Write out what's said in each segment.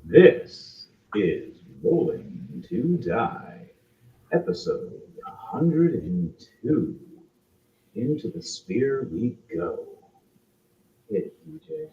This is Rolling to Die, episode 102. Into the sphere we go. Hit it, DJ.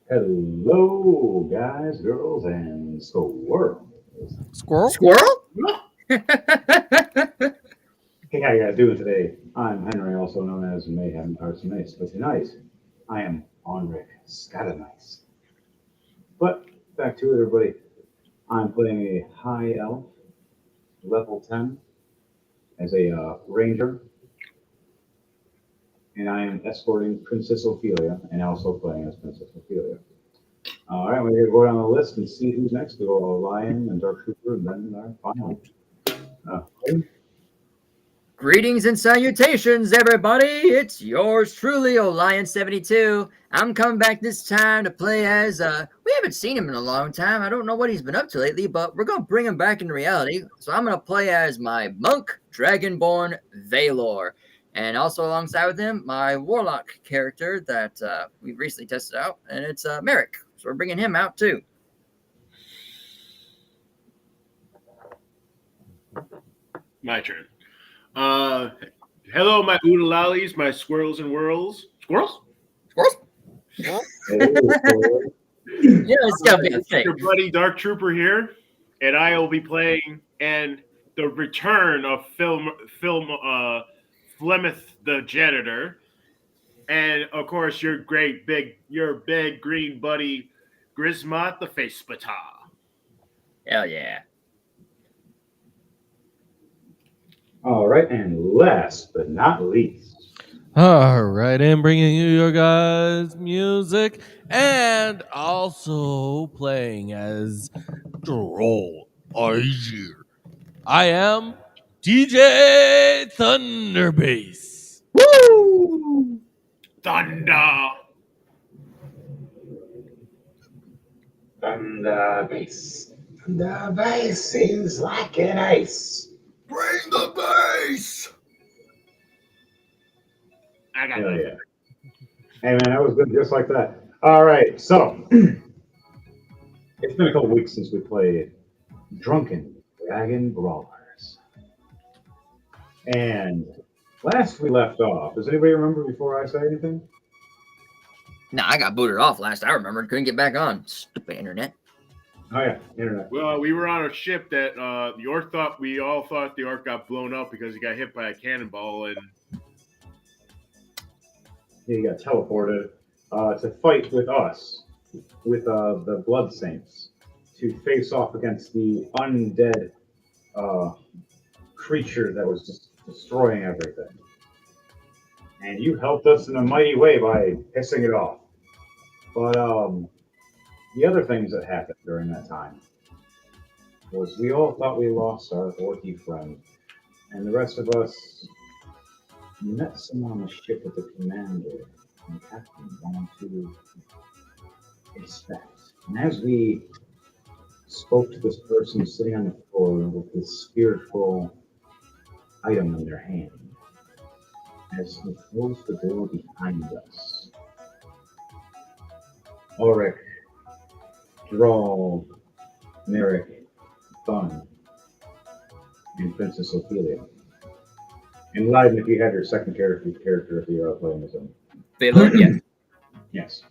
Hello, guys, girls, and squirrels. Squirrel? Squirrel? Hey, how you guys doing today? I'm Henry, also known as Mayhem Arts Mace, but tonight I am Henrik Scatanice. But back to it, everybody. I'm playing a high elf, level 10, as a ranger, and I am escorting Princess Ophelia, and also playing as Princess Ophelia. All right, we're going to go down the list and see who's next. We go Lion and Dark Trooper, and then our final. Uh, Greetings and salutations, everybody. It's yours truly, Olion72. I'm coming back this time to play as, we haven't seen him in a long time. I don't know what he's been up to lately, but we're going to bring him back into reality. So I'm going to play as my monk, Dragonborn Valor. And also alongside with him, my warlock character that we recently tested out, and it's Merrick. So we're bringing him out too. My turn. Hello, my oodalalis, my squirrels and whirls. Squirrels? Squirrels? hey, squirrel. Yeah, it's got to be a thing. Your buddy Dark Trooper here, and I will be playing and the return of Flemeth the janitor, and of course your big green buddy Grismot the face spata. Hell yeah. All right, and last but not least, All right, and bringing you your guys' music and also playing as Droll Argir. I am DJ Thunderbass. Woo! Thunder. Thunder Bass. Thunder Bass seems like an ace. Bring the bass! I got Hell nothing. yeah. Hey, man, that was good just like that. All right, so it's been a couple weeks since we played Drunken Dragon Brawlers. And last we left off, does anybody remember before I say anything? Nah, I got booted off last I remember. Couldn't get back on. Stupid internet. Oh, yeah, internet. Well, we were on a ship that we all thought the orc got blown up because he got hit by a cannonball, and He got teleported to fight with us, with the Blood Saints, to face off against the undead creature that was just destroying everything. And you helped us in a mighty way by pissing it off. But the other things that happened during that time was we all thought we lost our orky friend. And the rest of us met someone on the ship with the commander and captain wanted to inspect. And as we spoke to this person sitting on the floor with this spiritual item in their hand, as we closed the door behind us, Ulrich, Drawl, Merrick, Thun, and Princess Ophelia. And Leiden, if you had your second character if you are playing this one. Baylor, yeah. Yes.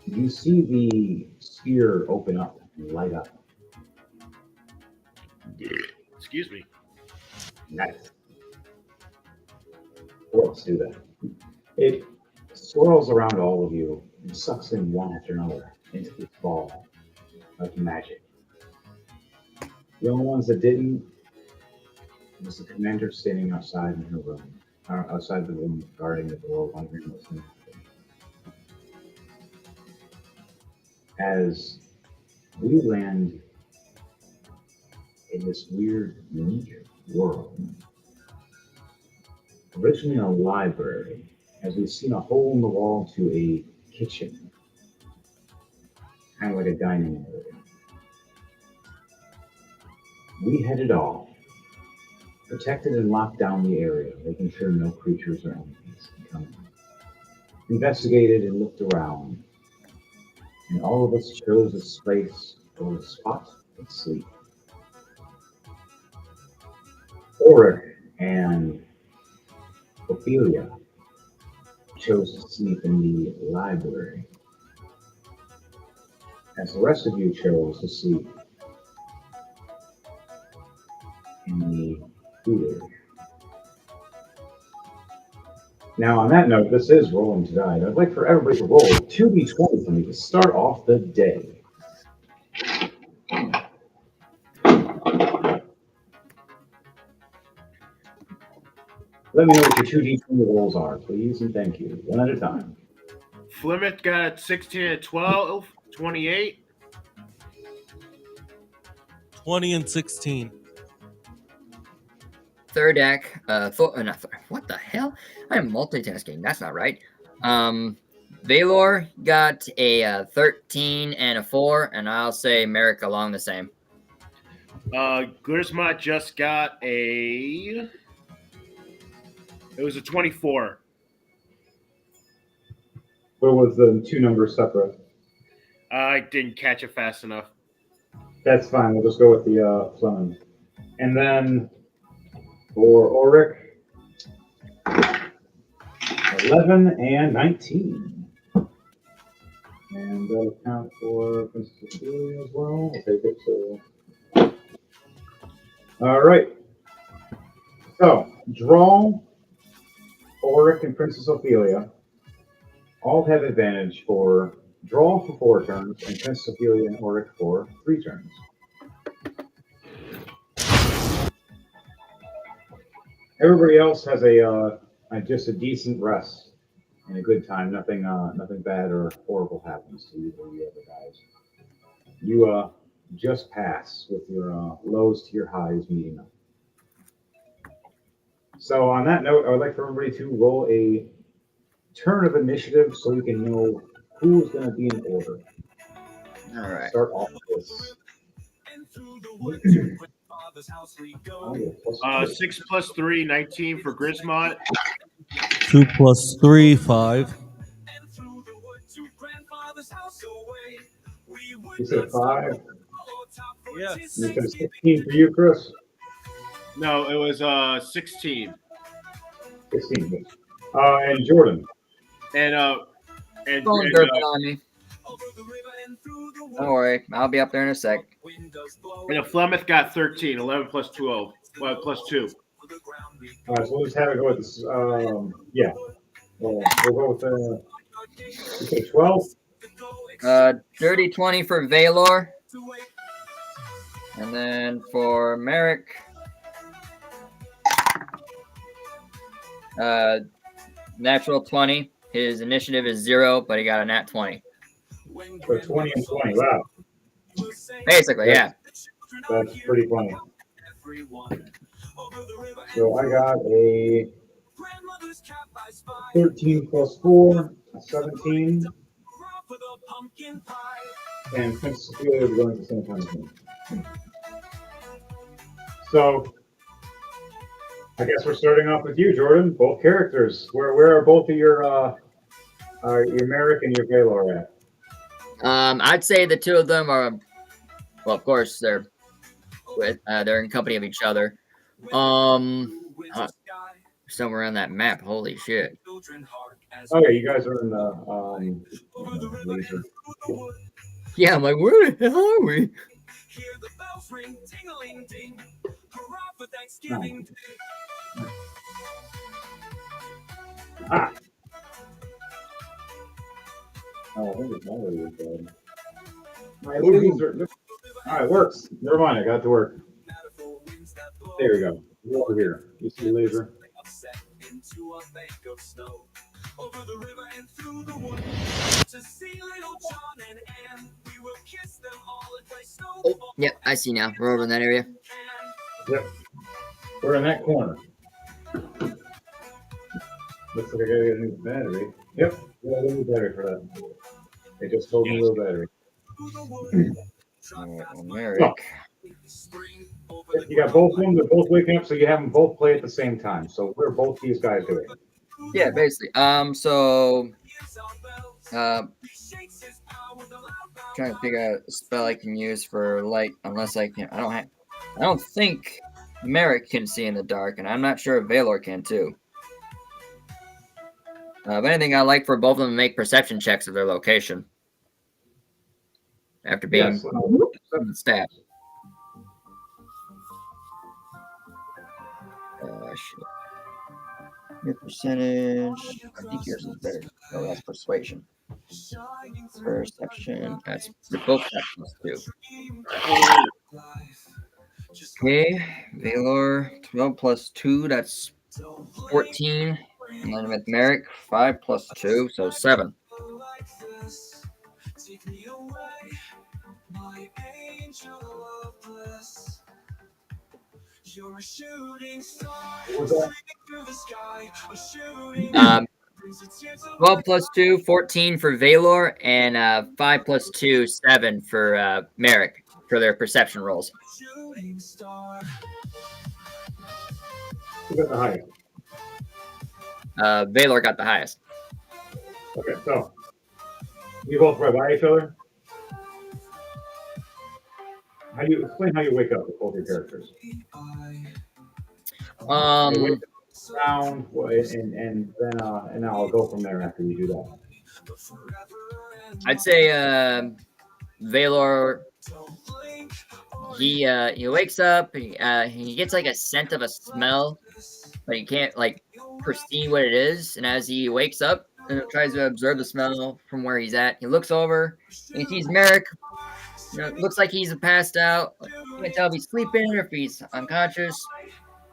You see the sphere open up and light up. Excuse me. Nice. Let's do that. It swirls around all of you and sucks in one after another into this ball like magic. The only ones that didn't was the commander standing outside in her room, outside the room, guarding the door, wondering what's going to happen. As we land in this weird, unique world, originally a library, as we've seen a hole in the wall to a kitchen, kind of like a dining area. We headed off, protected and locked down the area, making sure no creatures or enemies can come in. Investigated and looked around, and all of us chose a space or a spot to sleep. Ulrich and Ophelia chose to sleep in the library, as the rest of you chose to sleep in the food area. Now, on that note, this is rolling tonight. I'd like for everybody to roll 2d20 for me to start off the day. Let me know what your 2d20 rolls are, please, and thank you. One at a time. Flemeth got 16 and 12, 28. 20 and 16. Third deck, what the hell? I'm multitasking. That's not right. Valor got a 13 and a 4, and I'll say Merrick along the same. Grisma just got it was a 24. What was the two numbers separate? I didn't catch it fast enough. That's fine. We'll just go with the Fleming. And then for Ulrich, 11 and 19. And that'll count for Princess Ophelia as well. I'll take it. So, all right. So, draw Ulrich and Princess Ophelia all have advantage for draw for 4 turns, and Princess Ophelia and Ulrich for 3 turns. Everybody else has just a decent rest and a good time. Nothing bad or horrible happens to you or the other guys. You just pass with your lows to your highs meeting up. So on that note, I would like for everybody to roll a turn of initiative so we can know who's going to be in order. All right. Start off with this. 6 plus 3, 19 for Grismont. 2 plus 3, 5. You said 5. Yes. You said 16 for you, Chris. No, it was 16. 16. And Jordan. And Going Durban on me. Don't worry, I'll be up there in a sec. and Flemeth got 13. 11 plus 12. Well, plus 2. All right, so we'll just have it go with this. Yeah. We'll go with you say 12. Dirty 20 for Valor. And then for Merrick, natural 20. His initiative is 0, but he got a nat 20. So 20 and 20. Wow. Basically, yeah. That's pretty funny. So I got a 13 plus 4, a 17, and Princess Ophelia is going to the same time as me. So I guess we're starting off with you, Jordan. Both characters. Where are both of your Merrick and your Valor at? I'd say the two of them are, well, of course they're in company of each other. Somewhere on that map. Holy shit! Oh yeah, you guys are in the laser. Yeah, I'm like, where the hell are we? Ah. Oh, I think it's already dead. My laser. All right, works. Never mind, I got it to work. There we go. Over here. You see the laser? Oh, yep, I see now. We're over in that area. Yep. We're in that corner. Looks like I gotta get a new battery. Yep, got a new battery for that. They just sold me a little battery. Merrick. You got both of them, they're both waking up, so you have them both play at the same time. So what are both these guys doing? Yeah, basically. Trying to figure out a spell I can use for light, unless I can. I don't think Merrick can see in the dark, and I'm not sure if Valor can too. If anything, I like for both of them to make perception checks of their location after being stabbed. Shit. Your percentage. I think yours is better. Oh, that's persuasion. Perception. That's both plus 2. Okay, Valor 12 plus 2. That's 14. And then with Merrick 5 plus 2, so 7. Um, 12 plus 2, 14 for Valor, and 5 plus 2, 7 for Merrick for their perception rolls. Who got the highest? Valor got the highest. Okay, so you both right by each other. How do you explain how you wake up with both your characters? They wake up around, and then I'll go from there after you do that. I'd say Valor. He wakes up. He gets like a scent of a smell, but he can't like perceive what it is. And as he wakes up and tries to observe the smell from where he's at, he looks over and he sees Merrick. It looks like he's passed out. You can't tell if he's sleeping or if he's unconscious.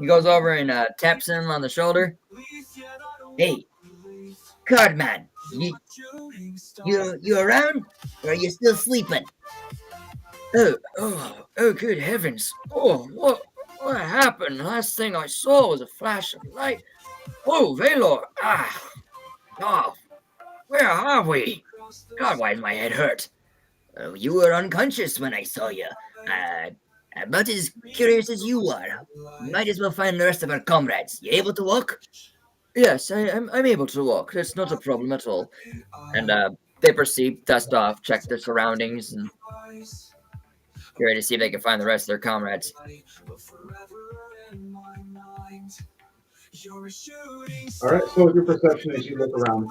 He goes over and taps him on the shoulder. Hey, card man, you around? Or are you still sleeping? Oh, good heavens. Oh, what happened? The last thing I saw was a flash of light. Oh, Valor. Oh, where are we? God, why does my head hurt? You were unconscious when I saw you. About as curious as you are. Might as well find the rest of our comrades. You able to walk? Yes, I'm able to walk. That's not a problem at all. And they proceed, dust off, check their surroundings, and get ready to see if they can find the rest of their comrades. All right, so your perception as you look around,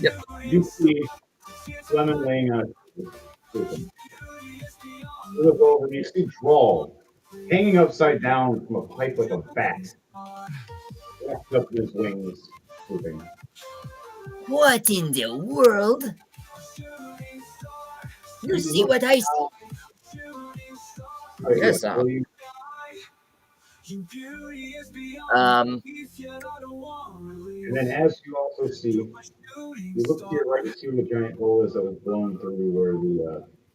Yep. you see Lemon laying on sleeping. You look over and you see Drawl hanging upside down from a pipe like a bat. Wrapped up in his wings, sleeping. What in the world? You see what I see? Yes, And then as you also see, you look to your right and see the giant hole is that was blown through where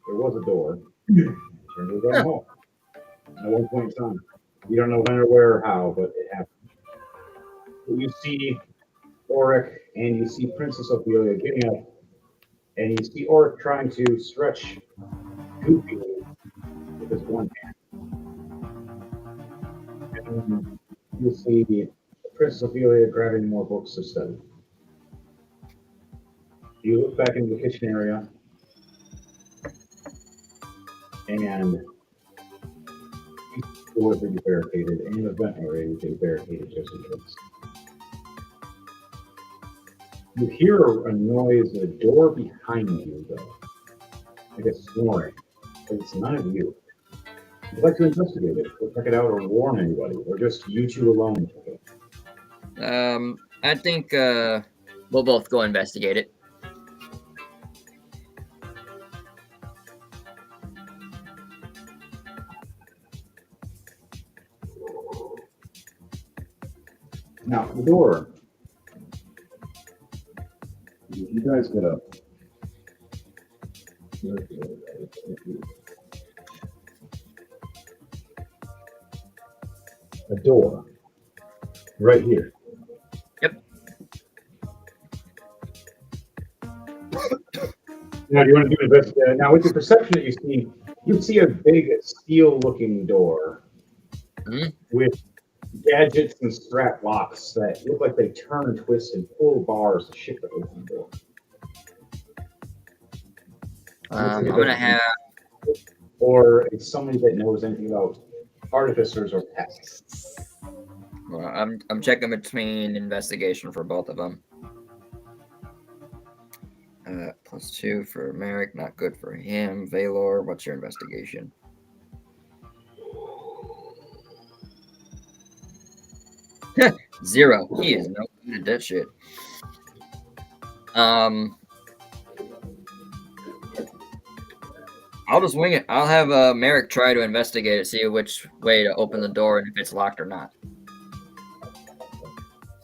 there was a door. Turned it down hole. At one point in time. You don't know when or where or how, but it happened. You see Oric and you see Princess Ophelia getting up, and you see Oric trying to stretch Goofy with his one hand. And you see Princess Ophelia grabbing more books to study. You look back into the kitchen area, and the doors are barricaded, and the vent area is barricaded just in case. You hear a noise at the door behind you, though, like a snoring, but it's none of you. Would you like to investigate it, or check it out, or warn anybody, or just you two alone? I think we'll both go investigate it. Now, the door. You guys get up. A door. Right here. Yep. Now, do you want to do this? Now, with the perception that you see a big steel-looking door with gadgets and strap locks that look like they turn and twist and pull bars to shift the open door. I'm gonna have. Or it's somebody that knows anything about artificers or pests. Well, I'm checking between investigation for both of them. +2 for Merrick, not good for him. Valor, what's your investigation? Zero. He is no good at that shit. I'll just wing it. I'll have Merrick try to investigate it, see which way to open the door and if it's locked or not.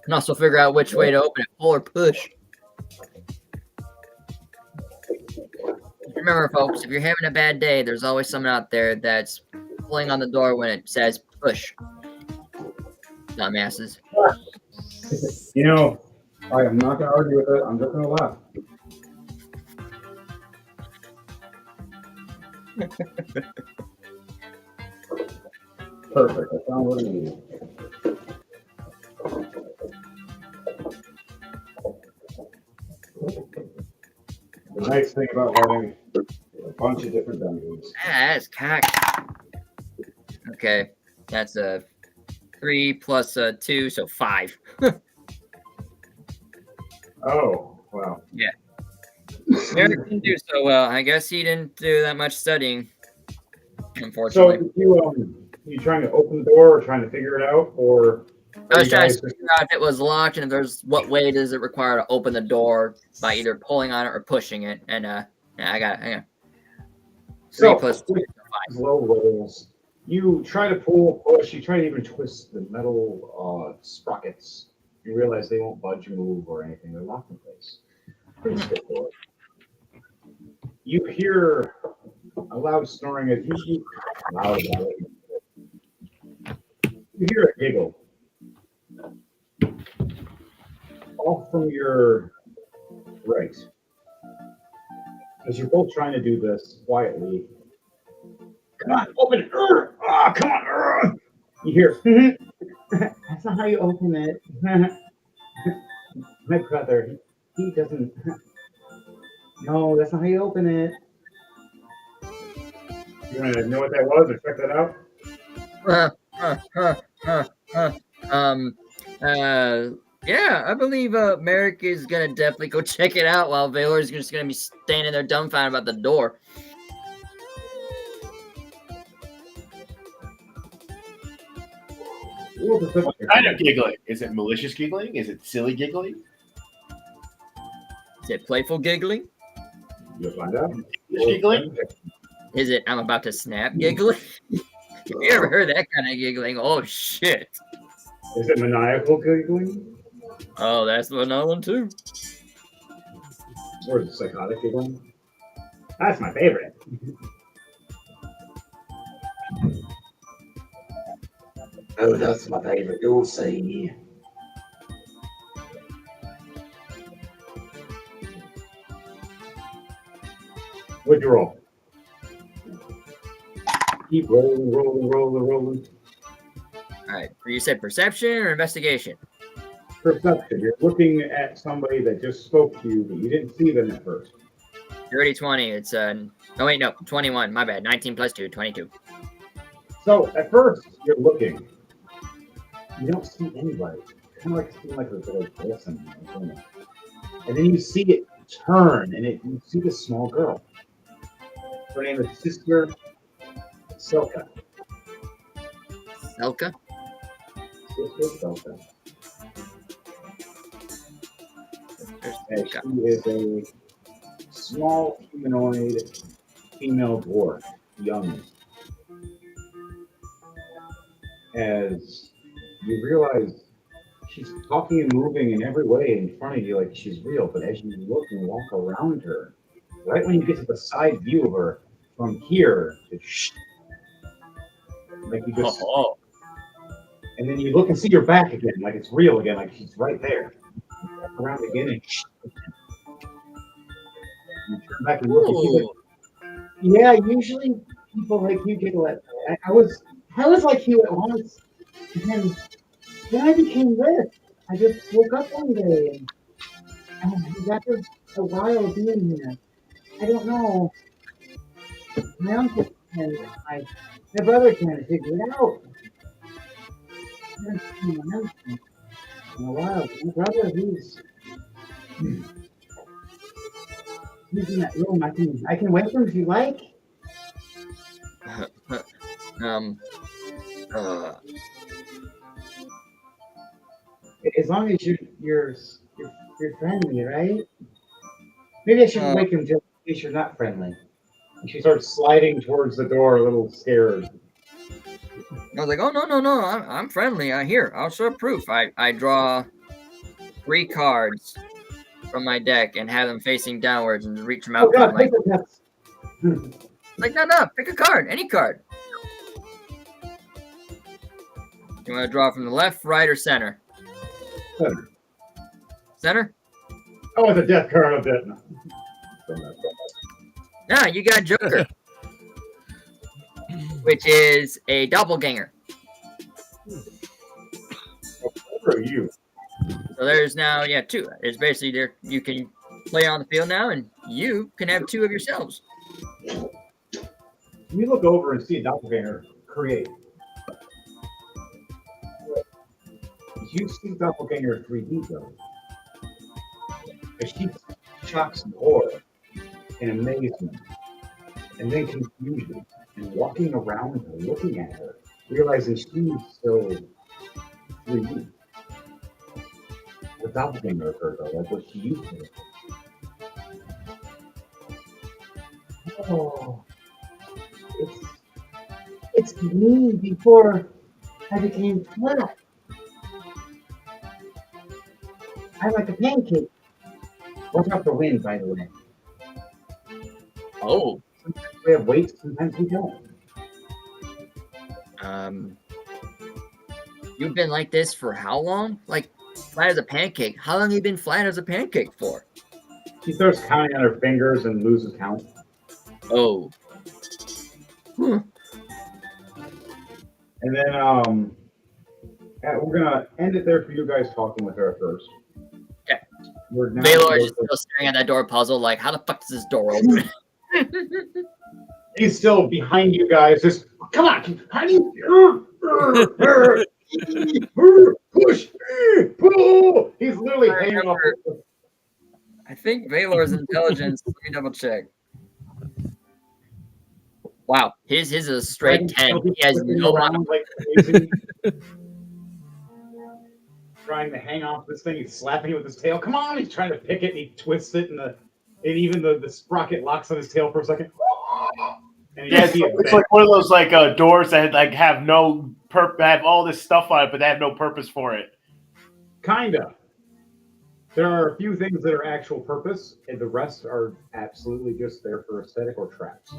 And also figure out which way to open it, pull or push. Remember, folks, if you're having a bad day, there's always someone out there that's pulling on the door when it says push. Dumbasses. You know, I am not going to argue with it. I'm just going to laugh. Perfect. I found what I needed. The nice thing about having a bunch of different dungeons. That's cock. Okay, that's a 3 plus 2, so 5. Oh, wow. Yeah. Merrick didn't do so well. I guess he didn't do that much studying, unfortunately. So you trying to open the door or trying to figure it out, or I was trying to figure out if it was locked and if there's what way does it require to open the door by either pulling on it or pushing it. And yeah, I got it. 3 plus 2, 5. Low rolls. You try to pull, push. You try to even twist the metal sprockets. You realize they won't budge, move, or anything. They're locked in place. Pretty straightforward. You hear a loud snoring as you loud about it. You hear a giggle. Off from your right. As you're both trying to do this quietly. Come on, open it! Oh, come on! You hear, that's not how you open it. My brother, he doesn't. No, that's not how you open it. You want to know what that was or check that out? Yeah, I believe Merrick is gonna definitely go check it out while Valor's just gonna be standing there dumbfounded about the door. What kind of giggling? Is it malicious giggling? Is it silly giggling? Is it playful giggling? You'll find out. Giggling? Is it I'm about to snap giggling? Have you ever heard that kind of giggling? Oh shit. Is it maniacal giggling? Oh, that's another one too. Or is it psychotic giggling? That's my favorite. Oh, that's my favorite. You'll see. What'd you roll? Keep rolling, rolling, rolling, rolling. All right. You said perception or investigation? Perception. You're looking at somebody that just spoke to you, but you didn't see them at first. Dirty 20. It's oh wait, no, 21. My bad. 19 plus 2, 22. So at first you're looking. You don't see anybody. Kind of like seeing like there's like this and then you see it turn and you see this small girl. Her name is Sister Silka. Elka? Sister Silka. And Silka. she is a small humanoid female dwarf, young. As you realize she's talking and moving in every way in front of you like she's real, but as you look and walk around her, right when you get to the side view of her, from here, it's like you just, and then you look and see her back again, like it's real again, like she's right there. You walk around again and you turn back and look and she's like, yeah, usually people like you get let. I was like you at once, and then I became this. I just woke up one day, and after a while being here, I don't know. My uncle and my brother trying to figure it out. I haven't seen my uncle in a while. My brother, he's in that room. I can wait for him if you like. As long as you're friendly, right? Maybe I should wake him just in case you're not friendly. And she starts sliding towards the door, a little scared. I was like, oh no, I'm friendly. Here, I'll show proof. I draw 3 cards from my deck and have them facing downwards and reach them out. Oh God, like no, pick a card, any card. You want to draw from the left, right, or center? Center. Center? Oh, it's a death card. I'm dead. Yeah, you got Joker, which is a doppelganger. What are you? So there's now, 2. It's basically there. You can play on the field now, and you can have 2 of yourselves. You look over and see a doppelganger create. You see doppelganger 3D though. But she shocks and horror and amazement, and then confusion, and walking around her, looking at her, realizing she's still 3D. The doppelganger of her though, like what she used to be. Oh, it's me before I became flat. I'm like a pancake. Watch out for wind, by the way. Oh. Sometimes we have weight, sometimes we don't. You've been like this for how long? Like flat as a pancake. How long have you been flat as a pancake for? She starts counting on her fingers and loses count. Oh. And then we're gonna end it there for you guys talking with her first. Okay. We're now Baylor is just still staring at that door puzzle, like, how the fuck does this door open? He's still behind you guys. Just come on, how do you push, pull? He's literally hanging off. I think Baylor's intelligence. Let me double check. Wow, his is a straight 10. He has no around like crazy. Trying to hang off this thing. He's slapping it with his tail. Come on! He's trying to pick it. And he twists it, and even the sprocket locks on his tail for a second. And it's like one of those doors that have no have all this stuff on it, but they have no purpose for it. Kinda. There are a few things that are actual purpose, and the rest are absolutely just there for aesthetic or traps.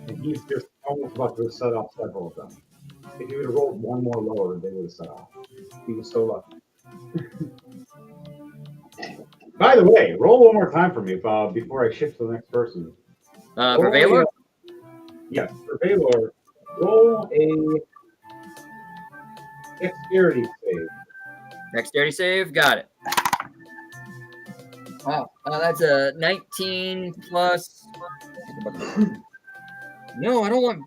And he's just almost about to set off several of them. If you would have rolled one more lower, they would have set off. He was so lucky. By the way, roll one more time for me, Bob, before I shift to the next person. For Roll Valor? Yes, for Valor, roll a dexterity save. Dexterity save. Got it. Wow. That's a 19 plus. No, I don't want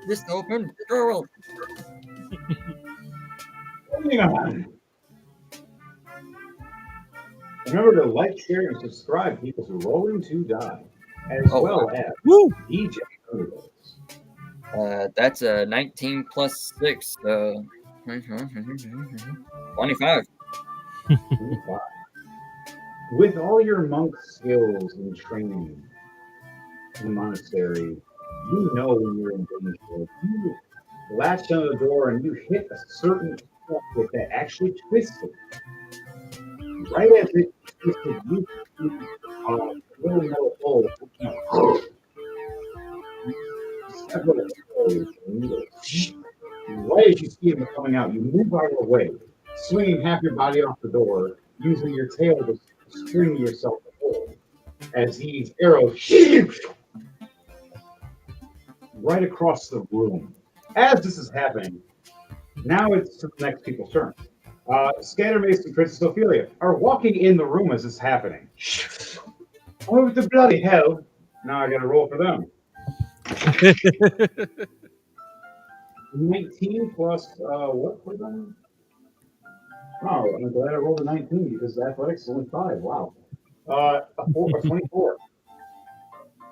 this to open. Girl. Moving on. Remember to like, share, and subscribe, people, to Rolling to Die, as well as Woo! DJ Underdogs. That's a 19 plus 6. 25. With all your monk skills and training in the monastery, you know when you're in danger. If you latch on the door and you hit a certain point that actually twisted, right as it twisted, you really know a hole. Several exposed, and right as you see him coming out, you move out of the way, swinging half your body off the door, using your tail to string yourself to hold, as these arrows right across the room. As this is happening, now it's to the next people's turn. Scattermace and Princess Ophelia are walking in the room as this is happening. Oh, the bloody hell! Now I got to roll for them. 19 plus what for them? Oh, I'm glad I rolled a 19 because the athletics is only 5. Wow. A 24.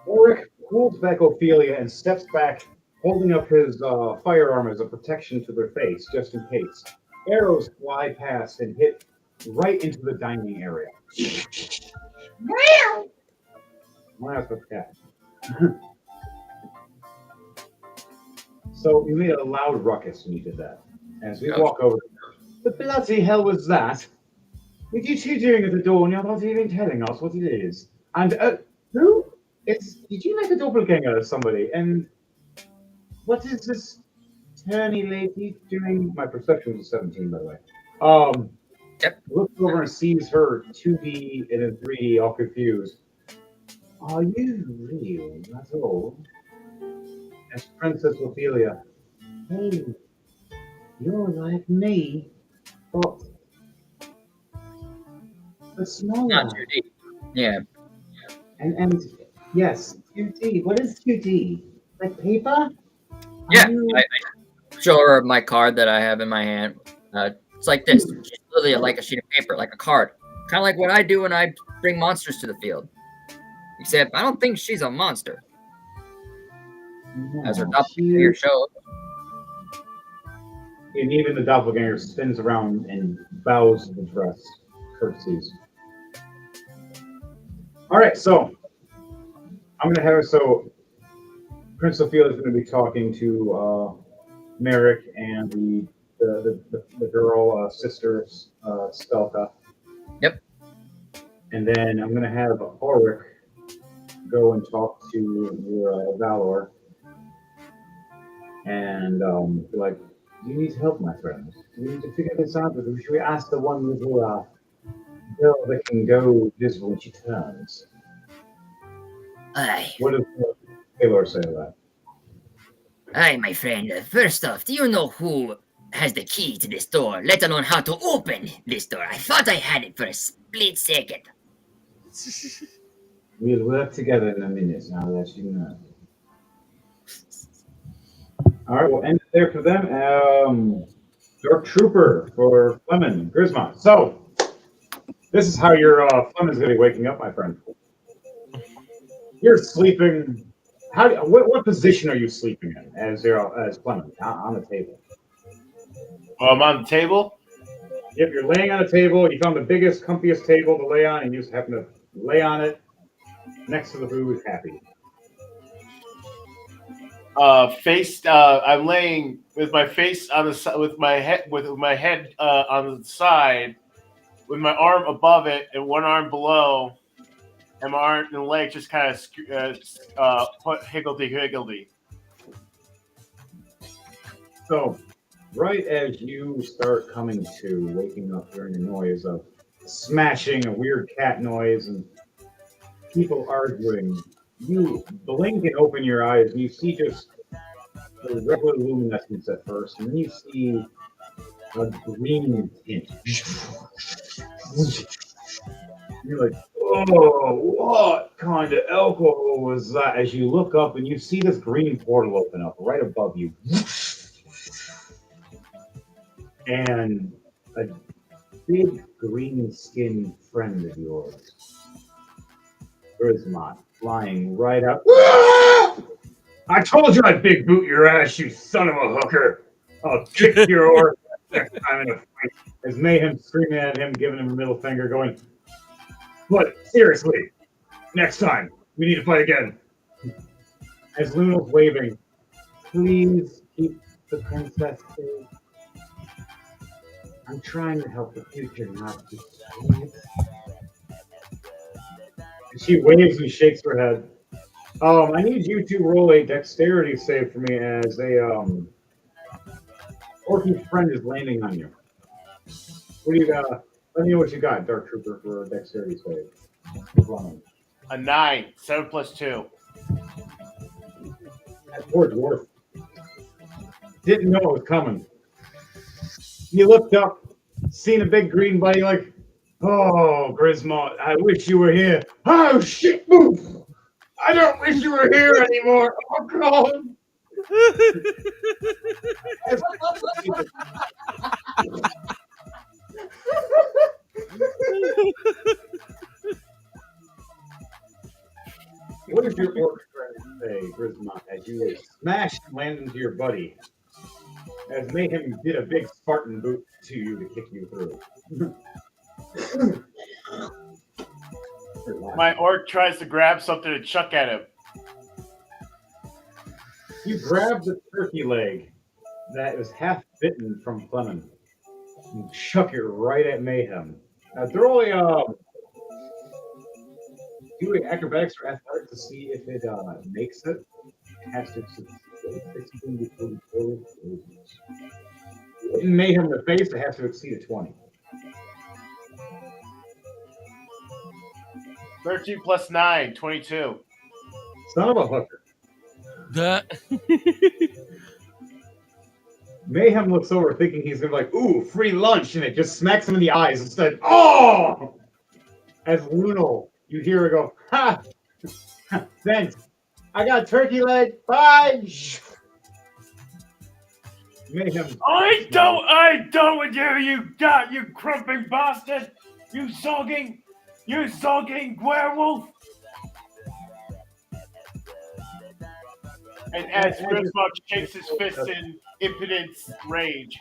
Ulrich pulls back Ophelia and steps back, holding up his firearm as a protection to their face, just in case. Arrows fly past and hit right into the dining area. Wow, that's a cat. So you made a loud ruckus when you did that. As we walk over, the bloody hell was that? What are you two doing at the door and you're not even telling us what it is? And who? Did you make a doppelganger of somebody? And what is this turny lady doing? My perception was 17, by the way. Yep. Looks over and sees her 2D and then 3D, all confused. Are you real? That's all. As Princess Ophelia, hey, you're like me, but smaller. Not 2D. Yeah. And yes, 2D. What is 2D? Like paper? Yeah. I show her my card that I have in my hand. It's like this. She's literally like a sheet of paper, like a card. Kind of like what I do when I bring monsters to the field. Except I don't think she's a monster. As her doppelganger shows. And even the doppelganger spins around and bows to the dress, curtsies. All right, so I'm going to have her. So Prince Sophia is going to be talking to Merrick and the girl, sister, Spelka. Yep. And then I'm going to have Ulrich go and talk to your Valor. And be like, you need help, my friend. We need to figure this out. Should we ask the one little girl that can go visible when she turns? Aye. What does Taylor say to that? Aye, my friend. First off, do you know who has the key to this door, let alone how to open this door? I thought I had it for a split second. We'll work together in a minute, and I'll let you know. All right, we'll end it there for them. Dark Trooper for Fleming, Grisma. So, this is how your Fleming's going to be waking up, my friend. You're sleeping. What position are you sleeping in as Fleming on the table? I'm on the table. If you're laying on a table, you found the biggest, comfiest table to lay on, and you just happen to lay on it next to the food, happy. I'm laying with my face on the with my head on the side, with my arm above it and one arm below, and my arm and leg just kind of higgledy. So Right as you start coming to, waking up, hearing a noise of smashing, a weird cat noise, and people arguing, you blink and open your eyes, and you see just the regular luminescence at first, and then you see a green tint. You're like, oh, what kind of alcohol was that? As you look up and you see this green portal open up right above you. And a big green skinned friend of yours, Grismont, flying right up. I told you I'd big boot your ass, you son of a hooker. I'll kick your horse next time in a fight. As Mayhem screaming at him, giving him a middle finger, going, but seriously, next time, we need to fight again. As Luna's waving, please keep the princess safe. I'm trying to help the future, not the past. And she waves and shakes her head. I need you to roll a dexterity save for me as a orky friend is landing on you. What do you got? Let me know what you got, Dark Trooper, for a dexterity save. A 9. 7 plus 2. That poor dwarf didn't know it was coming. You looked up, seen a big green buddy, like, oh, Grismont, I wish you were here. Oh, shit, move! I don't wish you were here anymore. Oh, God. What does your orc friend say, Grismont, as you smash and land into your buddy? As Mayhem did a big Spartan boot to you to kick you through. My orc tries to grab something to chuck at him. You grab the turkey leg that is half bitten from Clement and chuck it right at Mayhem. Now throw a do an acrobatics or athletics to see if it makes it. It has to succeed. In Mayhem in the face, it has to exceed a 20. 13 plus 9. 22. Son of a hooker. That. Mayhem looks over thinking he's gonna be like, ooh, free lunch, and it just smacks him in the eyes instead. Oh! As Lunal, you hear her go, ha! Thanks. I got turkey leg. Bye! Mayhem. I don't with you, you crumping bastard! You sogging werewolf! And as Grismont shakes his fist in impotent rage.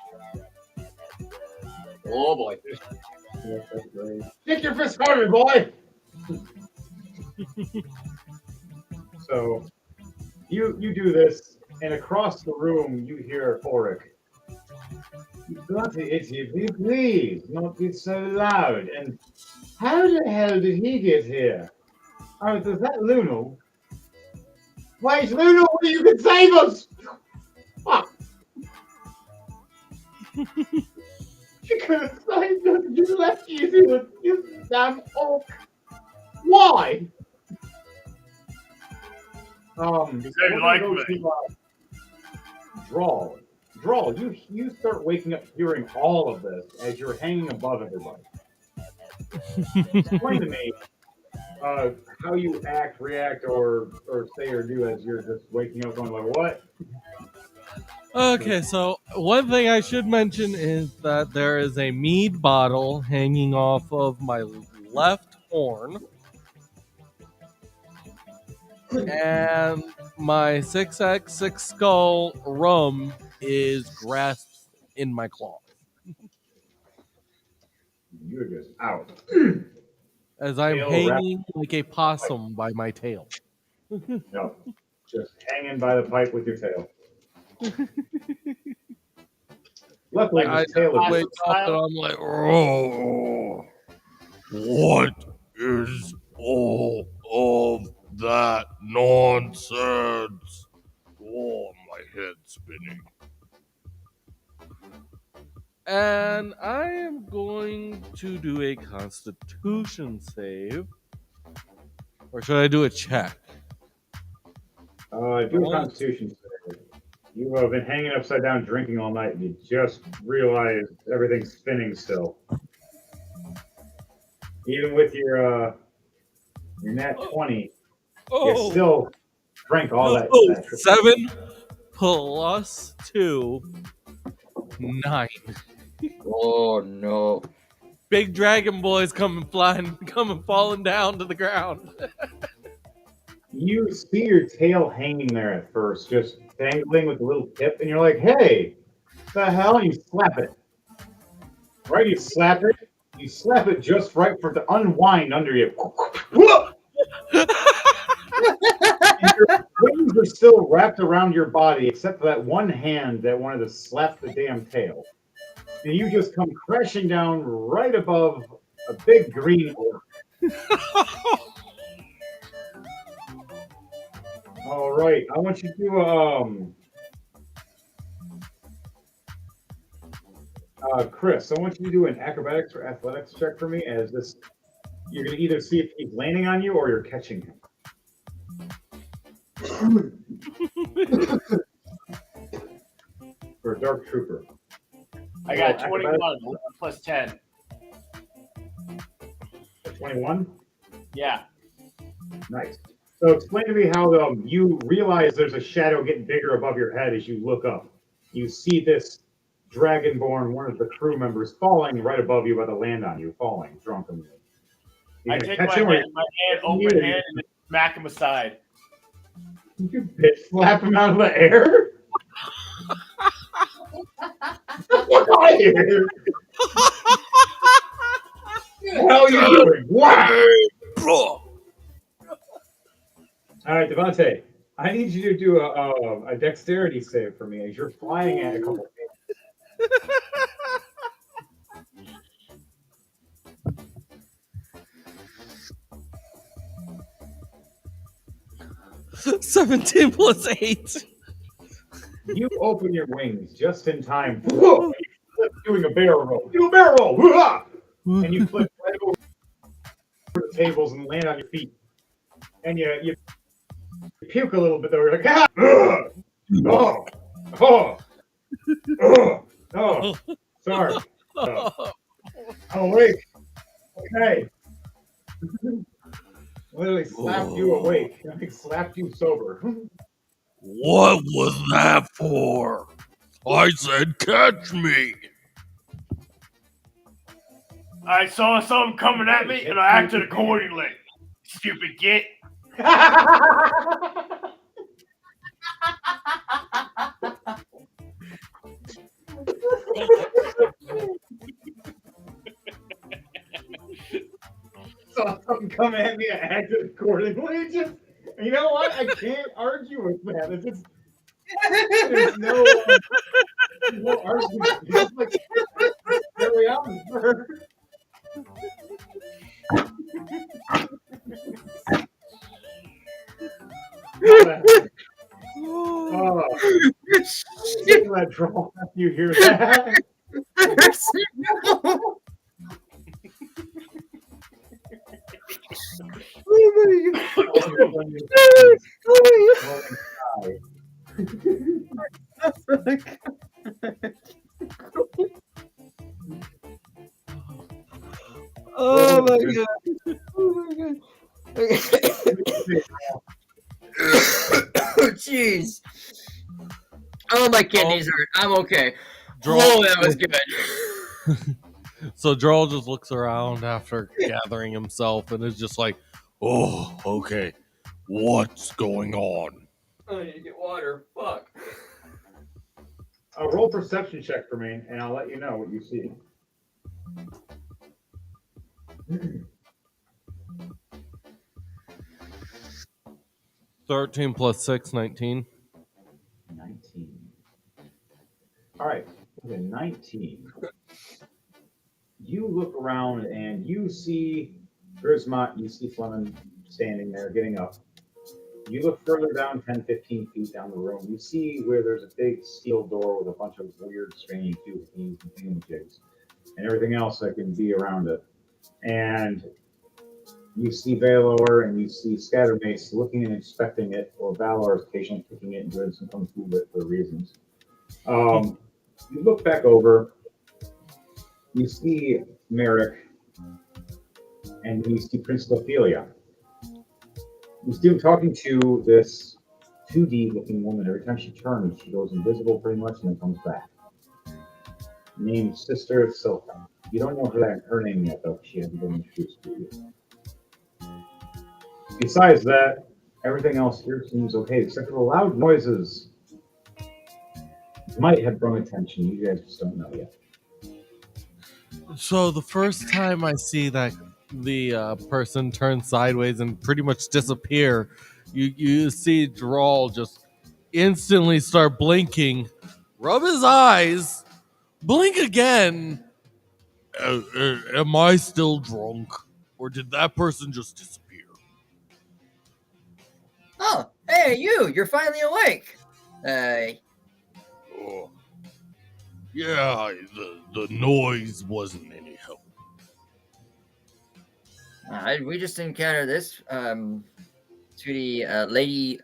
Oh boy. Kick your fist harder, boy! So, you do this, and across the room you hear Oric. Bloody idiot, please, not be so loud. And how the hell did he get here? Oh, is that Lunal? Wait, Lunal, you can save us! Fuck! You could have saved us, you left you damn orc. Why? Because they like me. Draw, you start waking up hearing all of this as you're hanging above everybody. Explain to me how you act, react, or say or do as you're just waking up going like, what? Okay, so one thing I should mention is that there is a mead bottle hanging off of my left horn. And my 6x6 skull rum is grasped in my claw. You're just out. As I'm Tail hanging like a possum by my tail. No, just hanging by the pipe with your tail. Luckily, I his tail is wake up and I'm like, oh, what is all of that nonsense? Oh, my head's spinning. And I am going to do a Constitution save. Or should I do a check? Do a Constitution save. You have been hanging upside down drinking all night, and you just realize everything's spinning still. Even with your nat 20, you still drank all that. 7 plus 2, 9. Oh no. Big dragon boys coming falling down to the ground. You see your tail hanging there at first, just dangling with a little tip, and you're like, hey, the hell? And you slap it. Right? You slap it. You slap it just right for it to unwind under you. And your wings are still wrapped around your body, except for that one hand that wanted to slap the damn tail. And you just come crashing down right above a big green orc. All right, I want you to do Chris. I want you to do an acrobatics or athletics check for me. As this, you're going to either see if he's landing on you or you're catching him. For a dark trooper. I got 21 plus 10. 21. Yeah. Nice. So explain to me how you realize there's a shadow getting bigger above your head as you look up. You see this dragonborn, one of the crew members, falling right above you, about to land on you, falling drunkenly. I take my hand, open hand, and smack him aside. You bitch slap him out of the air? What are you? What are you doing? What? All right, Devontae, I need you to do a dexterity save for me as you're flying at a couple feet. 17 plus 8. You open your wings just in time. Whoa! You flip doing a barrel roll. Do a barrel roll! Whoa! And you flip right over the tables and land on your feet. And you puke a little bit, though. You're like, ah! Oh! Oh! Oh! Oh! Sorry. I'm awake. Okay. Literally slapped you awake. I slapped you sober. What was that for? I said catch me. I saw something coming at me, and I acted accordingly. Stupid git. Saw something come at me, I acted accordingly. Just, you know what? I can't argue with that. It's just, there's no argument. It's just like, carry on. Oh, that draw after you hear that. Oh my god. Oh my god. Jeez. Oh, my kidneys hurt. I'm okay. Oh, that was good. So Droll just looks around after gathering himself and is just like, oh, okay. What's going on? I need to get water. Fuck. Roll perception check for me, and I'll let you know what you see. 13 plus 6, 19. 19. All right, with a 19. You look around and you see Grismont, you see Fleming standing there, getting up. You look further down 10, 15 feet down the room. You see where there's a big steel door with a bunch of weird, strange things and jigs and everything else that can be around it. And you see Valor and you see Scattermace looking and inspecting it, or Valor is patiently kicking it and doing some kung fu with for reasons. You look back over, you see Merrick, and you see Princess Ophelia. You see him talking to this 2D looking woman. Every time she turns, she goes invisible pretty much and then comes back. Named Sister Silka. You don't know her name yet, though. She hasn't been introduced to you. Besides that, everything else here seems okay, except for the loud noises. Might have drawn attention. You guys just don't know yet. So the first time I see that the person turn sideways and pretty much disappear, you see Drawl just instantly start blinking, rub his eyes, blink again. Am I still drunk, or did that person just disappear? Oh, hey, you're finally awake. Oh, yeah, the noise wasn't any help. We just encountered this to the lady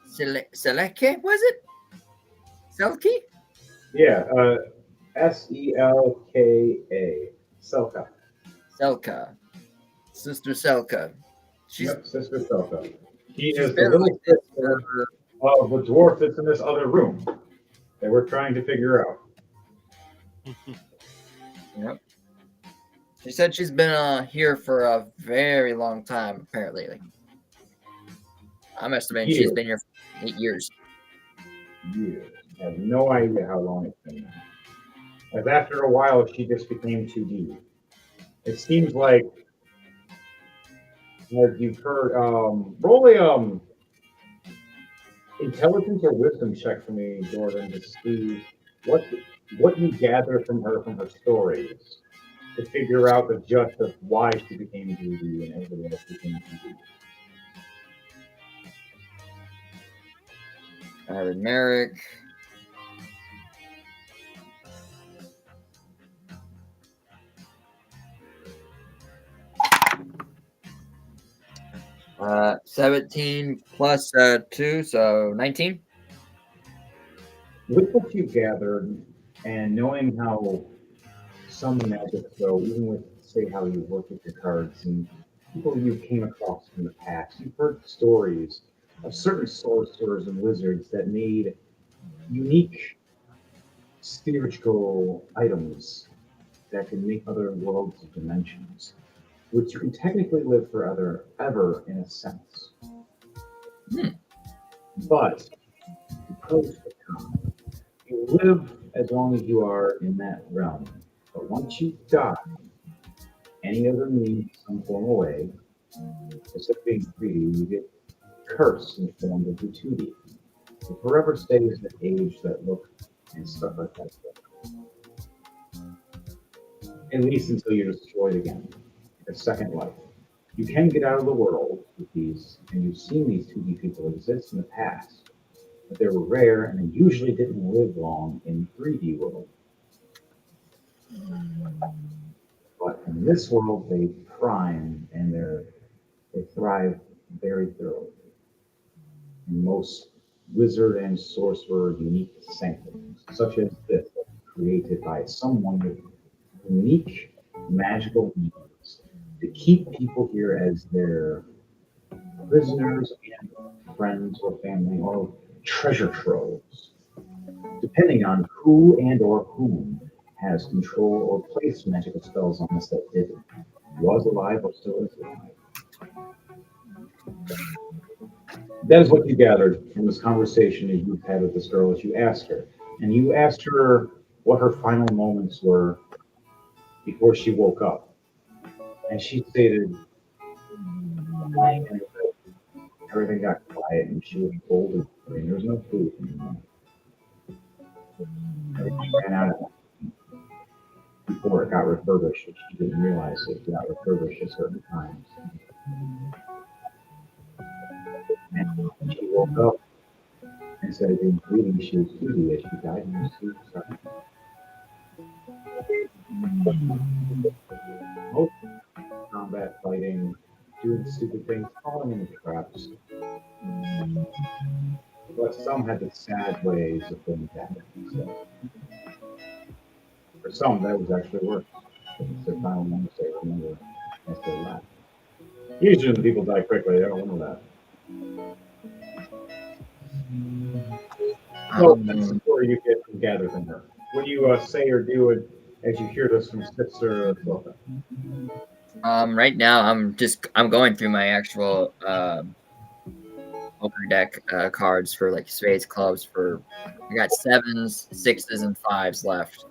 Seleke, was it? Selke? Yeah, Selka. Selka. Selka. Sister Selka. Yep, Sister Selka. She she's is the been little like this sister for- of the dwarf that's in this other room that we're trying to figure out. Yep. She said she's been here for a very long time, apparently. Like, I'm estimating she's been here for 8 years. Years. I have no idea how long it's been now. As after a while, she just became 2D. It seems like, as you've heard, roll a intelligence or wisdom check for me, Jordan, to see what you gather from her stories, to figure out the gist of why she became 2D and everybody else became 2D. Merrick. Uh, 17 plus 2, so 19. With what you gathered and knowing how some magic go, even with, say, how you work with your cards and people you came across in the past, you've heard stories of certain sorcerers and wizards that made unique spiritual items that can make other worlds of dimensions, which you can technically live forever, ever in a sense. But because of time, you live as long as you are in that realm. But once you die, any of them need some form of way. Instead of being 3D, you get cursed and formed into 2D. It forever stays the age that look and stuff like that. At least until you're destroyed again. A second life. You can get out of the world with these, and you've seen these 2D people exist in the past, but they were rare and they usually didn't live long in 3D world. But in this world, they prime and they thrive very thoroughly. In most wizard and sorcerer unique sanctums, such as this, created by someone with unique magical needs to keep people here as their prisoners and friends or family or treasure troves, depending on who and or whom has control or placed magical spells on us that did was alive or still is alive. That is what you gathered from this conversation that you've had with this girl as you asked her. And you asked her what her final moments were before she woke up. And she stated, everything got quiet and she was cold and there was no food anymore. Everything ran out of before it got refurbished, which she didn't realize it got refurbished at certain times. And woke up. Instead of being bleeding, she was bleeding as she died in her sleep. Most combat fighting, doing stupid things, falling into traps. But some had the sad ways of being dead. So, for some, that was actually worse. It's their final moments they remember as they left. Usually, when people die quickly, they don't remember that. So that's the story you get from gather from her. What do you say or do as you hear this from Sister Silva? Right now I'm going through my actual poker deck cards for like spades, clubs. I got 7s, 6s, and 5s left,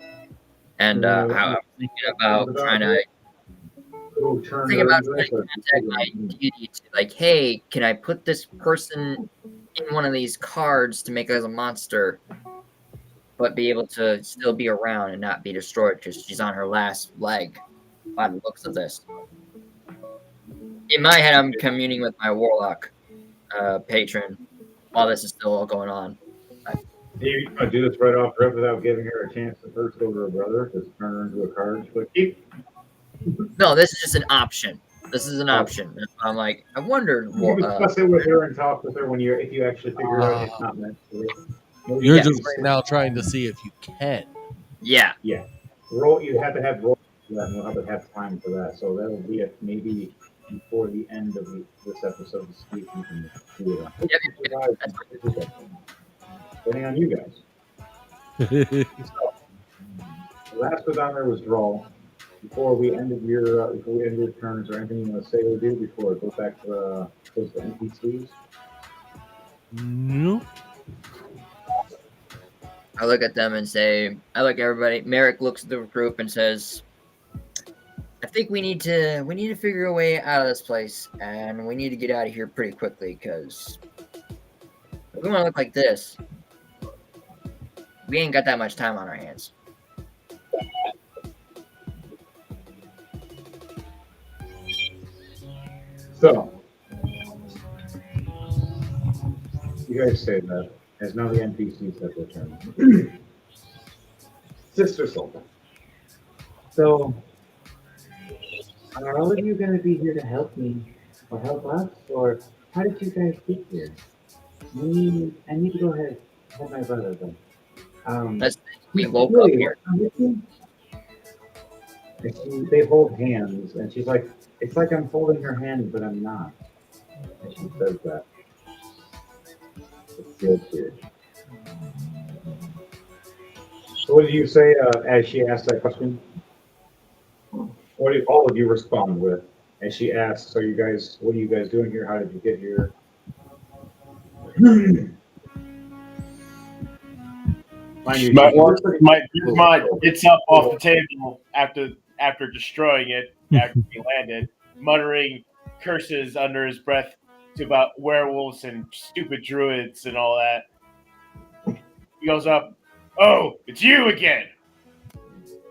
and I'm thinking about trying to contact my deity to like, hey, can I put this person in one of these cards to make it as a monster, but be able to still be around and not be destroyed because she's on her last leg by the looks of this. In my head, I'm communing with my warlock patron while this is still all going on. Do you do this right off rip without giving her a chance to first over her brother? Just turn her into a card? No, this is just an option. This is an option. I'm like, I wondered. You can discuss it with her and talk with her if you actually figure out it's not meant to. You're just right now trying to see if you can. Yeah. Yeah. Roll. You have to have roll. And we'll have to have time for that. So that'll be it. Maybe before the end of this episode, you can do it. Depending on you guys. So, the last was on there was draw. Before we ended your turns, or anything you want to say or do before it goes back to the NPCs? No. I look at them and say, I look at everybody. Merrick looks at the group and says, I think we need to figure a way out of this place, and we need to get out of here pretty quickly, because if we want to look like this, we ain't got that much time on our hands. So, you guys say that, as now the NPCs have their turn. Sister Sultan. So, are all of you going to be here to help me, or help us, or how did you guys get here? I need to go ahead and help my brother, though. We woke up here. They hold hands, and she's like, it's like I'm holding her hand, but I'm not. And she says that. It feels weird. So what did you say as she asked that question? What did all of you respond with as she asks, what are you guys doing here? How did you get here? My gets up off the table after destroying it, after he landed, muttering curses under his breath about werewolves and stupid druids and all that. He goes up, "Oh, it's you again.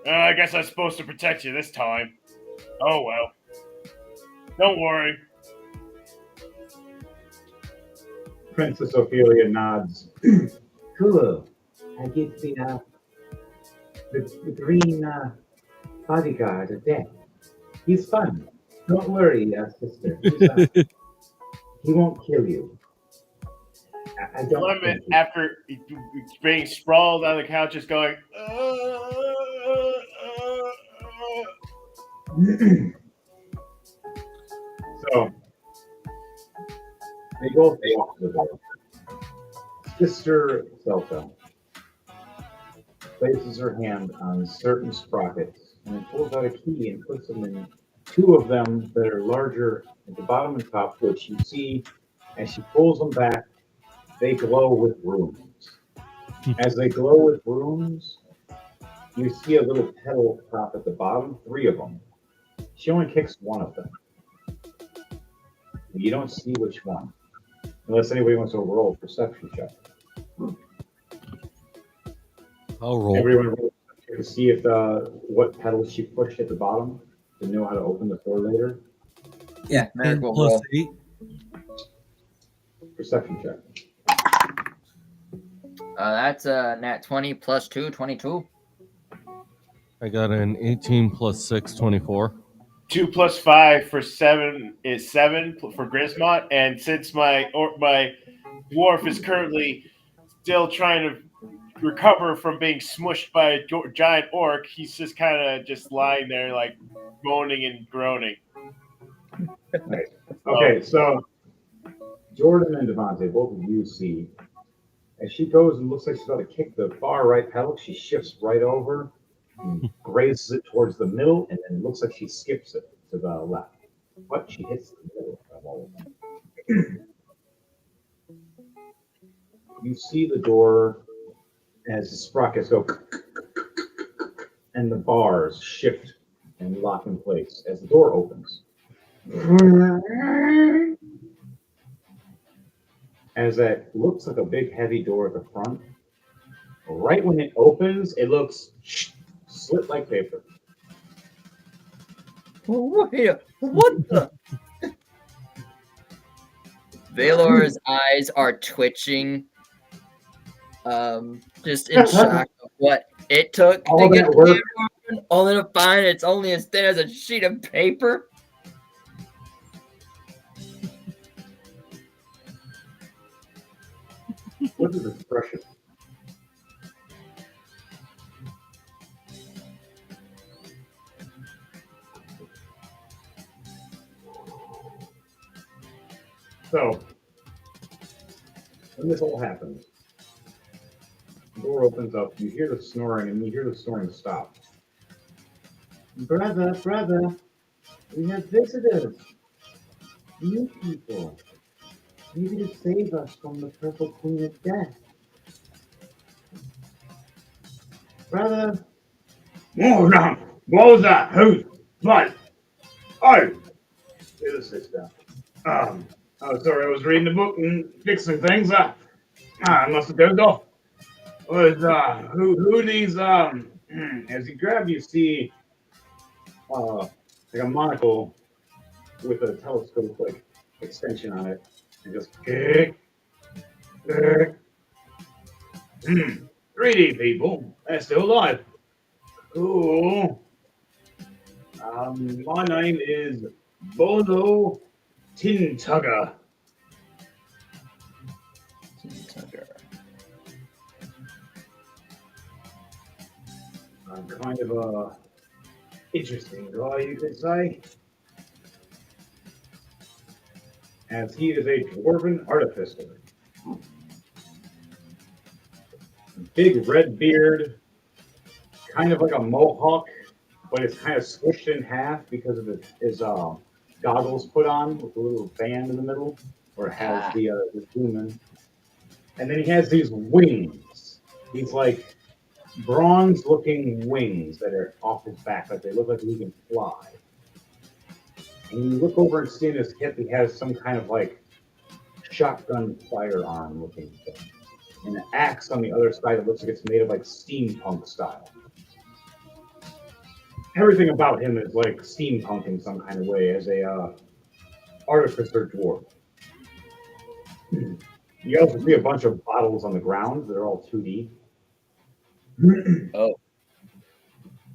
I guess I'm supposed to protect you this time. Oh well. Don't worry." Princess Ophelia nods. Cool. I get the green bodyguard of death. He's fun. Don't worry, sister. He won't kill you. I don't. Clement, after being sprawled on the couch, is going. So they both walk to the door. Sister Selka places her hand on certain sprockets and then pulls out a key and puts them in two of them that are larger at the bottom and top, which you see as she pulls them back, they glow with runes. As they glow with runes, you see a little petal top at the bottom, 3 of them. She only kicks one of them. You don't see which one, unless anybody wants to roll a perception check. I'll roll. Everyone roll to see if what petals she pushed at the bottom to know how to open the door later. Yeah, Merrick will Plus roll. 8. Perception check. That's nat 20 plus 2, 22. I got an 18 plus 6, 24. 2 plus 5 for 7 is 7 for Grismont, and since my dwarf is currently still trying to recover from being smushed by a giant orc, he's just kind of just lying there like moaning and groaning. Nice. Okay, so Jordan and Devontae, both of you see, as she goes and looks like she's about to kick the far right pedal, she shifts right over and grazes it towards the middle, and then it looks like she skips it to the left. But she hits the middle of all of them. You see the door as the sprockets go, and the bars shift and lock in place as the door opens. As that looks like a big heavy door at the front, right when it opens, it looks slit like paper. Wait, what the? Valor's eyes are twitching. Just in shock of what it took All to get that the work. door open, only to find it's only as thin as a sheet of paper. What is this expression? So, when this all happens, the door opens up, you hear the snoring, and you hear the snoring stop. Brother, we have visitors. New people. Maybe to save us from the Purple Queen of Death. Brother. Oh, no. What was that? Who? What? Oh. Get us this down. Oh, sorry, I was reading the book and fixing things. I must have dozed off. Was, who needs, as you grab, you see, like a monocle with a telescope, like, extension on it. And just, 3D people, they're still alive. Cool. My name is Bolo Tintugger. I'm kind of a interesting guy, you could say, as he is a dwarven artificer. Big red beard, kind of like a mohawk, but it's kind of squished in half because of his goggles put on with a little band in the middle, where it has the zoom in. And then he has these wings. These like bronze-looking wings that are off his back, like they look like he can fly. And you look over and see in his hip, he has some kind of like shotgun firearm looking thing. And an axe on the other side that looks like it's made of like steampunk style. Everything about him is like steampunk in some kind of way as a artificer dwarf. You also see a bunch of bottles on the ground that are all 2D. Oh.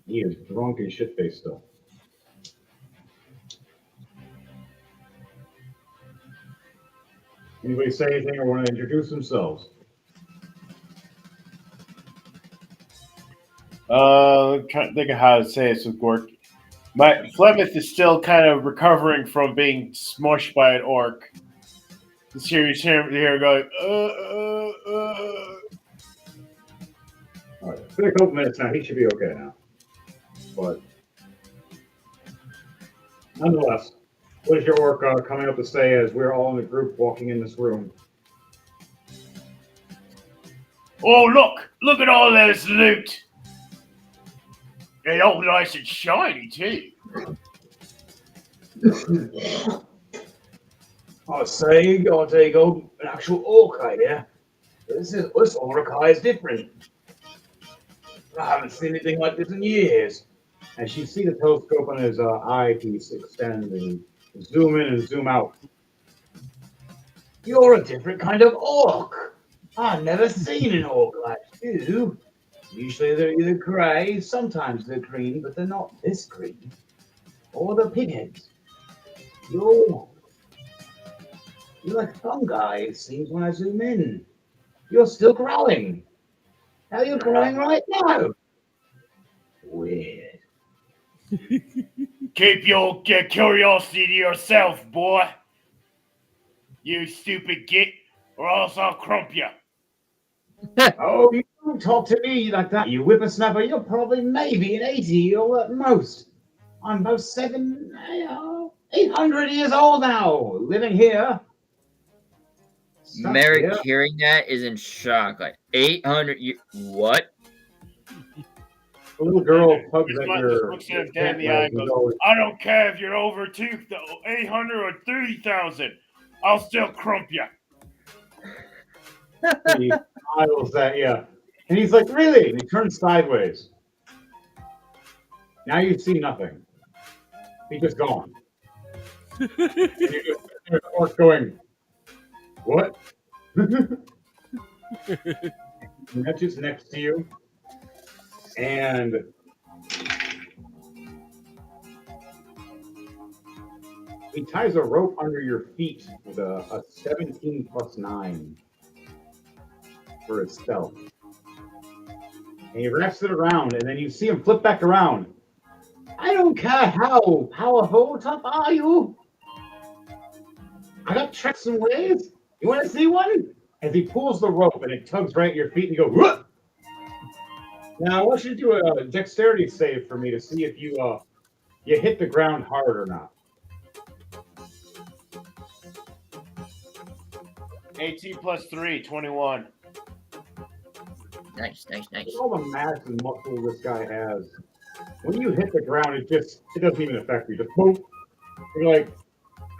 He is drunk and shit-faced still. Anybody say anything or want to introduce themselves? Trying to think of how to say this with Gork. My Flemeth is still kind of recovering from being smushed by an orc. This here, you hear going, All right, it's been a couple minutes now. He should be okay now. But nonetheless, what is your orc coming up to say as we're all in the group walking in this room? Oh, look at all this loot. They all nice and shiny, too. I say you gotta take an actual orc here. This orc is different. I haven't seen anything like this in years. As you see the telescope on his eyepiece extend and zoom in and zoom out. You're a different kind of orc. I've never seen an orc like you. Usually they're either grey, sometimes they're green, but they're not this green. Or the pigheads. You're, you're like fungi, it seems when I zoom in. You're still growing. How are you growing right now? Weird. Keep your curiosity to yourself, boy. You stupid git, or else I'll crump you. Oh, you don't talk to me like that, you whippersnapper. You're probably maybe an 80 or at most. I'm about 800 years old now, living here. Stuck Merrick, here. hearing that, is in shock. Like 800. What? The little girl tugs Just at looks at him dead in the eye and goes, I don't care if you're over 800 or 30,000. I'll still crump you. He smiles at you. And he's like, really? And he turns sideways. Now you see nothing. He's just gone. And you're just sitting there, Orc going, what? And that's just next to you. And he ties a rope under your feet with a 17 plus 9 for his stealth. And he wraps it around, and then you see him flip back around. I don't care how powerful, tough are you? I got tricks and ways. You want to see one? As he pulls the rope and it tugs right at your feet, and you go, whoop! Now I want you to do a dexterity save for me to see if you hit the ground hard or not. 18 plus 3, 21. Nice. With all the mass and muscle this guy has, when you hit the ground, it doesn't even affect you. Just boom. You're like,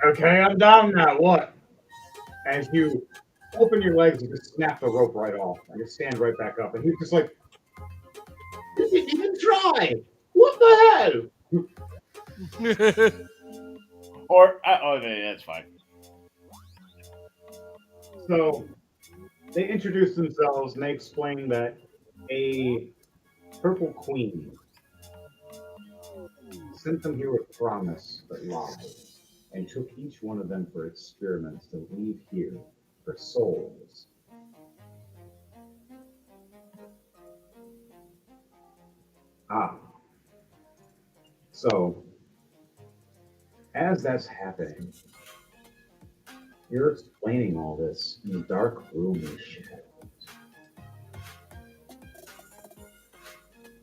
okay, I'm down now. What? As you open your legs, you just snap the rope right off and just stand right back up. And he's just like, you didn't even try. What the hell? That's fine. So they introduce themselves and they explain that a purple queen sent them here with promise but lied, and took each one of them for experiments to leave here for souls. So as that's happening, you're explaining all this in the dark room of shadows.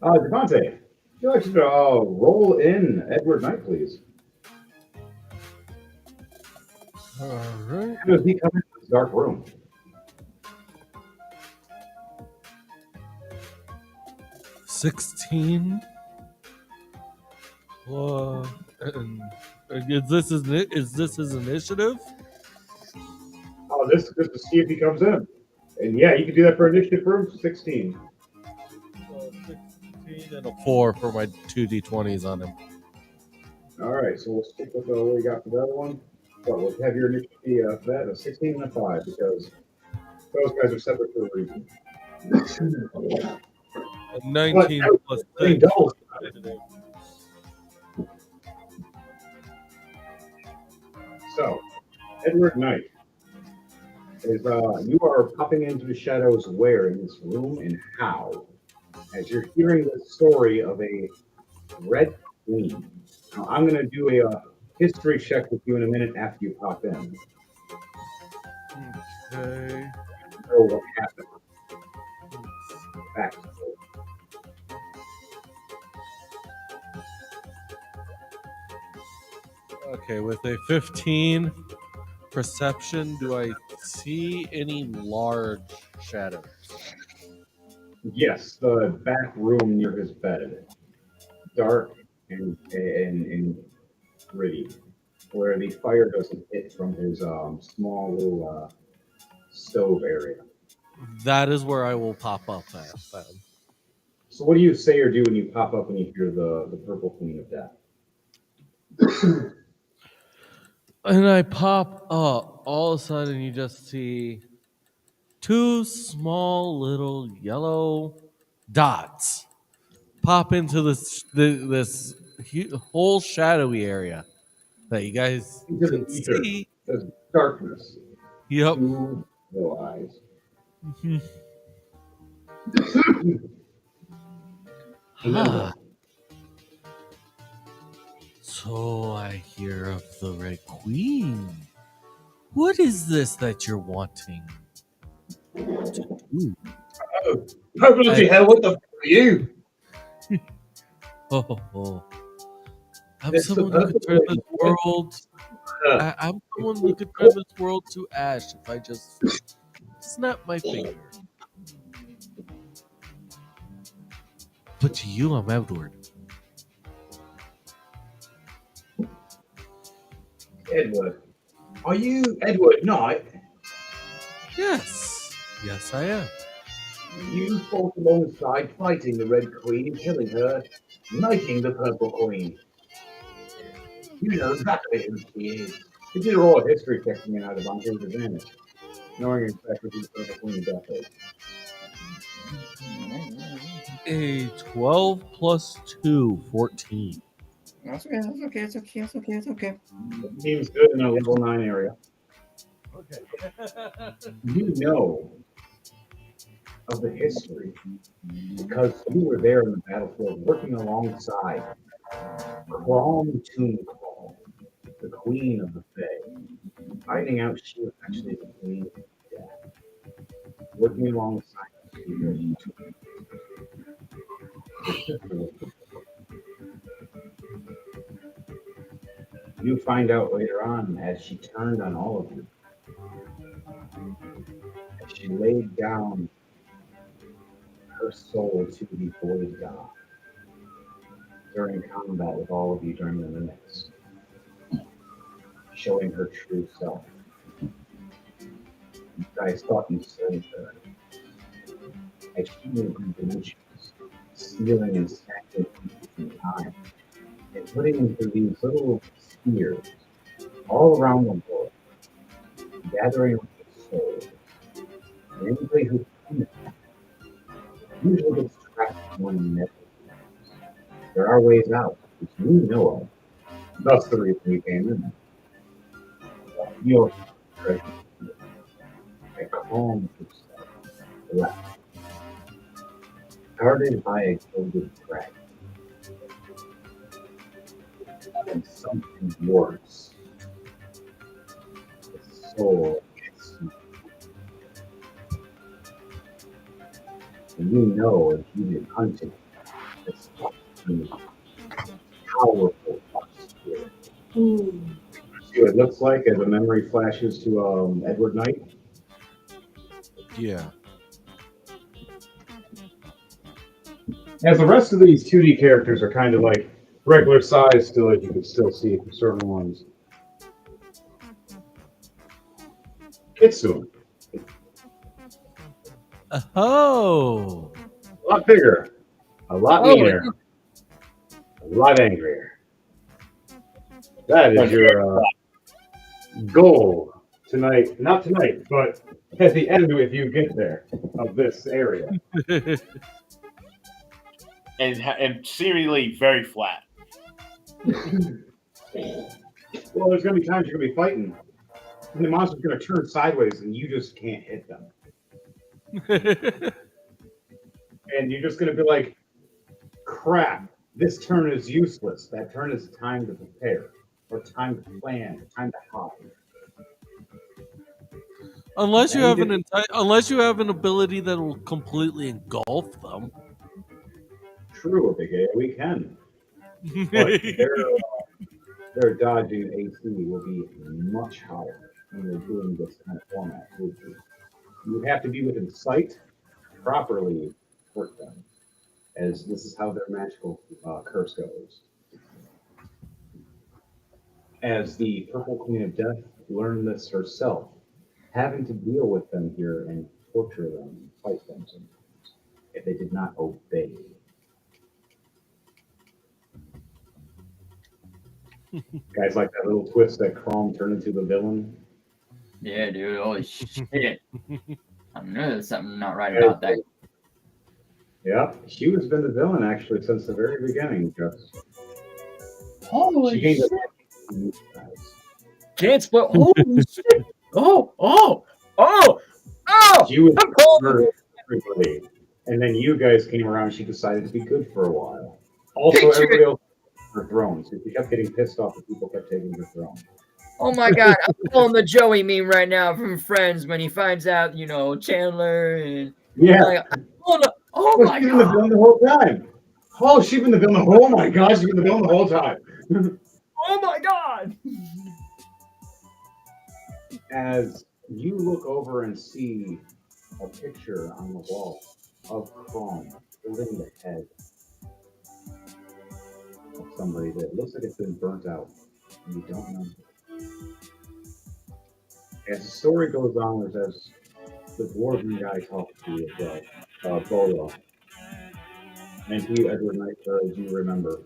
DeFonte, would you like to roll in Edward Knight, please? All right. How does he come into this dark room? 16. Is this his initiative? Oh, this is just to see if he comes in. And yeah, you can do that for initiative for him, 16. 16 and a 4 for my 2d20s on him. All right, so we'll stick with what we got for the other one. So we'll have your initiative for that, a 16 and a 5, because those guys are separate for a reason. A 19 plus 6. So, Edward Knight, is you are popping into the shadows where in this room and how, as you're hearing the story of a red queen. Now, I'm going to do a history check with you in a minute after you pop in. Okay. Know what happened. Back. Okay, with a 15 perception, do I see any large shadows? Yes, the back room near his bed, dark and gritty, where the fire doesn't hit from his small little stove area. That is where I will pop up at then. So, what do you say or do when you pop up when you hear the Purple Queen of Death? And I pop up, all of a sudden you just see two small little yellow dots pop into this whole shadowy area that you guys Into can the ether. see. There's darkness. Yep. Two little eyes. And then Ah, what? so I hear of the Red Queen. What is this that you're wanting to do? Oh, bloody hell, what the f are you? Oh. I'm It's the someone who could purple turn one. this world. Uh, I'm someone who could turn this world to ash if I just snap my finger. But to you, I'm Edward. Edward. Are you Edward Knight? Yes, I am. You fought alongside fighting the Red Queen, killing her, knighting the Purple Queen. You know exactly who she is. You did a raw history checking in out of Uncan's advantage, knowing exactly who the Purple Queen death is. A 12 plus 2, 14. That's okay. It seems good in a level 9 area. Okay. You know of the history because you were there in the battlefield working alongside Crom Toonclaw, the Queen of the Fae. Finding out she was actually the Queen of Death. Working alongside her. You find out later on as she turned on all of you. As she laid down her soul to the void god during combat with all of you during the minutes, showing her true self. You guys thought you slayed her. As she moved in dimensions, stealing and snatching pieces in time, and putting them through these little spheres all around the world, gathering up the souls. And anybody who comes usually gets trapped in one net. There are ways out, which we know of. That's the reason we came in. Your treasure, a calm yourself, left, guarded by a gilded dragon, and something worse. The soul gets you. And you know if you did hunting, it's powerful spirit. See what it looks like as a memory flashes to Edward Knight. Yeah. As the rest of these 2D characters are kind of like regular size still, as you can still see for certain ones. Kitsune, Oh. a lot bigger, a lot meaner, a lot angrier. That is your goal tonight. Not tonight, but at the end if you get there of this area. and seemingly very flat. Well, there's going to be times you're going to be fighting, and the monster's going to turn sideways, and you just can't hit them. And you're just going to be like, crap, this turn is useless. That turn is time to prepare, or time to plan, or time to hide. unless you have unless you have an ability that will completely engulf them. True, Big A, we can. But their dodging AC will be much higher when they're doing this kind of format. You would have to be within sight to properly work them, as this is how their magical curse goes. As the Purple Queen of Death learned this herself, having to deal with them here and torture them and fight them sometimes if they did not obey. Guys like that little twist that Crom turned into the villain. Yeah, dude. Holy shit. I know there's something not right about that. Yeah, she has been the villain actually since the very beginning, Gus. Holy She gained shit! you guys. Can't split. Holy shit! Oh! She was I'm calling. murdering everybody, and then you guys came around. She decided to be good for a while. Also, Picture everybody else her throne. So she kept getting pissed off that people kept taking her throne. Oh my god, I'm pulling the Joey meme right now from Friends when he finds out, Chandler and Yeah. like, oh Well, my she's been the god. villain the whole time. Oh, she's been the villain. Oh my God, she's been the villain the whole time. Oh my god. As you look over and see a picture on the wall of Chrome holding the head of somebody that looks like it's been burnt out, and you don't know. As the story goes on, as the dwarven guy talks to you as well, Bolo, and to you, Edward Knight, as you remember,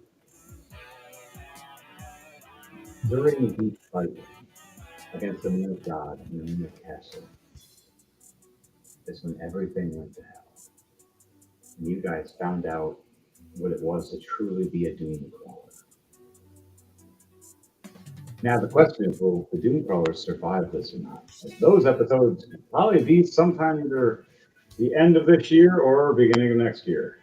during the fight against the man of God in the name of Castle is when everything went to hell. And you guys found out what it was to truly be a doom crawler. Now the question is, will the doom crawlers survive this or not? Those episodes could probably be sometime either the end of this year or beginning of next year.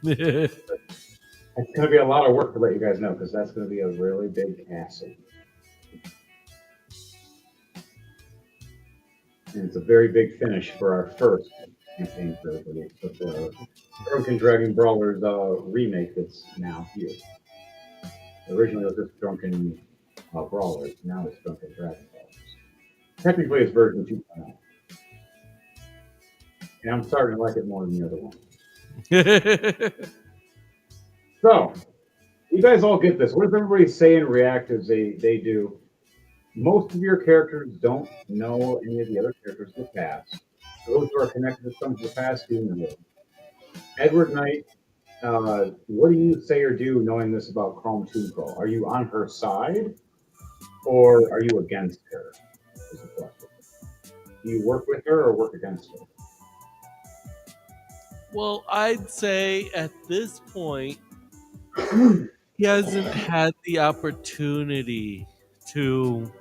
It's going to be a lot of work to let you guys know because that's going to be a really big castle. And it's a very big finish for our first campaign for everybody. But the Drunken Dragon Brawlers remake that's now here. Originally it was just Drunken Brawlers. Now it's Drunken Dragon Brawlers. Technically it's version 2.0. And I'm starting to like it more than the other one. So, you guys all get this. What does everybody say and react as they do? Most of your characters don't know any of the other characters in the past. Those who are connected to some of the past do know. Edward Knight, what do you say or do knowing this about Chrome Tomb Crawl? Are you on her side or are you against her? Is the question. Do you work with her or work against her? Well, I'd say at this point, he hasn't had the opportunity to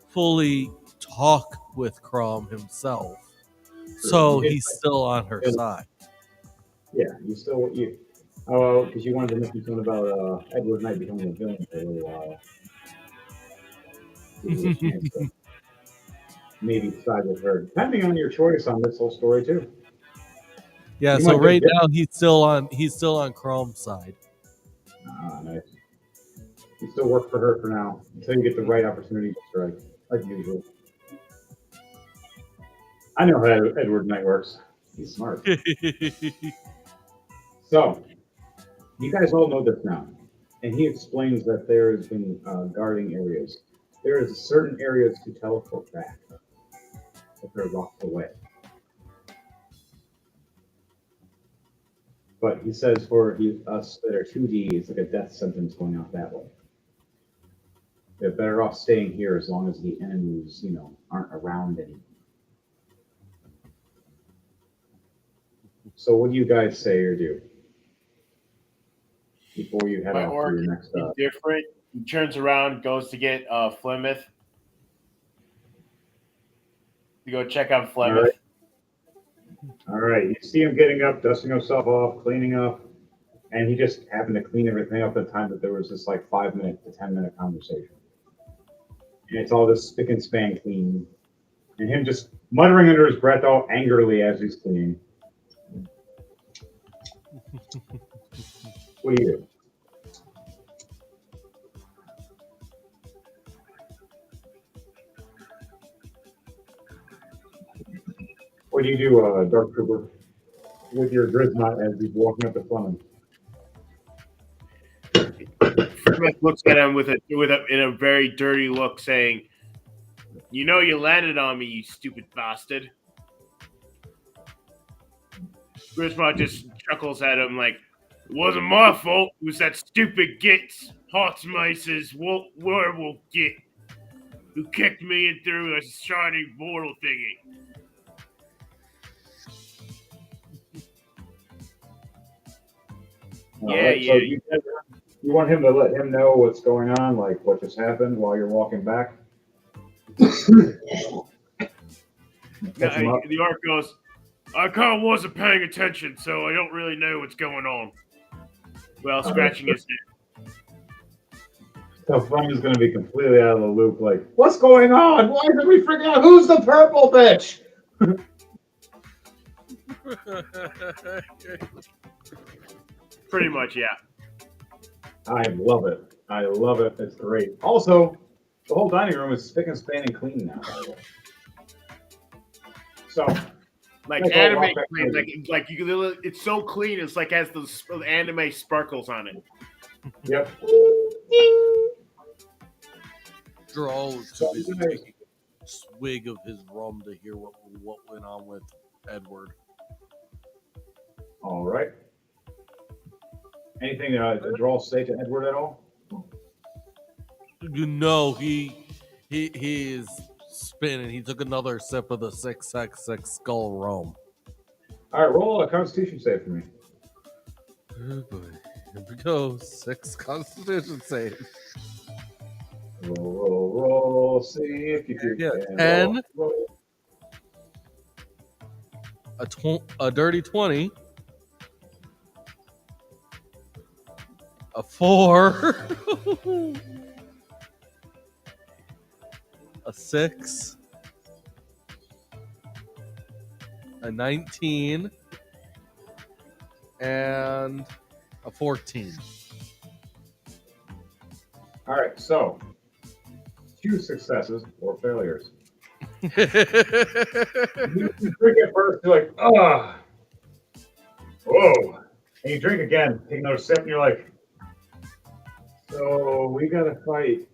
fully talk with Crom himself. So he's still on her side. Yeah, you still oh, because you wanted to mention something about Edward Knight becoming a villain for a little while. Maybe side with her, depending on your choice on this whole story too. Yeah, You so might right just now he's still on Chrom's side. nice. You still work for her for now until you get the right opportunity to strike, like usual. I know how Edward Knight works. He's smart. So, you guys all know this now. And he explains that there has been guarding areas. There is certain areas to teleport back if they're locked away. But he says for us that are 2D, it's like a death sentence going out that way. They're better off staying here as long as the enemies, aren't around anymore. So what do you guys say or do before you head My off to orc your next is different. He turns around, goes to get Flemeth. To go check on Flemeth. All right. You see him getting up, dusting himself off, cleaning up, and he just happened to clean everything up at the time that there was this like 5-minute to 10-minute conversation. And it's all this spick and span clean. And him just muttering under his breath all angrily as he's cleaning. What do you do? What do you do, Dark Trooper, with your Grismot as he's walking up to Fleming? Flemeth looks at him in a very dirty look, saying, "You know you landed on me, you stupid bastard." Grismot just chuckles at him like, "It wasn't my fault. It was that stupid Gitz, Hotsmice's werewolf Git, who kicked me in through a shiny portal thingy." Yeah, So you want him to let him know what's going on, like what just happened while you're walking back? Catch him up. The orc goes, I kind of wasn't paying attention, so I don't really know what's going on. Well, scratching his head. So Frank is going to be completely out of the loop. Like, what's going on? Why did we figure out who's the purple bitch? Pretty much, yeah. I love it. I love it. It's great. Also, the whole dining room is spick and span and clean now. By the way. So, Like Like, anime walk back clean, there. like you can, it's so clean. It's like has those anime sparkles on it. yep. Droll was So, too busy you guys- taking a swig of his rum to hear what went on with Edward. All right. Anything to draw say to Edward at all? You know, he is spinning. He took another sip of the 666 skull rum. All right, roll a Constitution save for me. Oh boy. Here we go. 6 Constitution save. Roll. See if you Yeah, can. 10. Roll. A dirty 20. A 4. A 6. A 19. And a 14. All right, so 2 successes or failures. You drink it first, you're like, ah, whoa. And you drink again, take another sip, and you're like, so we gotta fight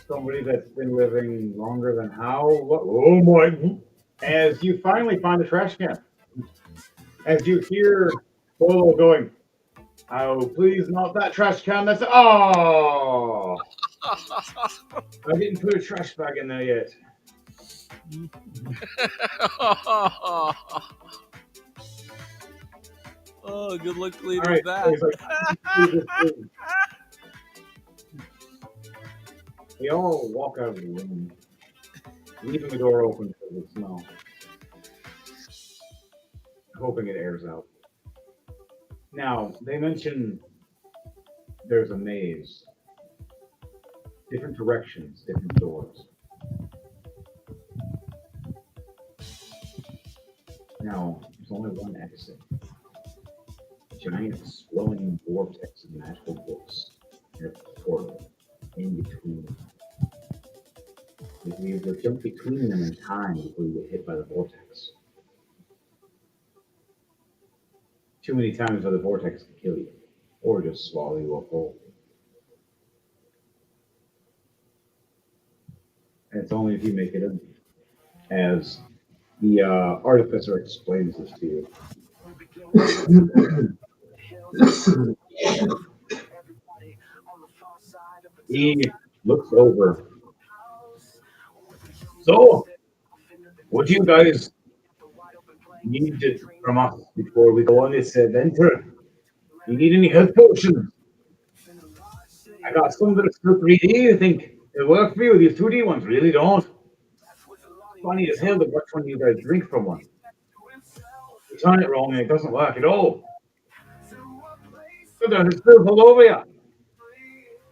somebody that's been living longer than how? What? Oh my! As you finally find the trash can, as you hear Bolo going, "Oh, please not that trash can!" That's oh, I didn't put a trash bag in there yet. Oh, good luck cleaning All right, that. he's like, "Please, please." They all walk out of the room, leaving the door open for the smell, hoping it airs out. Now, they mention there's a maze, different directions, different doors. Now, there's only one exit. Giant swelling vortex of magical books and a portal in between them. If you would jump between them in time before you get hit by the vortex. Too many times where the vortex can kill you, or just swallow you up whole. And it's only if you make it in. As the artificer explains this to you. He looks over. So, what do you guys need from us before we go on this adventure? You need any health potions? I got some that are still 3D. You think it'll work for you? These 2D ones really don't. Funny as hell that which one you guys drink from one. You turn it wrong and it doesn't work at all. So there's still all over you.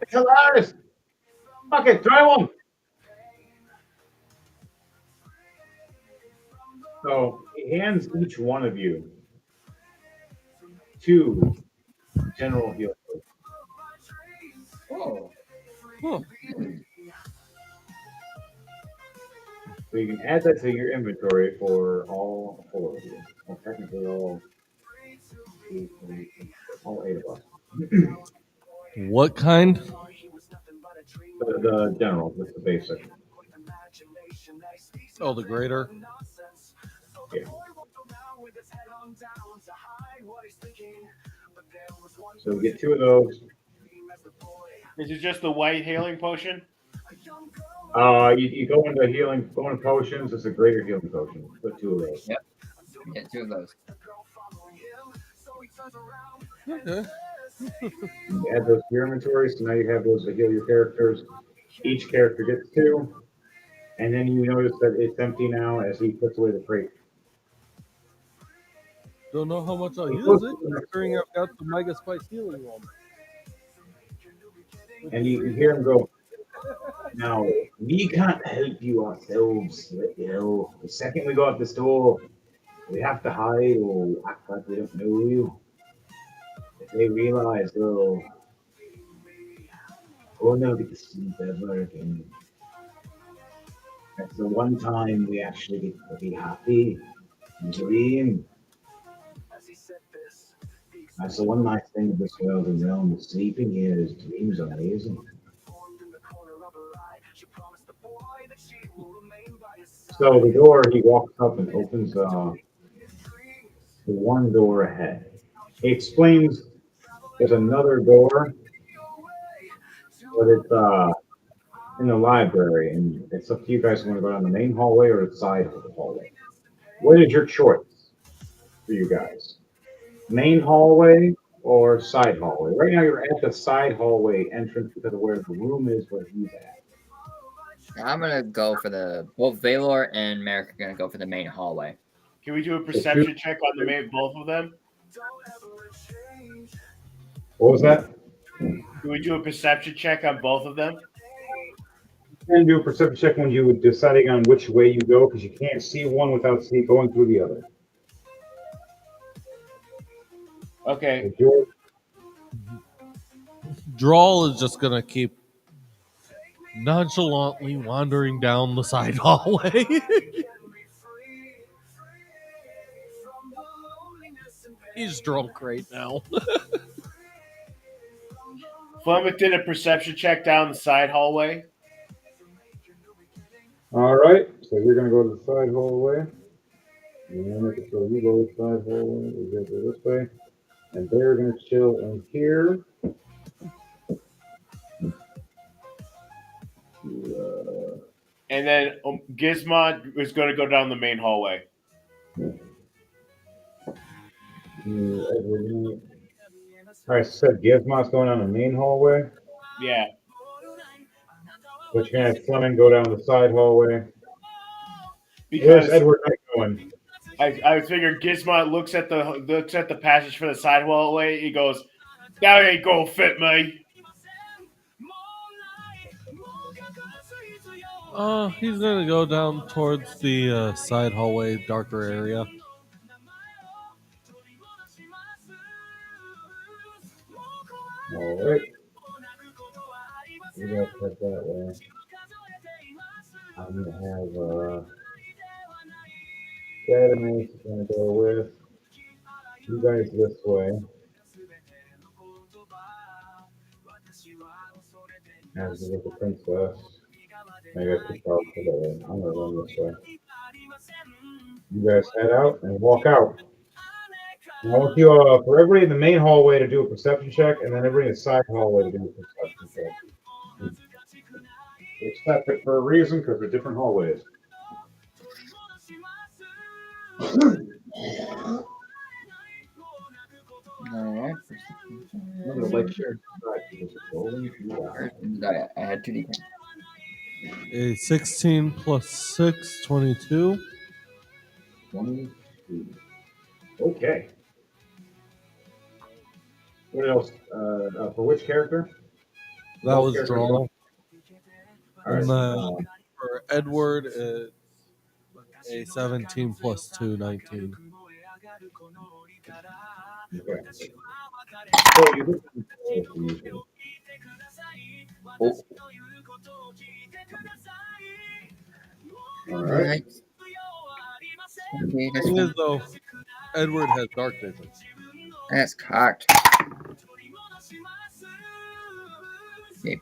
It's hilarious. Fuck it, try one. So he hands each one of you 2 general heal potions. Oh, Huh. So you can add that to your inventory for all 4 of you. Well, technically all 8 of us. What kind? The general, just the basic. Oh, the greater. Yeah. So we get 2 of those. Is it just the white healing potion? You go into healing, go into potions. It's a greater healing potion. Put 2 of those. yep. Get 2 of those. Okay. You add those to your inventory, so now you have those to heal your characters. Each character gets 2, and then you notice that it's empty now as he puts away the crate. Don't know how much I'll use it, considering I've got the Mega Spice healing one. And you hear him go, "Now, we can't help you ourselves, you know. The second we go out this door, we have to hide or act like we don't know you. If they realize, oh no, get to sleep ever again. That's the one time we actually get to be happy and dream. That's the one nice thing of this world and realm of sleeping here is dreams are amazing." So the door, he walks up and opens the one door ahead. He explains there's another door, but it's in the library, and it's up to you guys if you want to go down the main hallway or the side hallway. What is your choice for you guys? Main hallway or side hallway? Right now you're at the side hallway entrance because of where the room is where he's at. I'm gonna go for both Valor and Merrick are gonna go for the main hallway. Can we do a perception check on both of them? What was that? Can we do a perception check on both of them? You can do a perception check when you're deciding on which way you go because you can't see one without going through the other. Okay. Drawl is just gonna keep nonchalantly wandering down the side hallway. He's drunk right now. Flemeth did a perception check down the side hallway. All right, so you're gonna go to the side hallway. And so you go to the side hallway. We go this way, and they're gonna chill in here. And then Gizmod is going to go down the main hallway. All right, so Gizmod's going down the main hallway. Yeah. But you're gonna have Fleming go down the side hallway. Because where's Edward Knight going? I figured Gizmod looks at the passage for the side hallway. He goes, "That ain't gonna fit me." He's gonna go down towards the side hallway, darker area. All right. You guys head that way. I'm gonna have Saturday gonna go with you guys this way. As we get the princess. Maybe I could probably put that way. I'm gonna run this way. You guys head out and walk out. And I want you for everybody in the main hallway to do a perception check, and then everybody in the side hallway to do a perception check. They're separate for a reason because they're different hallways. Alright. I'm gonna let you I had 2D. A 16 plus 6, 22. 22. Okay. What else? For which character? That was Drawl. All right. And for Edward, it's a 17 plus 2, 19. Okay. So you All right. Okay, Thing is, though, Edward has dark vision. that's cocked. Okay.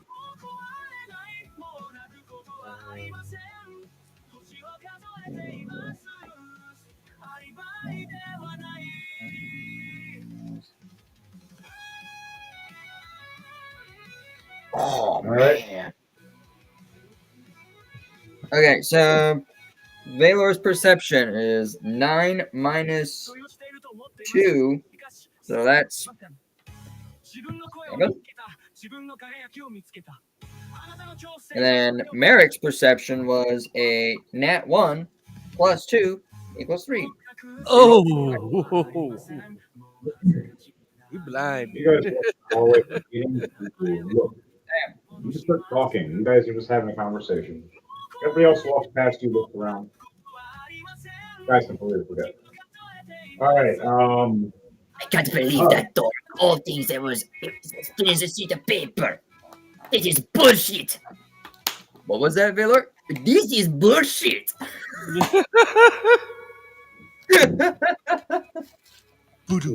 Oh, man. Okay, so Valor's perception is 9 minus 2 So that's 7. And then Merrick's perception was a nat 1 plus 2 equals 3. Oh, you blind. You guys walk all the way from the meeting. Look, you just start talking. You guys are just having a conversation. Everybody else walks past you, looks around. You guys completely forget. All right. I can't believe that door. All things that was as thin as a sheet of paper. This is bullshit. What was that, Valor? This is bullshit.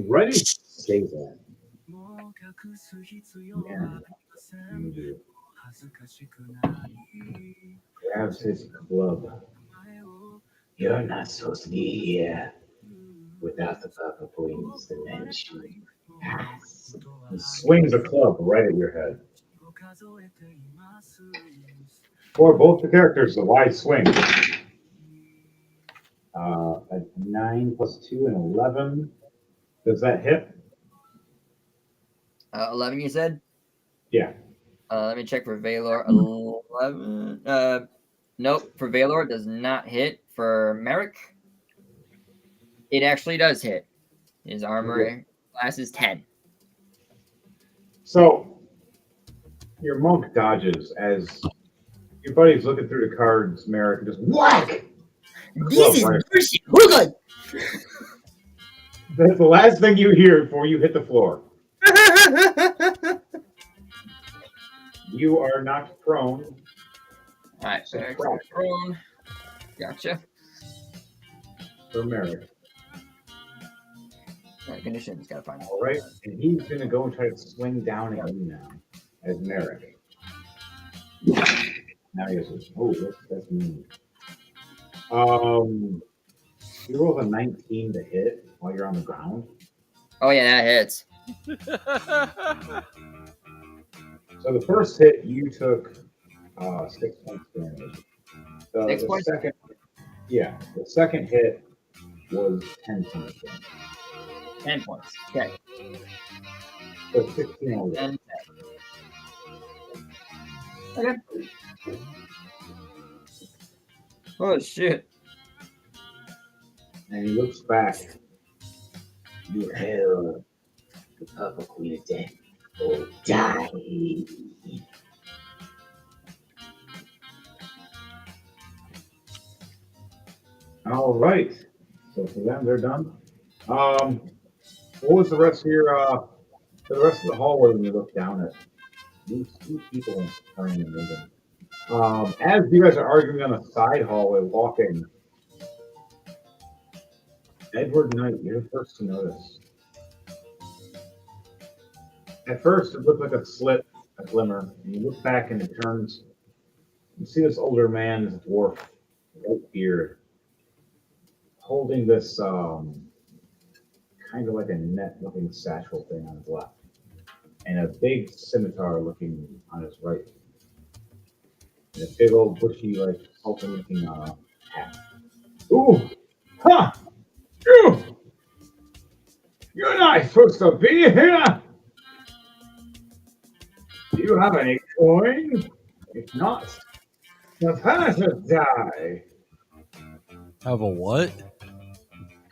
Ready to say that. Yeah. Grabs his club. You're not supposed to be here without the Papa Queen's dimension. Pass. He swings a club right at your head. For both the characters, the wide swing. A 9 plus 2 and 11. Does that hit? 11, you said? Yeah. Let me check for Valor. 11. Nope. For Valor, it does not hit. For Merrick, it actually does hit. His armor class is 10. So, your monk dodges as your buddy's looking through the cards, Merrick, and just whack! This is Right. bullshit. Hold on. That's the last thing you hear before you hit the floor. You are knocked prone. Alright, so Merrick's prone. Gotcha. For Merrick. Alright, conditions, gotta find out. All right, and he's gonna go and try to swing down at you now, as Merrick. Now he goes, oh, that's mean. He rolls a 19 to hit while you're on the ground. Oh, yeah, that hits. So the first hit, you took 6 points damage. So 6 the points? second, yeah, the second hit was 10 points damage. 10 points. Okay. So 16 over. 10. Okay. Oh, shit. And he looks back. You held the Papa Queen of Death or die. All right. So for them, they're done. What was the rest of your for the rest of the hallway when you look down at these two people turning and moving? As you guys are arguing on the side hallway, walking, Edward Knight, you're the first to notice. At first, it looked like a slit, a glimmer, and you look back and it turns. You see this older man, this dwarf, white beard, holding this kind of like a net-looking satchel thing on his left, and a big scimitar looking on his right, and a big old bushy, like halter-looking hat. Ooh, ha! You're not supposed to be here. Do you have any coin? If not, the passers die. Have a what?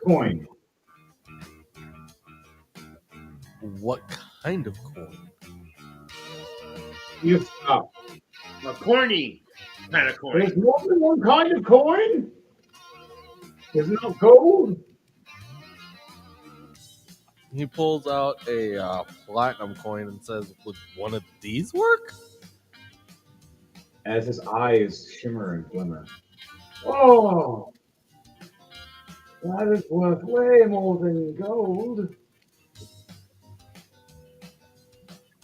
Coin. What kind of coin? You stop. A corny kind of coin. There's more than one kind of coin. There's no gold. He pulls out a platinum coin and says, "Would one of these work?" As his eyes shimmer and glimmer. Oh, that is worth way more than gold.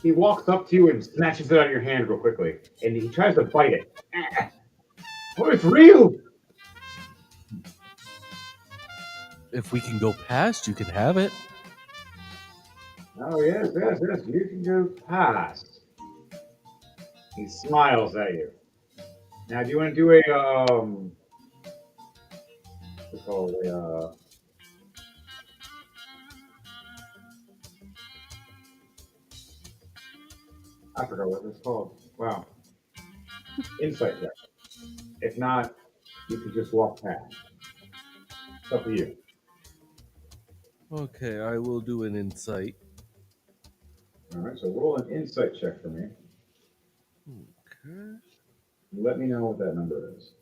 He walks up to you and snatches it out of your hand real quickly, and he tries to bite it. Oh, it's real. If we can go past, you can have it. Oh, yes, you can go past. He smiles at you. Now, do you want to do what's it called? I forgot what it's called. Wow. Insight check. If not, you could just walk past. It's up to you. Okay, I will do an insight. All right, so roll an insight check for me. Okay. Let me know what that number is.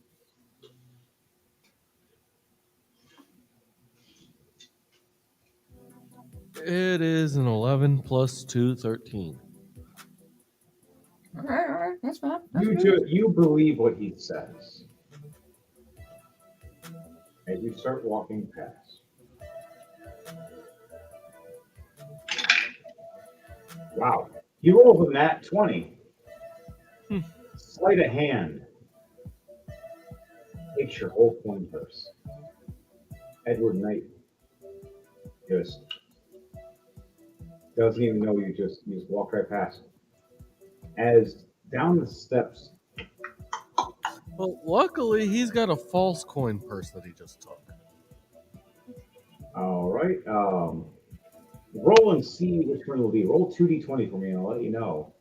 It is an 11 plus 2, 13. All right, that's fine. That's good. You believe what he says as you start walking past. Wow. You roll a nat 20. Sleight of hand. Takes your whole coin purse. Edward Knight just doesn't even know you just walk right past. As down the steps, Well, luckily, he's got a false coin purse that he just took. all right. Roll and see which one will be. Roll 2d20 for me, and I'll let you know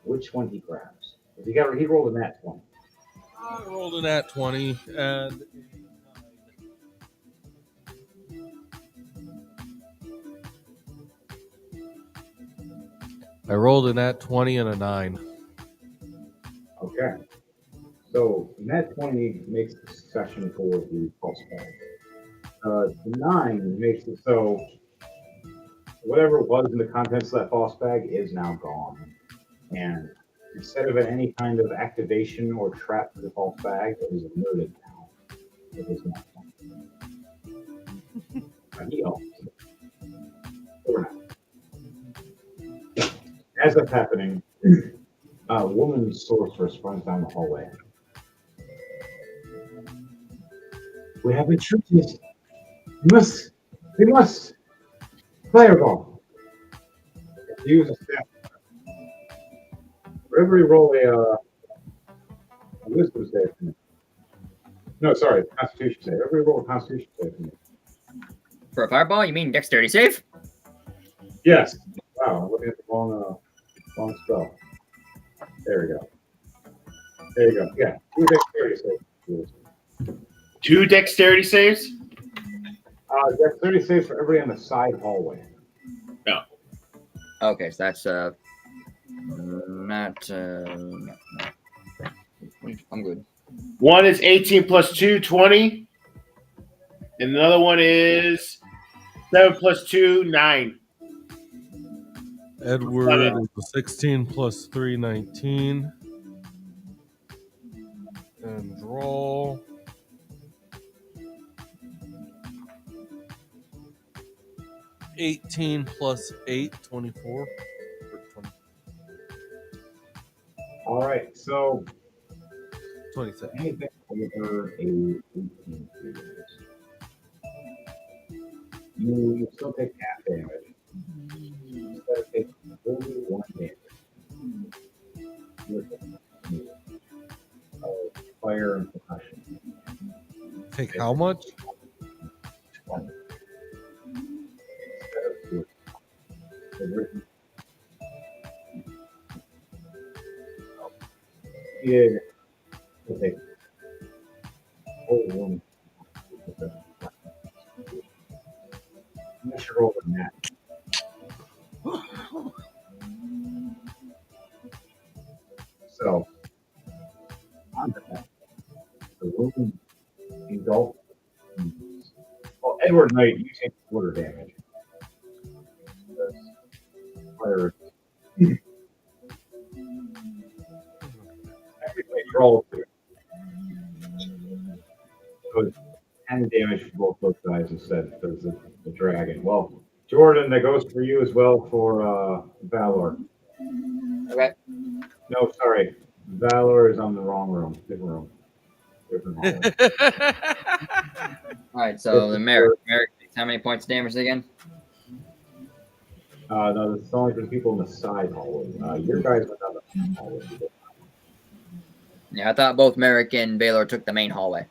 which one he grabs. If he rolled a nat 20. I rolled an at 20, and I rolled an at 20 and a 9. Okay. So nat 20 makes the session for the false bag. The 9 makes it so whatever was in the contents of that false bag is now gone. And instead of any kind of activation or trap for the false bag, it is alerted now. It is not fun. He owns it. For now. As that's happening, a woman sorceress runs down the hallway. We have intruders. We must fireball. Use a step. For every roll a wisdom save for me. No, sorry, Constitution save. Every roll a Constitution save for me. For a fireball, you mean dexterity save? Yes. Wow, I'm looking at the wrong spell. There we go. There you go. Yeah, 2 dexterity saves. 2 dexterity saves? Dexterity saves for everybody on the side hallway. Okay, so that's not. I'm good. One is 18 plus 2, 20. And another one is 7 plus 2, 9. Edward is a 16 plus 3, 19. And draw. $18 plus 8, 24. All right, so 26. anything over a 18 years, you still take half damage. You still take only 1 damage. You're taking fire and percussion. Take how much? 20. Instead of 2. So written. Yeah. You'll take only 1. Unless you roll a nat. So, on that, the room engulfed. Well, Edward Knight, you take quarter damage. Fire. Everybody roll through. So it's 10 damage for both those guys instead because of the dragon. Well, Jordan, that goes for you as well for Valor. Okay. No, sorry. Valor is on the wrong room. Different room. Different hallway. All right, so the Merrick takes how many points of damage again? No, it's only for the people in the side hallway. Your guys went down the main hallway. Yeah, I thought both Merrick and Baylor took the main hallway.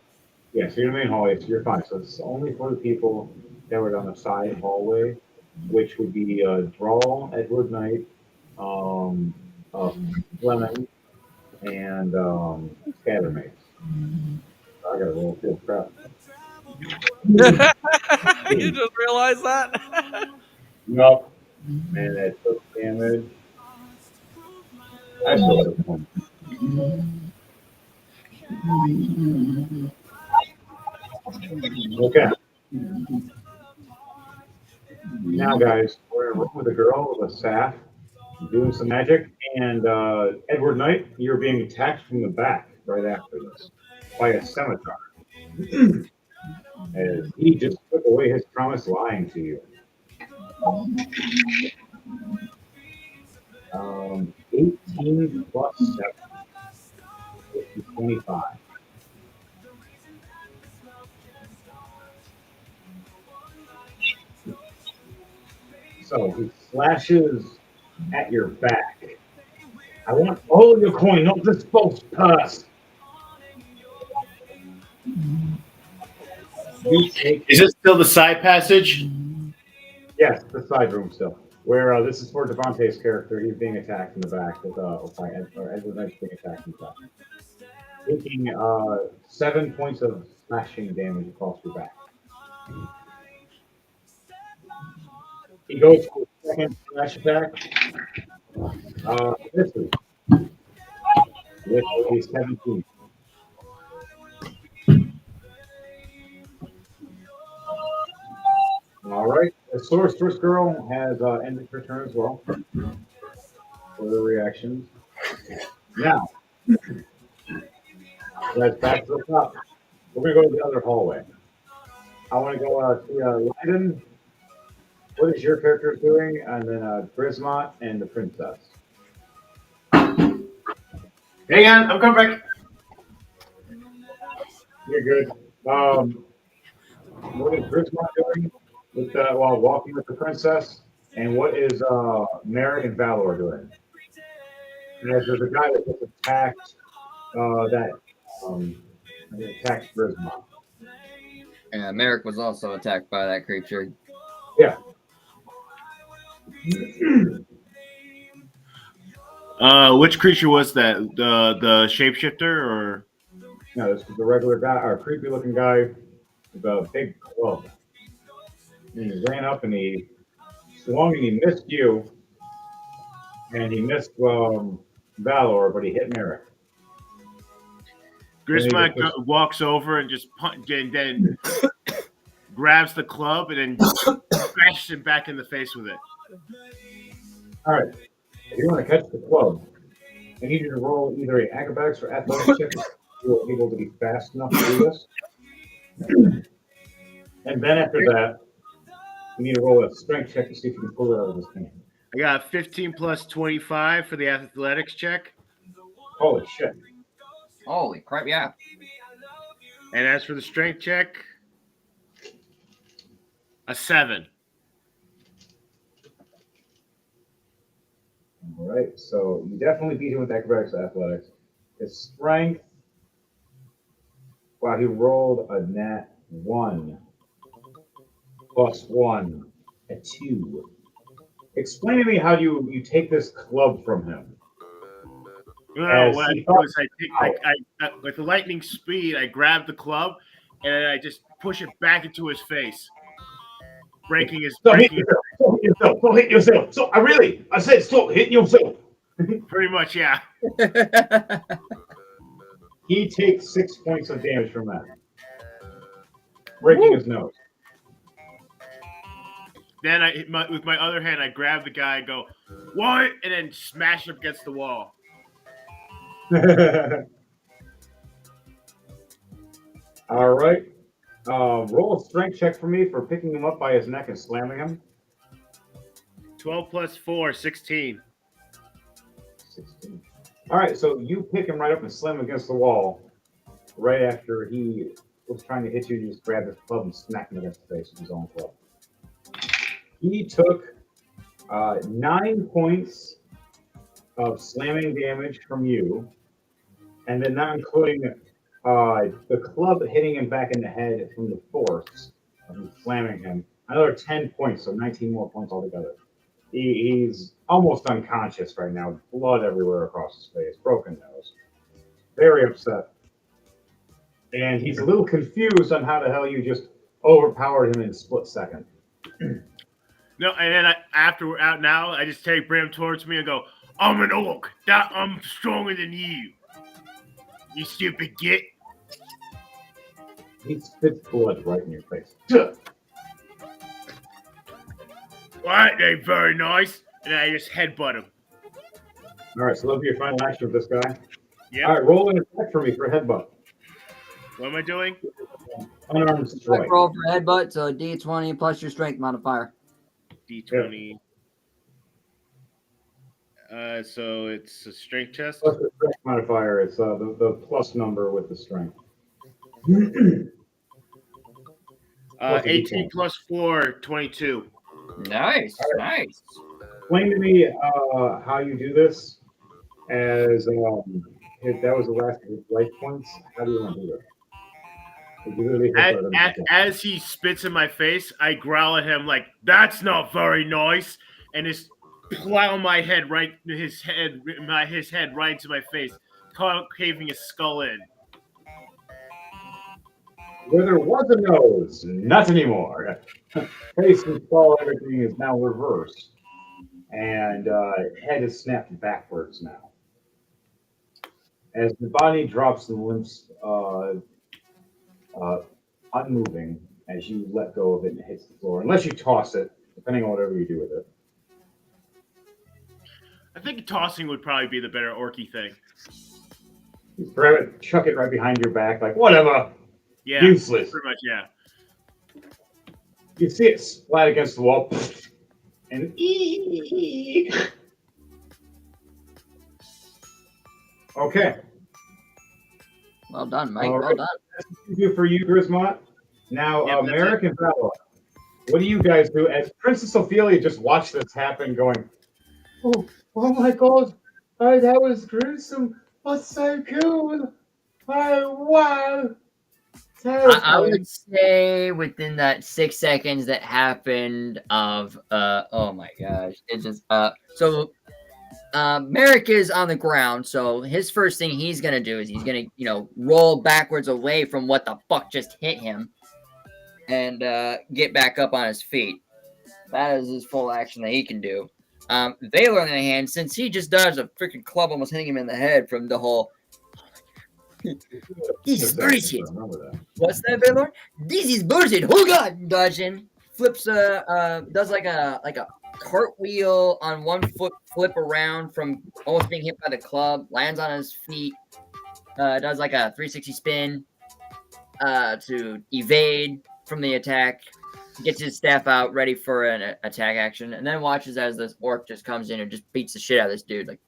Yeah, so you're in the main hallway, so you're fine. So it's only for the people that were down the side hallway, which would be Drawl, Edward Knight, Lemon, and Scattermates. I gotta roll full crap. You just realized that? Nope. And it took damage. I still took one. Okay. Now, guys, we're in a room with a girl with a staff doing some magic, and Edward Knight, you're being attacked from the back right after this by a scimitar. As he just took away his promise lying to you. 18 plus 7 is 25. So he slashes at your back. I want all of your coin, not this false purse. You take, Is it still the side passage? yes, the side room still. Where this is for Devontae's character, he's being attacked in the back with by Edward Knight's being attacked in the back. Taking 7 points of slashing damage across your back. He goes for the second slash attack. This is with a 17. All right. The Sorceress Girl has ended her turn as well for the reactions. Now, let's back to the top. We're going to go to the other hallway. I want to go to Lyden. What is your character doing? And then Grismont and the princess. Hang on, I'm coming back. You're good. What is Grismont doing with while walking with the princess? And what is Merrick and Valor doing? And there's a guy that gets attacked that attacks Grismont. And Merrick was also attacked by that creature. Yeah. Which creature was that? The shapeshifter or? No, this is a regular guy, or creepy looking guy with a big club. And he ran up and he swung and he missed you. And he missed Valor, but he hit Merrick. Grismont walks over and just and then grabs the club and then crashes him back in the face with it. All right. If you want to catch the club, I need you to roll either an acrobatics or athletics check if you're able to be fast enough to do this. And then after that, you need to roll a strength check to see if you can pull it out of his hand. I got 15 plus 25 for the athletics check. Holy shit. Holy crap, yeah. And as for the strength check, a 7. All right, so you definitely beat him with acrobatics or athletics. His strength, wow, he rolled a nat 1 plus 1, a 2. Explain to me how you take this club from him. No, what I do is I with the lightning speed, I grab the club and then I just push it back into his face, breaking his. Stop hitting yourself. Stop hitting yourself. So I said stop hitting yourself. Pretty much, yeah. He takes 6 points of damage from that, breaking his nose. Then with my other hand, I grab the guy, and go, "What?" and then smash him against the wall. All right. Roll a strength check for me for picking him up by his neck and slamming him. 12 plus 4, 16. 16. All right, so you pick him right up and slam him against the wall. Right after he was trying to hit you, you just grab his club and smack him against the face with his own club. He took 9 points of slamming damage from you, and then not including the club hitting him back in the head from the force of slamming him. Another 10 points, so 19 more points altogether. He's almost unconscious right now, blood everywhere across his face, broken nose. Very upset. And he's a little confused on how the hell you just overpowered him in a split second. No, and then after we're out now, I just bring him towards me and go, I'm an orc. I'm stronger than you. You stupid git. He spits blood right in your face. Alright, they very nice. And then I just headbutt him. All right, so that'll be your final action with this guy. Yep. All right, roll an attack for me for a headbutt. What am I doing? Unarmed strike. Roll for headbutt, so D20 plus your strength modifier. D20. So it's a strength test. Plus the strength modifier. It's the plus number with the strength. 18 plus 4, 22. Nice, nice. Explain to me how you do this. As if that was the last of his life points, how do you want to do it? As he spits in my face, I growl at him like, "That's not very nice," and just plow my head right his head right into my face, caving his skull in. Where there was a nose, not anymore. Face and skull, everything is now reversed, and head is snapped backwards now. As the body drops and limps, unmoving as you let go of it and it hits the floor, unless you toss it, depending on whatever you do with it. I think tossing would probably be the better orky thing. You grab it, chuck it right behind your back, like whatever. Yeah, useless. Pretty much, yeah. You see it splat against the wall, and okay. Well done, Mike. All Well right. done. That's what we do for you, Grismont. Now, Yep, that's American Valor. What do you guys do? As Princess Ophelia just watched this happen, going, "Oh my God, that was gruesome. That's so cool. Oh wow." I would say within that 6 seconds that happened of oh my gosh, it just so Merrick is on the ground, so his first thing he's gonna do is he's gonna roll backwards away from what the fuck just hit him and get back up on his feet. That is his full action that he can do. Valor on the other hand, since he just dodged a freaking club almost hitting him in the head from the whole this is bullshit. What's that, Valor? This is bullshit. Oh god, dodging. Flips does like a cartwheel on one foot, flip around from almost being hit by the club, lands on his feet, does like a 360 spin to evade from the attack, gets his staff out ready for an attack action, and then watches as this orc just comes in and just beats the shit out of this dude. Like,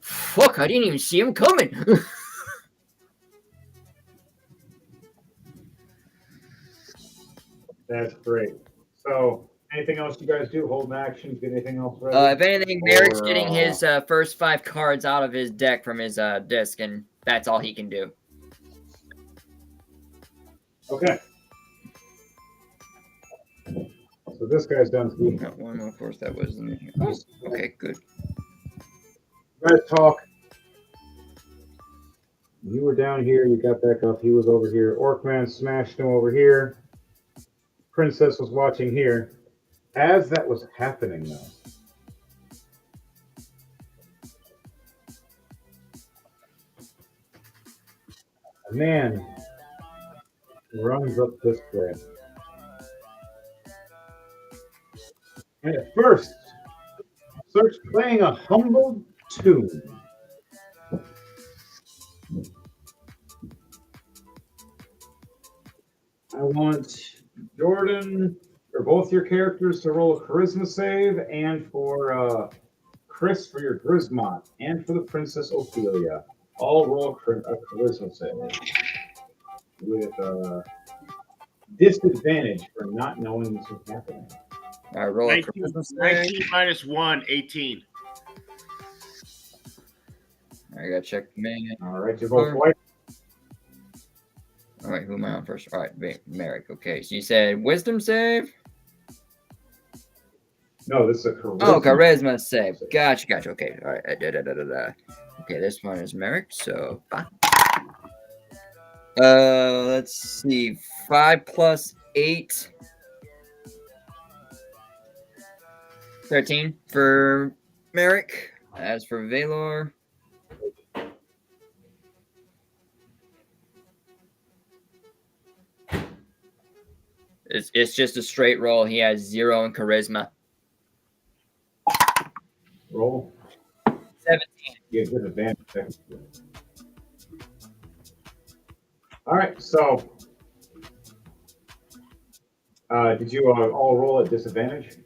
fuck, I didn't even see him coming. That's great. So, anything else you guys do? Hold actions? Get anything else ready? If anything, Merrick's getting his first 5 cards out of his deck from his disc, and that's all he can do. Okay. So this guy's done speaking. Got one, of course, that wasn't here. Oh, okay, good. You guys talk. You were down here. You got back up. He was over here. Orcman smashed him over here. Princess was watching here. As that was happening, though, a man runs up this way. And at first, starts playing a humble tune. I want Jordan, or both your characters, to roll a charisma save, and for Chris for your Grismont, and for the Princess Ophelia. All roll a charisma save with disadvantage for not knowing this was happening. All right, roll a 19, charisma save. 19 minus 1, 18. I gotta check me. All right, you're both white. All right, who am I on first? All right, Merrick. Okay, so you said wisdom save? No, this is a charisma. Oh, charisma save. Gotcha. Okay. All right. Okay, this one is Merrick. So, let's see. 5 plus 8. 13 for Merrick. As for Valor, it's just a straight roll. He has 0 in charisma. Roll. 17. You get advantage. All right, so did you all roll at disadvantage?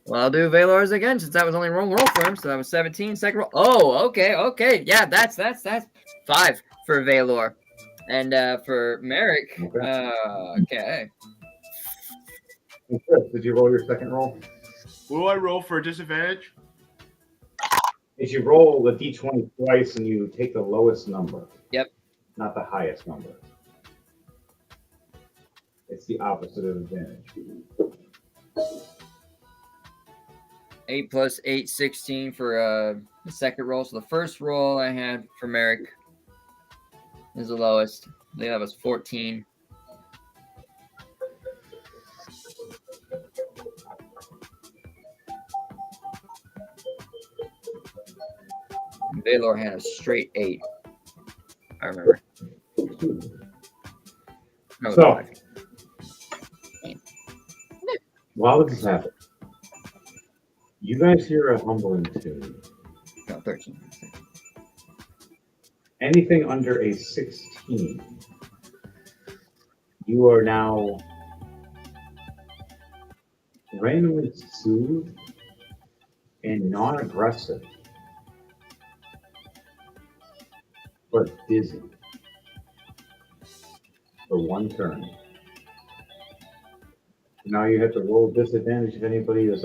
Well, I'll do Valor's again since that was only roll for him. So that was 17. Second roll. Oh, okay. Yeah, that's 5 for Valor, and for Merrick. Okay. Chris, did you roll your second roll? What do I roll for a disadvantage? Is you roll the d20 twice and you take the lowest number. Yep. Not the highest number. It's the opposite of advantage. 8 plus 8, 16 for the second roll. So the first roll I had for Merrick is the lowest. I think that was 14. Valor had a straight 8. I remember. No, So, 5. while this is happening, you guys hear a humbling tune. No, 13. Anything under a 16, you are now randomly soothed and non-aggressive, but dizzy for one turn. Now you have to roll disadvantage if anybody is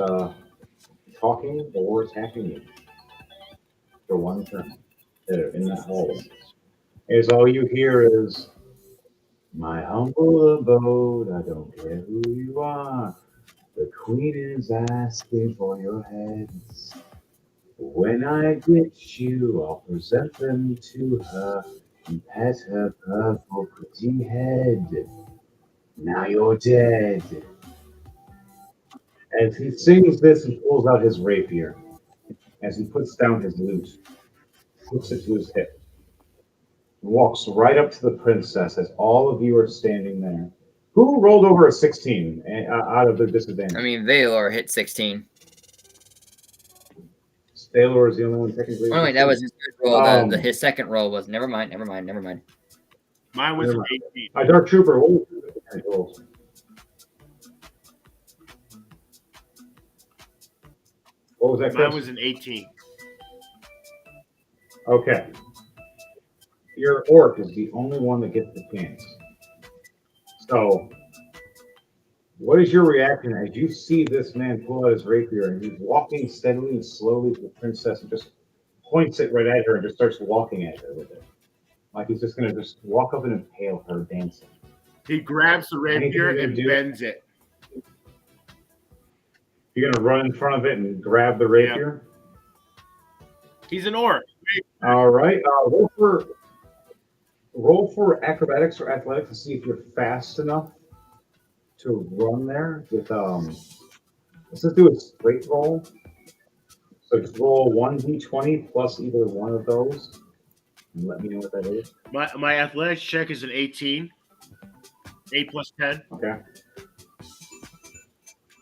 talking or attacking you for one turn. There in that hallway. Is all you hear is my humble abode. I don't care who you are. The queen is asking for your heads. When I get you, I'll present them to her and pet her purple pretty head. Now you're dead. As he sings this, he pulls out his rapier. As he puts down his lute, puts it to his hip, and walks right up to the princess as all of you are standing there. Who rolled over a 16 out of their disadvantage? I mean, Valor hit 16. Taylor is the only one technically. Oh, wait, that was his third roll. His second roll was. Never mind. Mine was Never an mind. 18. Dark Trooper. What was your disadvantage rolls? What was that? Mine Chris? was an 18. Okay. Your orc is the only one that gets the chance. So, what is your reaction as you see this man pull out his rapier and he's walking steadily and slowly to the princess and just points it right at her and just starts walking at her with it? Like he's just going to just walk up and impale her dancing. He grabs the rapier and bends it. You're going to run in front of it and grab the rapier? He's an orc. All right. Roll for acrobatics or athletics to see if you're fast enough to run there with let's just do a straight roll. So just roll 1d20 plus either one of those and let me know what that is. My athletics check is an 18. 8 plus 10. Okay.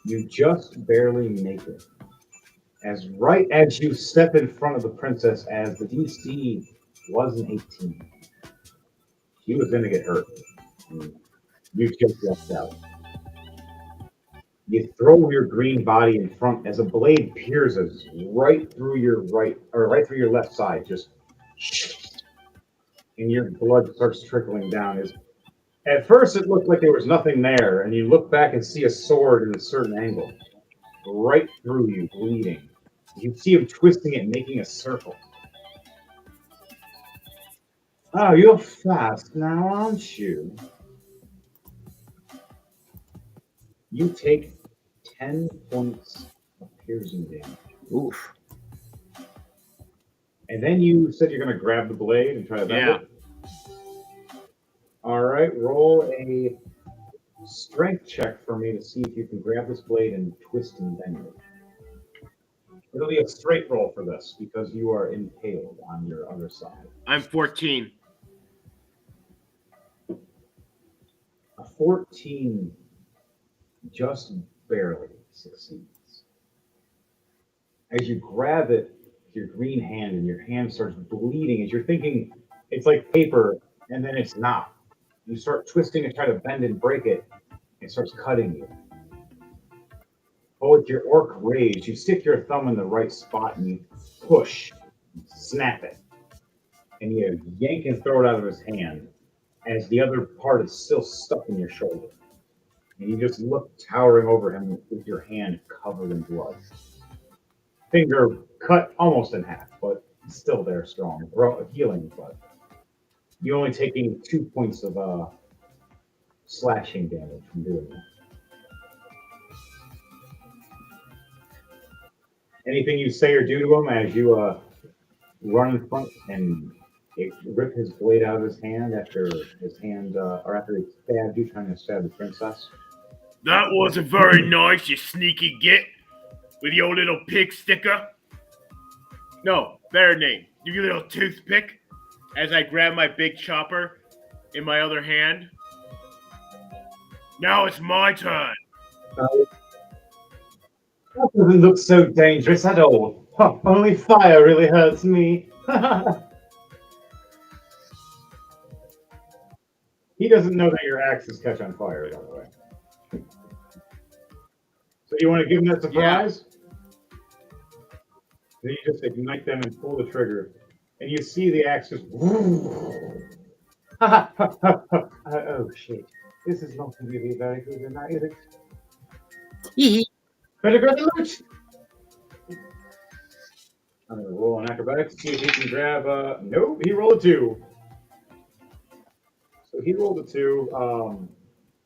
You just barely make it. Right as you step in front of the princess, as the DC was an 18, she was going to get hurt. You just left out. You throw your green body in front as a blade pierces right through your left side, just, and your blood starts trickling down. At first, it looked like there was nothing there, and you look back and see a sword in a certain angle, right through you, bleeding. You see him twisting it, making a circle. Oh, you're fast now, aren't you? You take 10 points of piercing damage. Oof. And then you said you're going to grab the blade and try to bend it? All right, roll a strength check for me to see if you can grab this blade and twist and bend it. It'll be a straight roll for this because you are impaled on your other side. I'm 14. A 14 just barely succeeds. As you grab it with your green hand and your hand starts bleeding, as you're thinking it's like paper and then it's not. You start twisting and try to bend and break it, it starts cutting you. But with your orc rage, you stick your thumb in the right spot and you push, snap it, and you yank and throw it out of his hand as the other part is still stuck in your shoulder. And you just look towering over him with your hand covered in blood. Finger cut almost in half, but still there strong, healing, but you're only taking 2 points of slashing damage from doing that. Anything you say or do to him as you run in front and rip his blade out of his hand after his hand, or after he stabbed you, trying to stab the princess? That wasn't very nice, you sneaky git, with your little pig sticker. No, better name. You little toothpick. As I grab my big chopper in my other hand. Now it's my turn. That doesn't look so dangerous at all. Huh, only fire really hurts me. He doesn't know that your axes catch on fire, by the way. So you want to give him that surprise? Then you just ignite them and pull the trigger. And you see the axe just... Oh, shit. This is not going to be very good tonight, is it? Better grab the loot! I'm going to roll an acrobatics to see if he can grab... Nope, he rolled a 2. So he rolled a 2,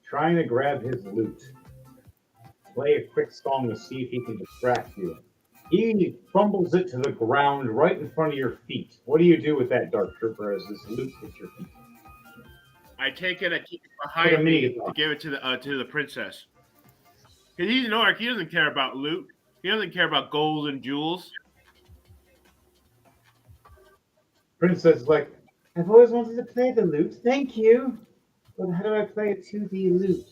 trying to grab his loot. Play a quick song to see if he can distract you. He fumbles it to the ground right in front of your feet. What do you do with that, Dark Trooper, as this loot hits your feet? I take it, I keep it behind me to give it to the princess. Because he's an orc, he doesn't care about loot. He doesn't care about gold and jewels. Princess is like, I've always wanted to play the lute. Thank you. But how do I play a 2D lute?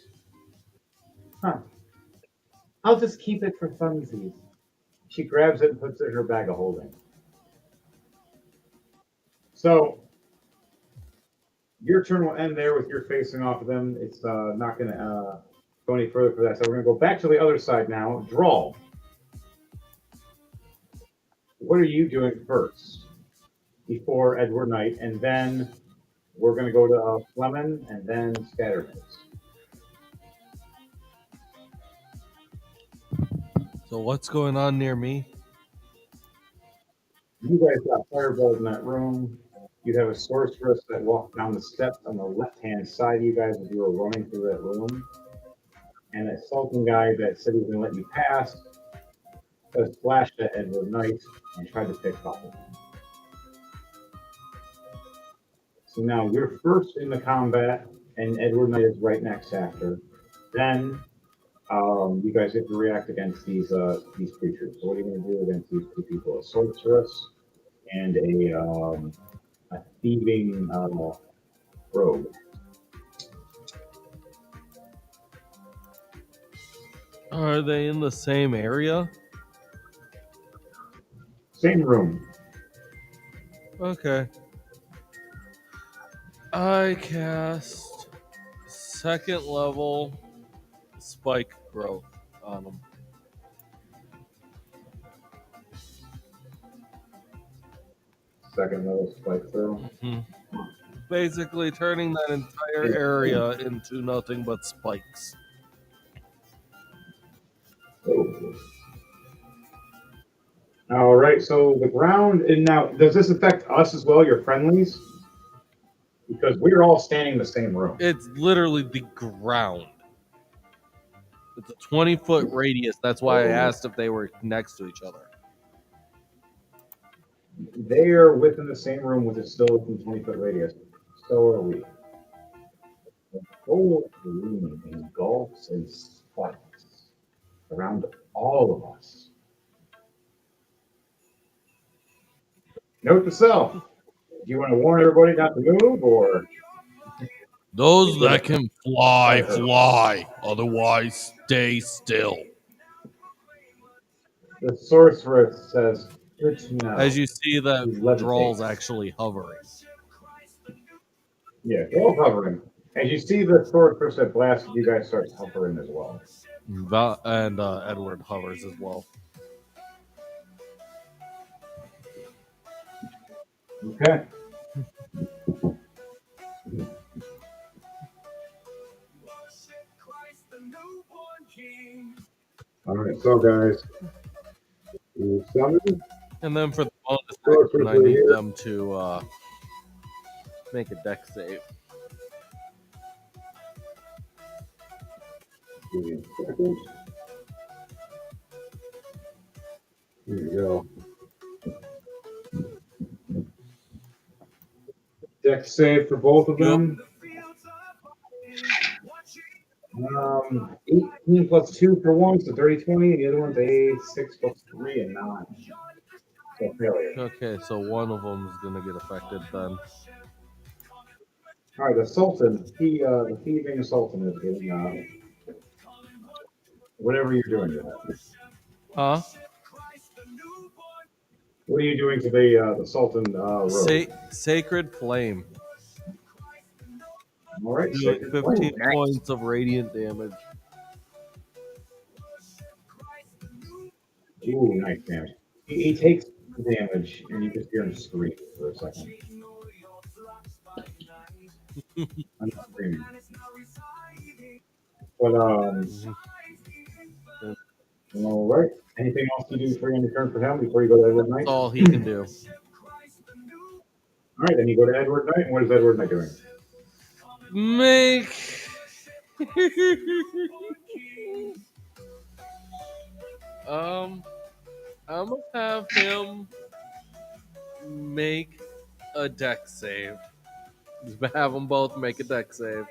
Huh. I'll just keep it for funsies. She grabs it and puts it in her bag of holding. So, your turn will end there with your facing off of them. It's not going to go any further for that. So we're going to go back to the other side now. Drawl. What are you doing first? Before Edward Knight, and then we're going to go to Fleming, and then Scattermates. So what's going on near me? You guys got fireballs in that room. You have a sorceress that walked down the steps on the left-hand side of you guys as you were running through that room. And that sultan guy that said he was going to let you pass just flashed at Edward Knight and tried to pickpocket him. So now you're first in the combat, and Edward Knight is right next after. Then you guys have to react against these creatures. So what are you going to do against these two people? A sorceress and a thieving rogue. Are they in the same area? Same room. Okay. I cast second level spike growth on them. Second level spike throw. Mm-hmm. Basically turning that entire area into nothing but spikes. Oh. All right, so the ground, and now does this affect us as well, your friendlies? Because we're all standing in the same room. It's literally the ground. It's a 20-foot radius. That's why I asked if they were next to each other. They are within the same room, which is still within 20-foot radius. So are we. The whole room engulfs and sputters around all of us. Note to self: do you want to warn everybody not to move, or Those that can fly, fly. Otherwise, stay still. the sorceress says, "Good to know." As you see that He's levitating. Droll's actually hovering. Yeah, they're all hovering. As you see the sorceress that blasted, you guys start hovering as well. And Edward hovers as well. Okay. All right, so guys, you summon. And then for the bonus Sorceress action, I need here. them to make a deck save. Give me a second. Here you go. Deck save for both of them. 18 plus 2 for one, so 30, 20, and the other one's a 6 plus 3 and 9. So failure. Okay, so one of them is going to get affected then. All right, the Sultan, the thieving Sultan is getting whatever you're doing to that. Huh? What are you doing to the Sultan rogue? Sacred Flame. All right, Do Sacred 15 Flame. Nice. points of radiant damage. Ooh, nice damage. He takes damage, and you just hear him scream for a second. I'm not screaming. But, all right. Anything else you do for your turn for him before you go to Edward Knight? That's all he can do. All right, then you go to Edward Knight, and what is Edward Knight doing? Make I'm gonna have him make a deck save. Have them both make a deck save.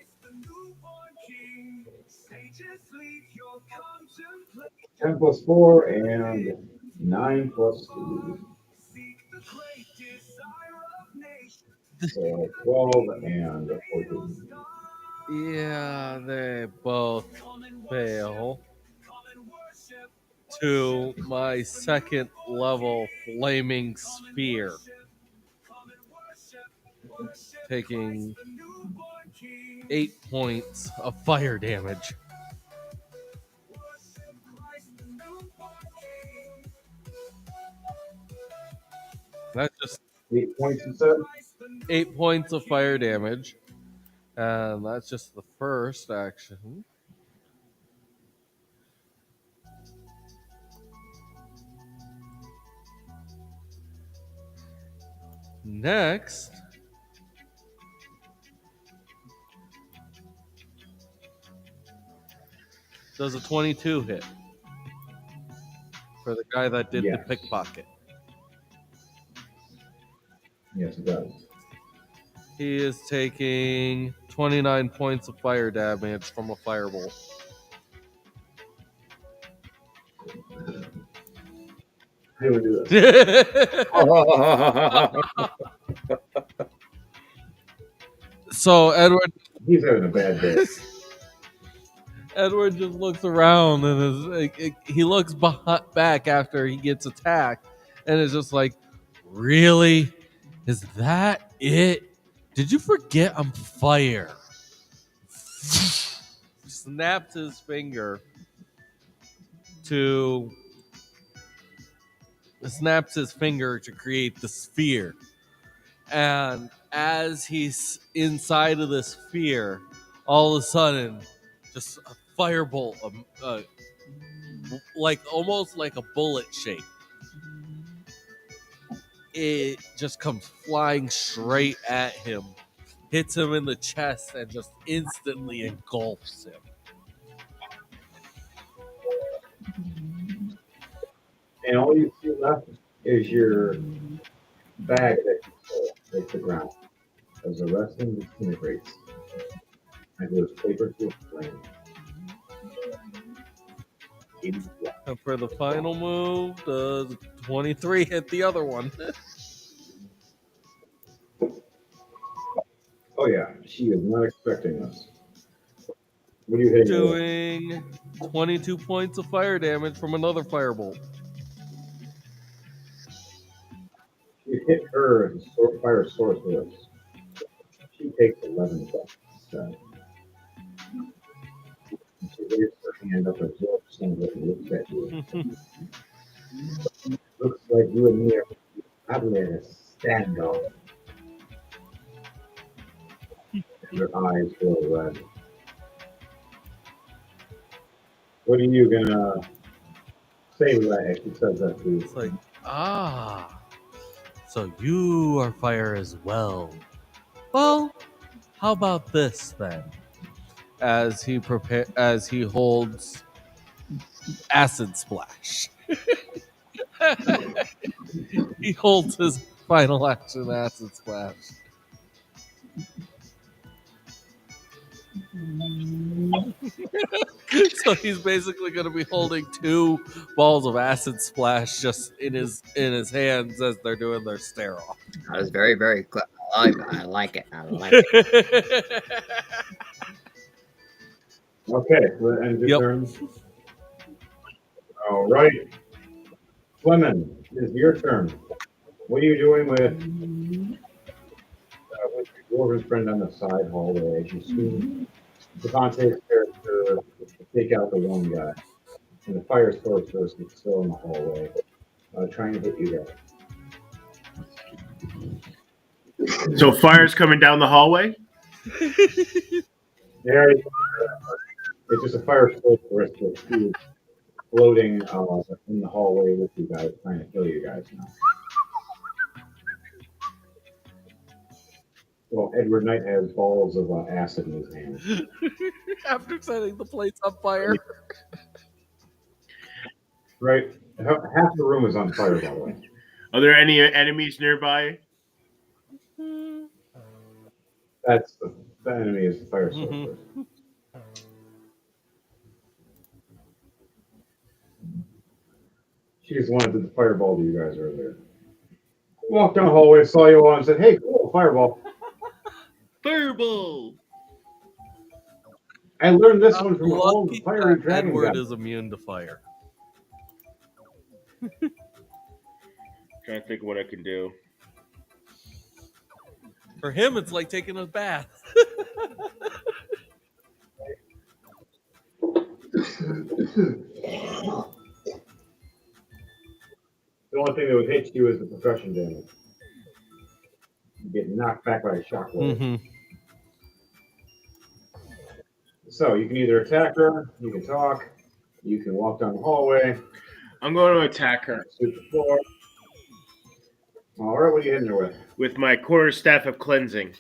10 plus 4 and 9 plus 2. So 12 and 14. Yeah, they both fail. To my second level flaming sphere. Taking 8 points of fire damage. That's just 8 points instead? 8 points of fire damage. And that's just the first action. Next, does a 22 hit for the guy that did the Yes. pickpocket. Yes, it does. He is taking 29 points of fire damage from a firebolt. How do we do this? So Edward He's having a bad day. Edward just looks around and is like, he looks back after he gets attacked and is just like, really? Is that it? Did you forget I'm fire? Snaps his finger to create the sphere. And as he's inside of this sphere, all of a sudden, just a firebolt, like almost like a bullet shape. It just comes flying straight at him, hits him in the chest, and just instantly engulfs him. And all you see left is your bag that you stole. It's the ground. As the rest of them disintegrates. And goes paper to a flame. And for the final move, does 23 hit the other one? Oh yeah, she is not expecting us. What are you hitting? With? Doing 22 points of fire damage from another firebolt. You hit her as a fire sorceress. She takes 11 bucks. So. She raises her hand up and absorbs some of it and looks at you. Looks like you and me are probably in a standoff. Her eyes glow red. What are you gonna say to that if she says that to you? It's like, so you are fire as well. Well, how about this then? As he holds acid splash. He holds his final action acid splash. So he's basically going to be holding 2 balls of acid splash just in his hands as they're doing their stare off. That was very, very clever. I like it. I like it. Okay, so end your Yep. turn. All right. Fleming, it's your turn. What are you doing with your dwarven friend on the side hallway as you see Devante's character take out the one guy? And the fire sorcerer is still in the hallway, trying to hit you guys. So fire's coming down the hallway? There you go. It's just a fire sorceress that's floating in the hallway with you guys, trying to kill you guys now. Well, Edward Knight has balls of acid in his hands. After setting the place on fire. Right? Half the room is on fire, by the way. Are there any enemies nearby? That's the enemy is the fire sorcerer. She just wanted to fireball to you guys earlier. Walked down the hallway, saw you all, and said, "Hey, cool, fireball." Fireball! I learned this one from old Lucky fiery that dragon Edward guy. is immune to fire. Trying to think what I can do. For him, it's like taking a bath. The only thing that would hit you is the percussion damage. You get knocked back by a shockwave. So you can either attack her, you can talk, you can walk down the hallway. I'm going to attack her. Sweep the floor. All right, what are you hitting her with? With my quarterstaff of cleansing.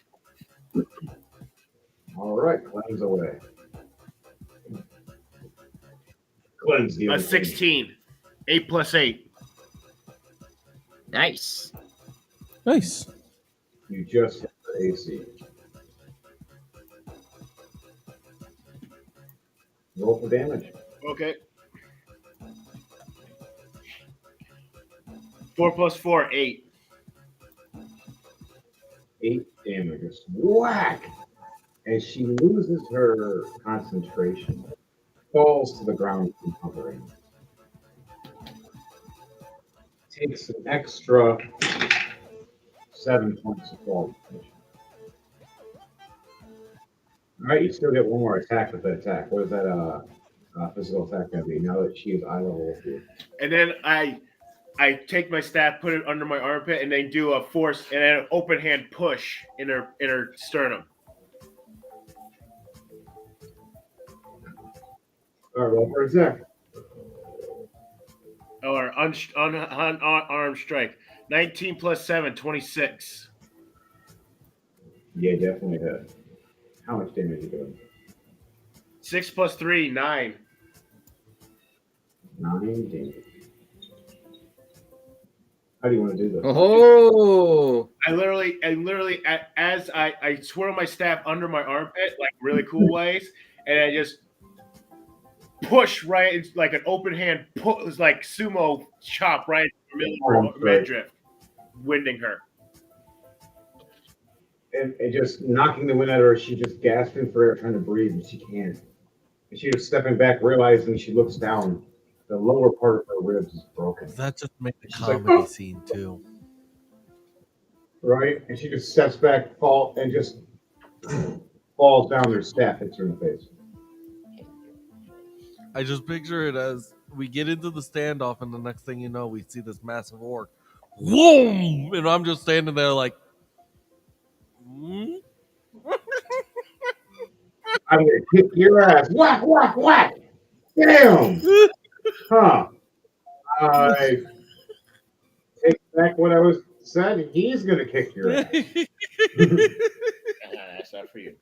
All right, cleanse away. Cleanse the A 16. 8 plus 8. Nice. Nice. You just hit the AC. Roll for damage. Okay. 4 plus 4, 8. 8 damage. Whack! As she loses her concentration, falls to the ground from hovering. Takes an extra 7 points of fall damage. All right, you still get one more attack with that attack. What is that physical attack going to be now that she is eye level with you? And then I take my staff, put it under my armpit, and then do a force and an open hand push in her sternum. All right, roll for attack. Or unarmed strike. 19 plus 7, 26. Yeah, definitely hit. How much damage are you doing? 6 plus 3, 9. 9 damage. How do you want to do this? Oh, I literally, as I twirl my staff under my armpit, like really cool ways, and I just push right into like an open hand, push like sumo chop right in the middle of her midriff, winding her. And just knocking the wind out of her, she's just gasping for air, trying to breathe, and she can't. And she was stepping back, realizing she looks down. The lower part of her ribs is broken. That just made a She's like, comedy "Oh!" scene too. Right? And she just steps back, and just falls down. Her staff hits her in the face. I just picture it as we get into the standoff, and the next thing you know, we see this massive orc. Whoom! And I'm just standing there like, hmm? I'm gonna kick your ass. Whack, whack, whack. Damn. Huh. I take back what I was said. He's gonna kick your ass. That's not for you.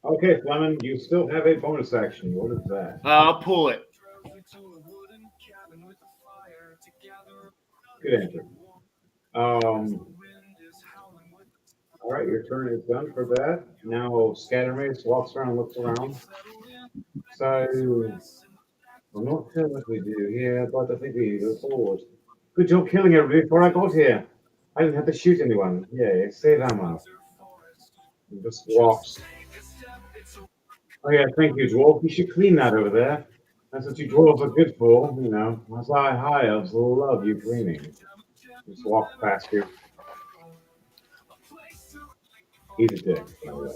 Okay, Fleming, you still have a bonus action. What is that? I'll pull it. Good answer. All right, your turn is done for that. Now Scattermace walks around and looks around. So, I'm not sure what we do here, but I think we go forward. Good job killing everybody before I got here. I didn't have to shoot anyone. Yeah, save ammo. He just walks. Oh yeah, thank you, dwarf. You should clean that over there. That's what you dwarves are good for, you know. That's why high elves love you cleaning. Just walk past you. He's a dick, by the way.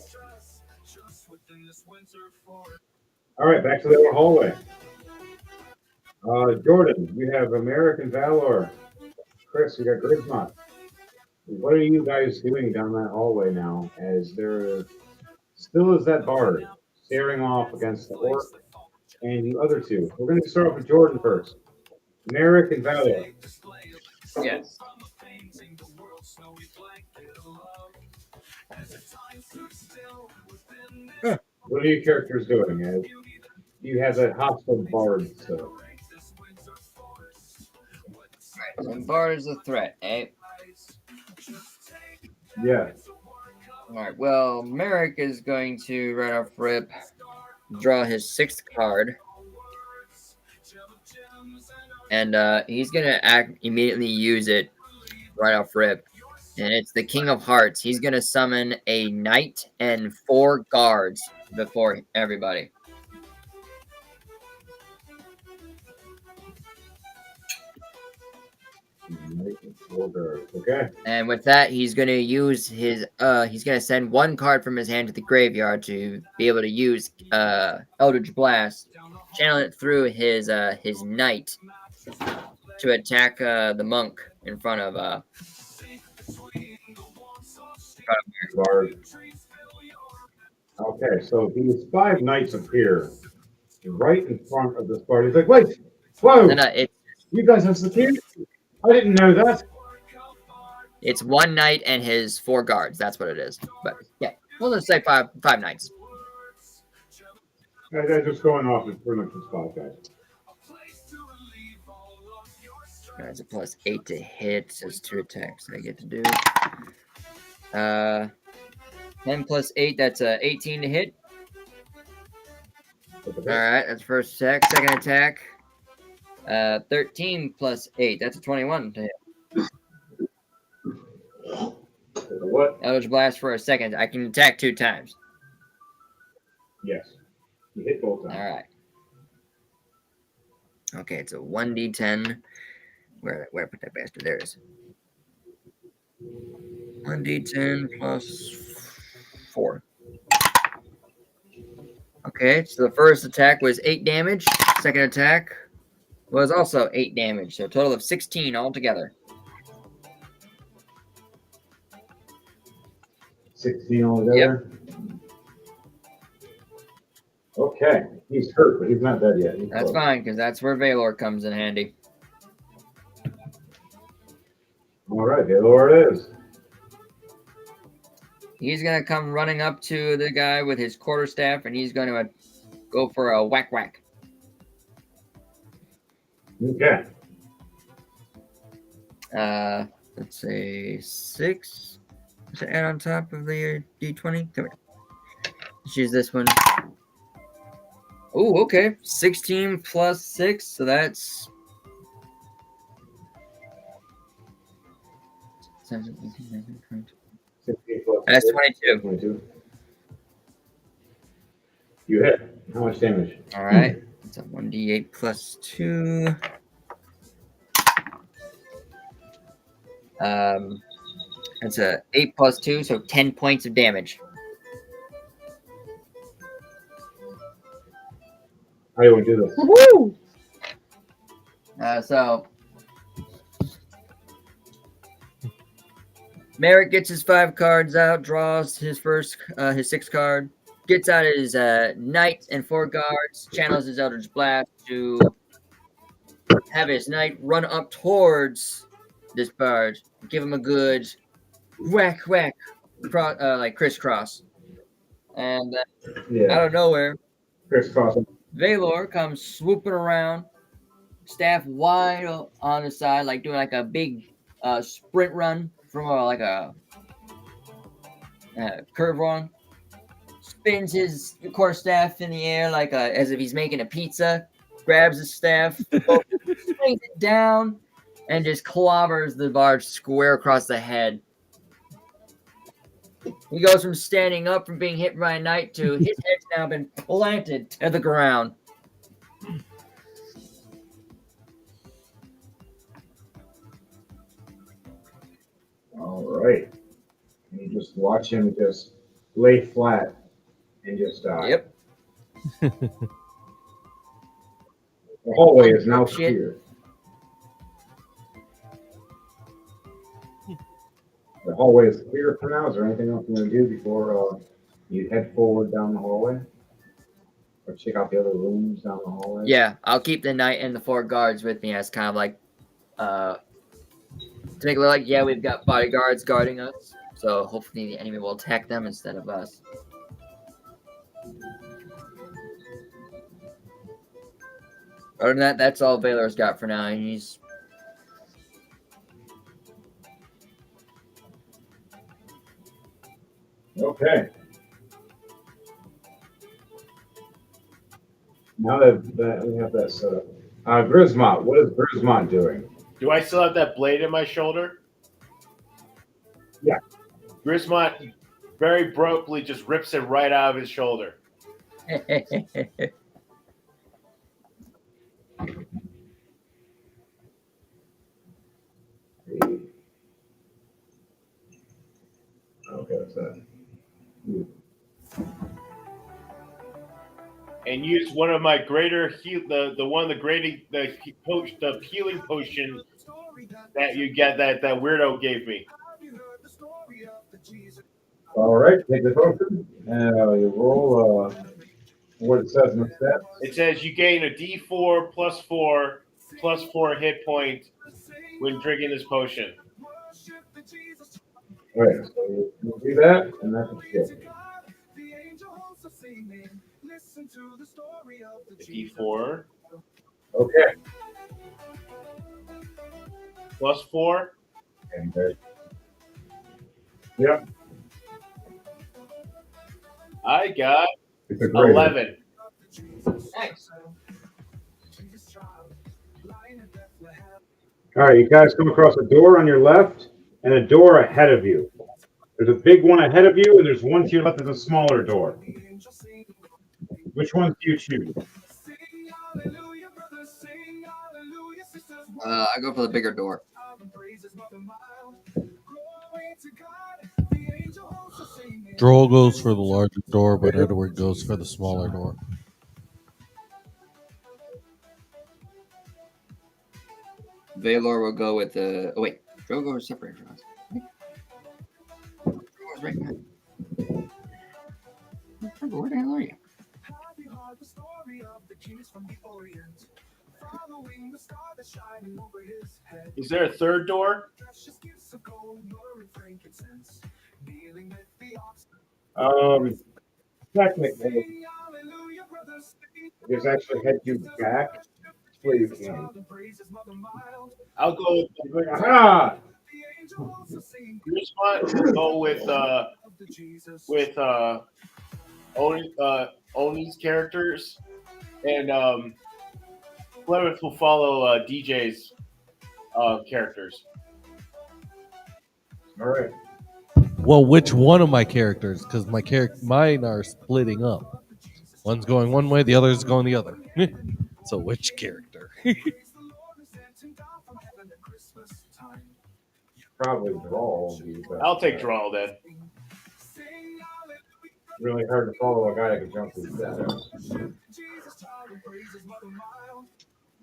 All right, back to the other hallway. Jordan, we have American Valor. Chris, we got Grismont. What are you guys doing down that hallway now? As there still is that bard staring off against the orc and you other two. We're going to start off with Jordan first. American Valor. yes. What are your characters doing? You have that hostile bard, so. So Bard is a threat, eh? Yeah. All right. Well, Merrick is going to right off rip draw his 6th card, and he's gonna immediately use it right off rip, and it's the King of Hearts. He's gonna summon a knight and 4 guards before everybody. Okay. And with that, he's going to use his he's going to send 1 card from his hand to the graveyard to be able to use Eldritch Blast, channel it through his knight to attack the monk in front of Bard. Okay, so these 5 knights appear right in front of this bard. He's like, wait, whoa, you guys have security? I didn't know that. It's 1 knight and his 4 guards. That's what it is. But yeah, we'll just say five knights. They're just going off as pretty much just 5 guys. That's a +8 to hit. So it's 2 attacks that I get to do. 10 + 8, that's 18 to hit. All right, that's first attack. Second attack, 13 + 8, that's a 21 to hit. What? Eldritch Blast for a second. I can attack 2 times. Yes. You hit both times. All right. Okay, it's a 1d10. Where I put that bastard? There it is. 1d10 + 4. Okay, so the first attack was 8 damage. Second attack was also 8 damage. So a total of 16 altogether. 16 altogether? Yep. Okay. He's hurt, but he's not dead yet. That's fine, because that's where Valor comes in handy. All right, Valor it is. He's going to come running up to the guy with his quarterstaff, and he's going to go for a whack-whack. Okay. Let's say 6 to add on top of the d20. Come here. Let's use this one. Oh, okay. 16 plus 6, so that's 17, 18, 19, 20. 16 plus That's 6, 22. 22. You hit. How much damage? All right. It's a 1d8 plus 2. That's a 8 plus 2, so 10 points of damage. How do you want to do this? Woo! So Merrick gets his 5 cards out, draws his 6th card, gets out his knight and 4 guards, channels his Eldritch Blast to have his knight run up towards this bard, give him a good whack, like crisscross, and out Yeah. of nowhere, Crisscross. Valor comes swooping around, staff wide on the side, like doing like a big sprint run from like a curve run. Spins his quarterstaff in the air like as if he's making a pizza. Grabs his staff, swings it down, and just clobbers the bard square across the head. He goes from standing up from being hit by a knight to his head's now been planted to the ground. All right. And you just watch him just lay flat and just die. Yep. The hallway is now Shit. clear. The hallway is clear for now. Is there anything else you want to do before you head forward down the hallway? Or check out the other rooms down the hallway? Yeah, I'll keep the knight and the 4 guards with me as kind of like to make it look like, yeah, we've got bodyguards guarding us. So hopefully the enemy will attack them instead of us. Other than that, that's all Valor's got for now. He's Okay. Now that we have that set up. Grismont, what is Grismont doing? Do I still have that blade in my shoulder? Yeah. Grismont very abruptly just rips it right out of his shoulder. Okay, what's that? Ooh. And use one of my greater the healing potion that you get that weirdo gave me. All right, take the potion and you roll what it says in the stats. It says you gain a D4 plus 4 hit point when drinking this potion. All right, so you do that, and that's what you get. D4 Okay. plus 4. And yep, I got it's a great 11. Nice. All right, you guys come across a door on your left and a door ahead of you. There's a big one ahead of you, and there's one to your left that's a smaller door. Which one do you choose? I go for the bigger door. Droll goes for the larger door, but Edward goes for the smaller door. Valor will go with the. Oh wait, Drogo is separated from us. Drogo's right now. Drogo, where the hell are you? Is there a third door? Technically, just actually head you back Where you can. I'll go with Aha! your spot. We'll go with Oni's characters, and Clemens will follow DJ's characters. All right. Well, which one of my characters? Because mine are splitting up. One's going one way, the other's going the other. So which character? Probably draw. I'll take Drawl then. Really hard to follow a guy that can jump through shadows.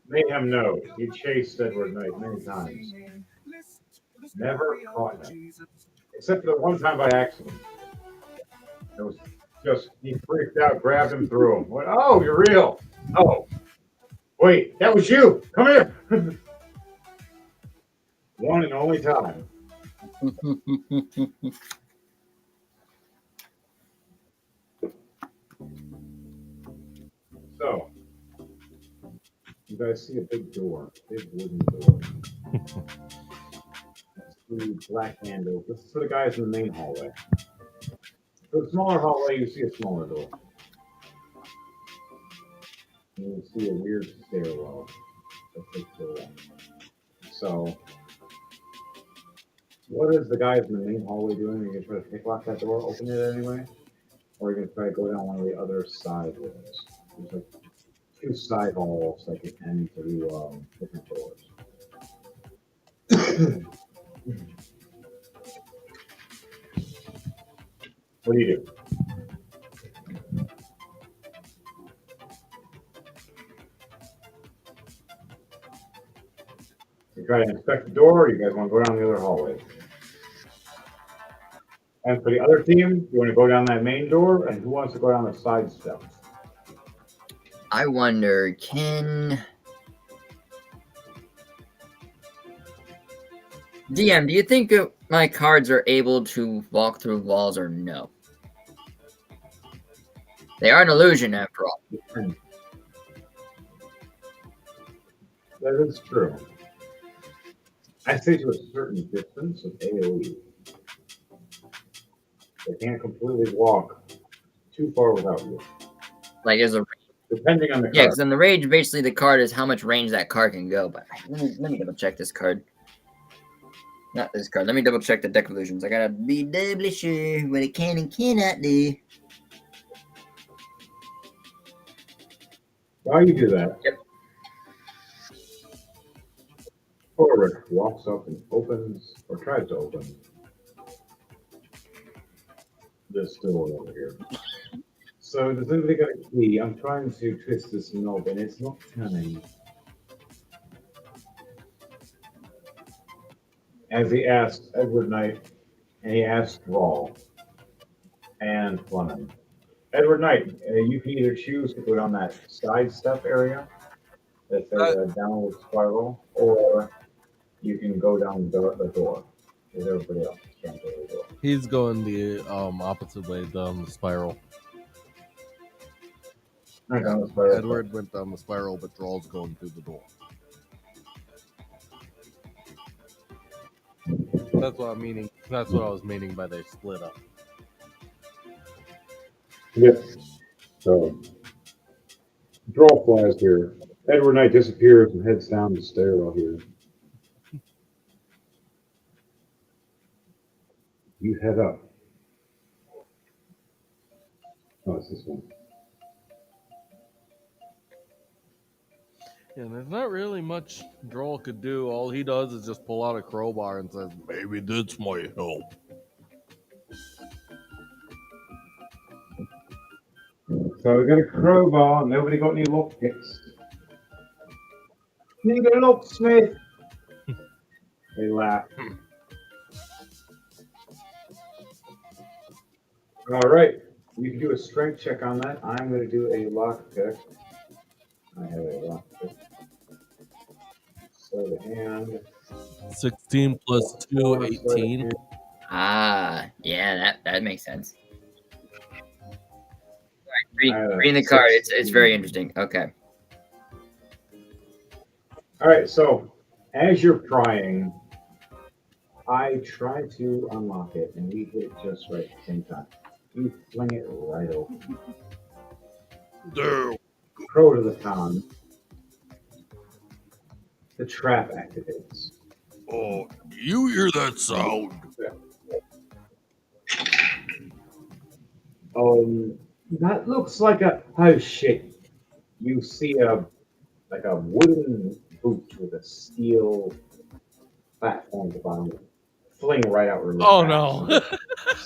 Mayhem knows. He chased Edward Knight many times. Never caught him. Except for the one time by accident. It was just, he freaked out, grabbed him, threw him. Went, oh, you're real. Oh, wait, that was you. Come here. One and only time. So, you guys see a big door, big wooden door. Two black handles. This is for the guys in the main hallway. For the smaller hallway, you see a smaller door. And you see a weird stairwell. So, what is the guys in the main hallway doing? Are you going to try to picklock that door, open it anyway? Or are you going to try to go down one of the other side doors? There's like two side halls that can end through different doors. What do you do? You try to inspect the door, or you guys want to go down the other hallway? And for the other team, you want to go down that main door, and who wants to go down the side steps? I wonder, can DM, do you think my cards are able to walk through walls or no? They are an illusion after all. That is true. I say to a certain distance of AoE. They can't completely walk too far without you. Like, there's a Depending on the card. yeah, because in the rage, basically the card is how much range that card can go. But let me double check this card. Not this card. Let me double check the deck of illusions. I gotta be doubly sure what it can and cannot do. While you do that, Yep. Ulrich walks up and opens, or tries to open, this door over here. So does anybody got a key? I'm trying to twist this knob and it's not turning. As he asks Edward Knight, and he asks Rawl and Fleming. Edward Knight, you can either choose to go down that side step area, that's a downward spiral, or you can go down the door. With everybody else trying to go the door. He's going the opposite way down the spiral. Not down the spiral. Edward went down the spiral, but Drawl's going through the door. That's what I'm meaning. That's what I was meaning by they split up. Yes. So, draw flies here. Edward Knight disappears and heads down the stairwell here. You head up. Oh, it's this one. Yeah, there's not really much Droll could do. All he does is just pull out a crowbar and says, "Maybe this might help." So we got a crowbar. Nobody got any lockpicks. You got a locksmith. They laugh. All right. You can do a strength check on that. I'm going to do a lockpick. I have a lockpick. So the hand. 16 plus 2, 18. Ah, yeah, that makes sense. All right, I have a reading the card, it's 16. very interesting. Okay. All right, so as you're prying, I try to unlock it, and we hit it just right at the same time. You fling it right open. There. Pro to the con, the trap activates. Oh, you hear that sound? That looks like a oh shit. You see a like a wooden boot with a steel platform at the bottom, fling right out. Really Oh fast. no.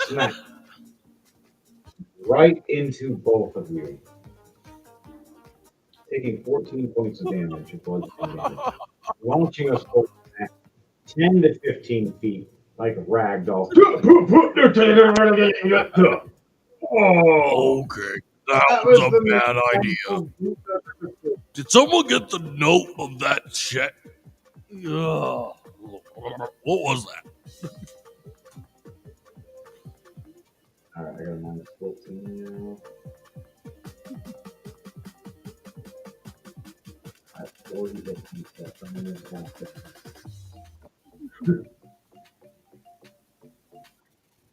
Smack right into both of you, taking 14 points of damage, launching us both 10 to 15 feet like ragdoll. Oh, Okay, that that was was a the bad most idea. painful boot I've ever seen. Did someone get the note of that shit? Ugh. What was that? All right, I got a minus 14 now. At 40 hit points, I'm gonna attack it.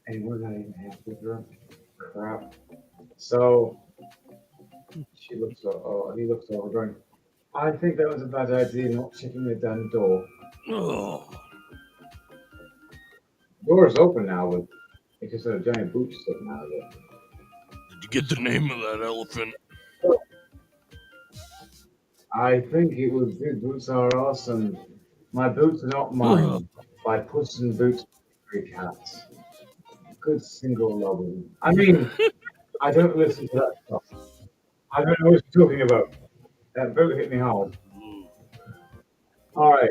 And we're not even halfway through. Crap. So she looks he looks over going, I think that was a bad idea not checking the damn door. Ugh. Door's open now with it's just a giant boot sticking out of it. Did you get the name of that elephant? I think it was good boots are awesome. My boots are not mine. By Puss in Boots Three Cats. Good single level. I mean, I don't listen to that stuff. I don't know what you're talking about. That boot hit me hard. All right.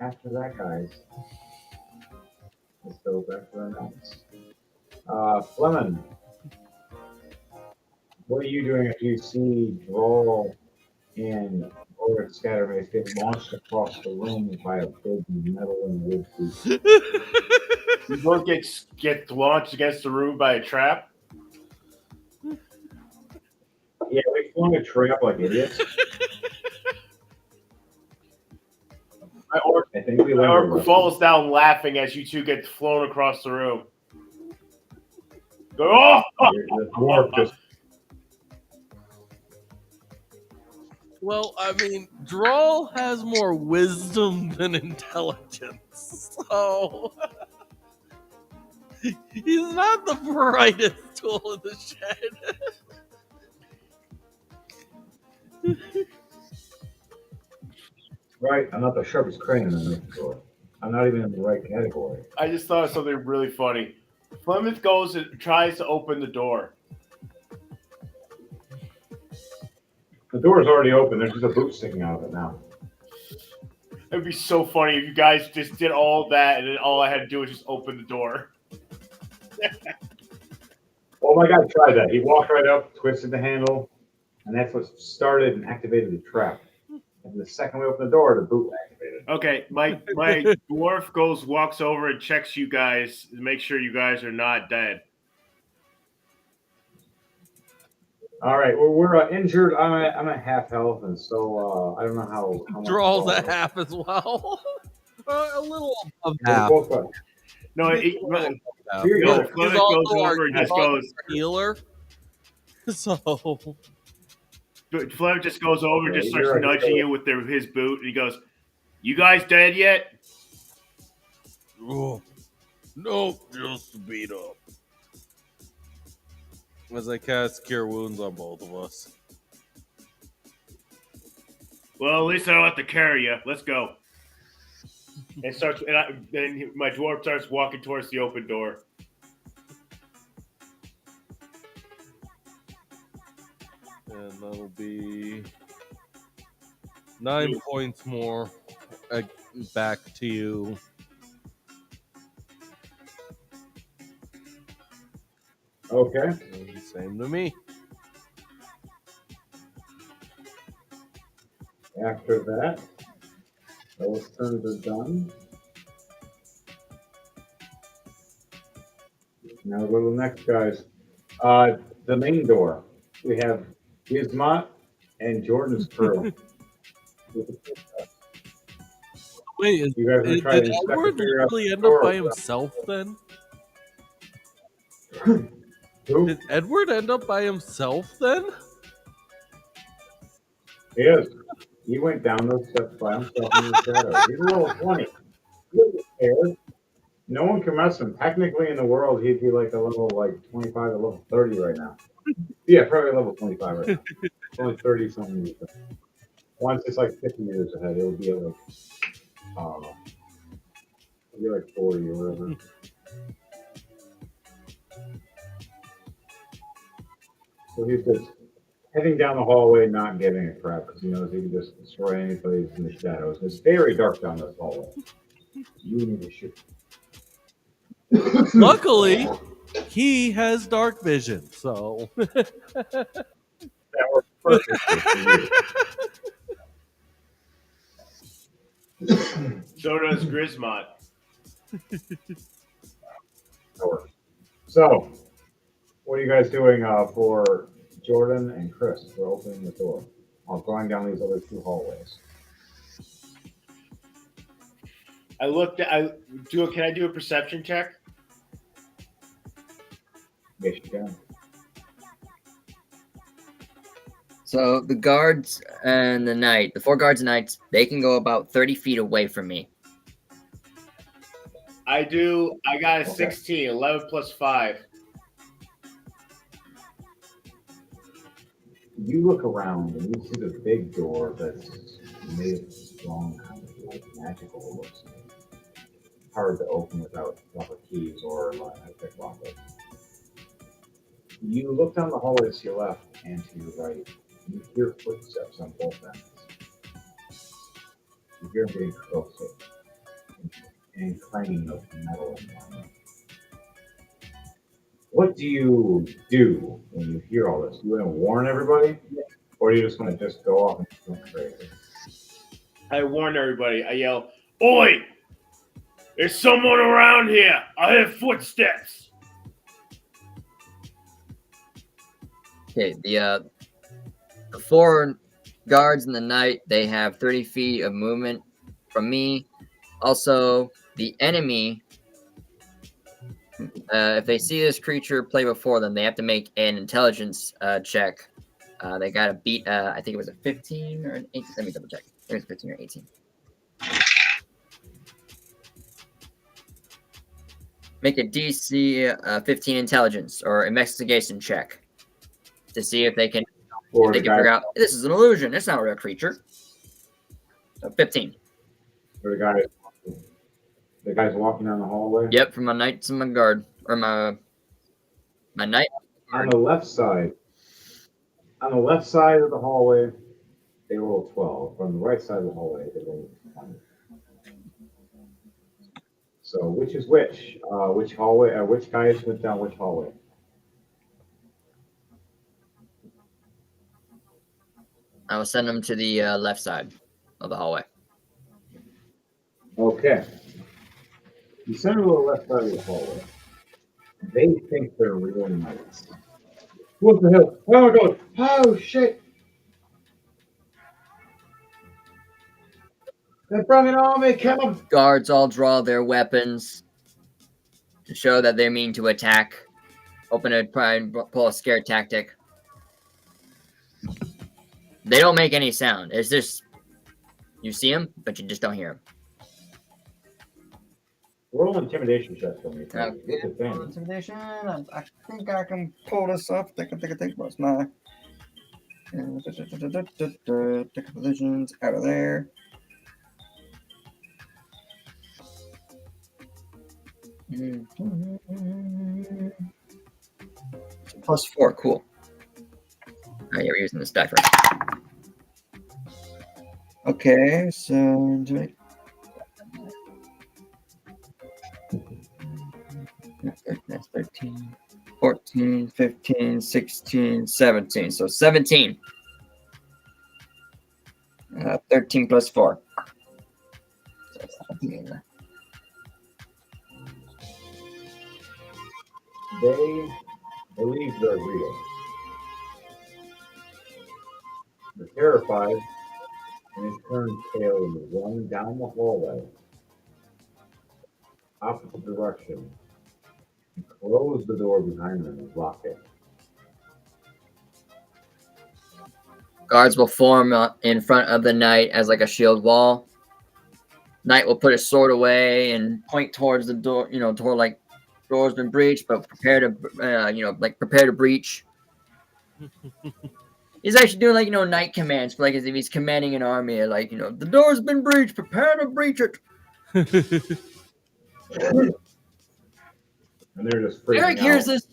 After that, guys, let's go back to the notes. Fleming, what are you doing if you see Drawl and or Scattermace get launched across the room by a big metal and wood boot? You both get launched against the room by a trap. Yeah, we flung a trap like idiots. I think we My learned orc falls down laughing as you two get flown across the room. Go, oh! the dwarf just Well, I mean, Drawl has more wisdom than intelligence, so he's not the brightest tool in the shed. right. I'm not the sharpest crane in the store. I'm not even in the right category. I just thought of something really funny. Plymouth goes and tries to open the door. The door's already open. There's just a boot sticking out of it now. It'd be so funny if you guys just did all that and then all I had to do was just open the door. Oh my God, try that. He walked right up, twisted the handle, and that's what started and activated the trap. And the second we opened the door, the boot activated. Okay, my dwarf walks over and checks you guys to make sure you guys are not dead. All right, well, we're injured. I'm at half health, and so I don't know how much. Draws at half as well. A little above We're half. both up. No, Here you no, go. Plymouth goes over and just goes. Healer. So Flev just goes over, and just starts you're right. nudging you with his boot, and he goes, "You guys dead yet?" oh, no, just beat up. As I cast Cure Wounds on both of us. Well, at least I don't have to carry you. Let's go. And then my dwarf starts walking towards the open door. And that'll be 9 points more back to you. Okay. And same to me. After that, those turns are done. Now we'll go to the next guys. The main door. We have Gizmot and Jordan's crew. with the princess. Wait, You guys gonna try did to inspect Edward and figure out literally the end up door? by himself then? Who? Did Edward end up by himself then? He is. He went down those steps by himself in the shadow. He's a level 20. He doesn't care. No one can mess him. Technically, in the world, he'd be like a level like 25 or level 30 right now. Yeah, probably level 25 right now. It's only 30 something. Once it's like 50 years ahead, it'll be like, it'll be like 40 or whatever. So he's just heading down the hallway, not giving a crap because he knows he can just destroy anybody in the shadows. It's very dark down this hallway. You need to shoot. Luckily, he has dark vision, so That works perfectly for you. So does Grismont. So, what are you guys doing for Jordan and Chris for opening the door? I'm going down these other two hallways. Can I do a perception check? Yes, you can. So the guards and the 4 guards and knights, they can go about 30 feet away from me. I do. I got a Okay. 16, 11 plus 5. You look around and you see the big door that's made of strong kind of like magical looks. Hard to open without proper keys or a picklock it. You look down the hallway to your left and to your right. You hear footsteps on both ends. You hear them getting closer and clanging of metal environment. What do you do when you hear all this? Do you want to warn everybody? Or are you just going to just go off and go crazy? I warn everybody. I yell, "Oi! There's someone around here. I hear footsteps." Okay, the 4 guards and the knight, they have 30 feet of movement from me. Also, the enemy, if they see this creature play before them, they have to make an intelligence check. They got to beat, I think it was a 15 or an 18. Let me double check. It was 15 or 18. Make a DC 15 intelligence or investigation check to see if they can Or they the can figure out this is an illusion. It's not a real creature. So 15. or the guy's walking down the hallway? Yep, from my knight to my guard. Or my knight. On the left side of the hallway, they roll 12. On the right side of the hallway, they roll 20. So which is which? Which hallway? Which guys went down which hallway? I will send them to the left side of the hallway. Okay. You send them to the left side of the hallway. They think they're real knights. What the hell? Oh my god! Oh shit! They brought an army, come! Guards all draw their weapons to show that they mean to attack. Open a try and pull a scare tactic. They don't make any sound. It's just you see them, but you just don't hear them. Roll intimidation checks for me. Okay. With advantage. Intimidation. I think I can pull this off. Think. What's my positions out of there? +4, cool. Oh, yeah, we're using this die first. Okay, so that's 13, 14, 15, 16, 17. So 17. 13 plus 4. They believe they're real. They're terrified, and he turned tail and run down the hallway, opposite direction, and close the door behind them and lock it. Guards will form in front of the knight as like a shield wall. Knight will put his sword away and point towards the door, toward like door's been breached, but prepare to, prepare to breach. He's actually doing like, knight commands, like as if he's commanding an army, like, the door's been breached, prepare to breach it. And they're just freaking Eric hears out. this.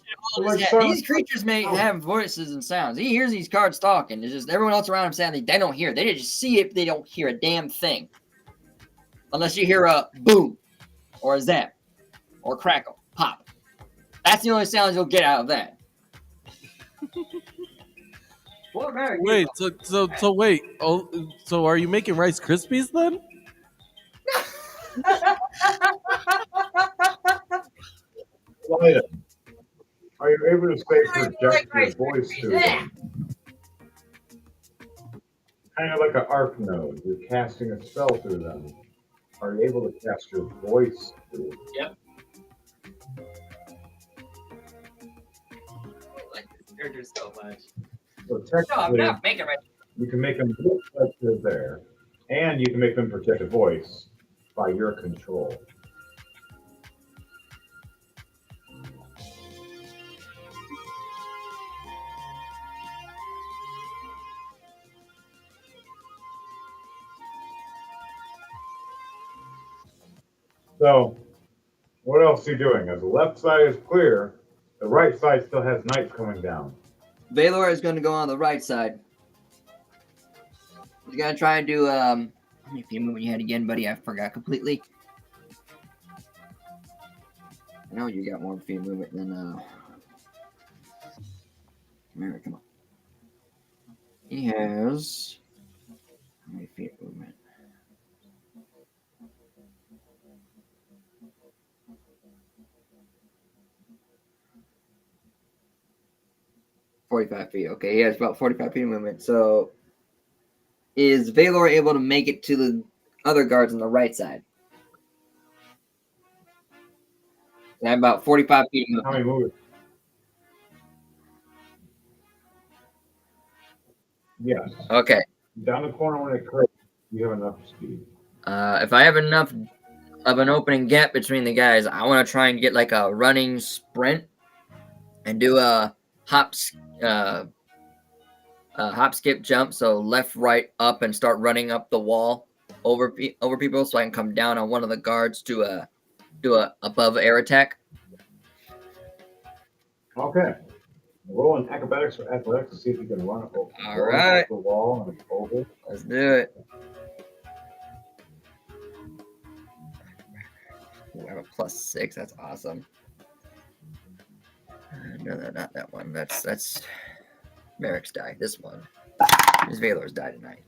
These creatures may have voices and sounds. He hears these cards talking. It's just everyone else around him saying they don't hear. They just see it, but they don't hear a damn thing. Unless you hear a boom, or a zap, or a crackle, pop. That's the only sounds you'll get out of that. Wait, so wait. Oh, so are you making Rice Krispies then? Light it. Are you able to say project your voice to them? Kind of like an arc node. You're casting a spell through them. Are you able to cast your voice through them? Yep. I like this character so much. So No, I'm technically, not making right. you can make them look like they're there, and you can make them project a voice by your control. So, what else are you doing? As the left side is clear, the right side still has knights coming down. Valor is going to go on the right side. He's going to try and do, how many feet movement you had again, buddy? I forgot completely. I know you got more feet movement than, Mary, come on. He has, how many feet movement? $45 feet. Okay, he has about 45 feet of movement. So, is Valor able to make it to the other guards on the right side? I have about 45 feet of How movement. many moves? Yes. Okay. Down the corner when it curves, you have enough speed. If I have enough of an opening gap between the guys, I want to try and get like a running sprint and do a hop, skip, jump. So left, right, up, and start running up the wall over people, so I can come down on one of the guards to do a above air attack. Okay. Roll an acrobatics or athletics to see if you can run up All right. the wall and over. Let's do it. Ooh, I have a +6. That's awesome. No, not that one. That's Merrick's die. This one is Valor's die tonight.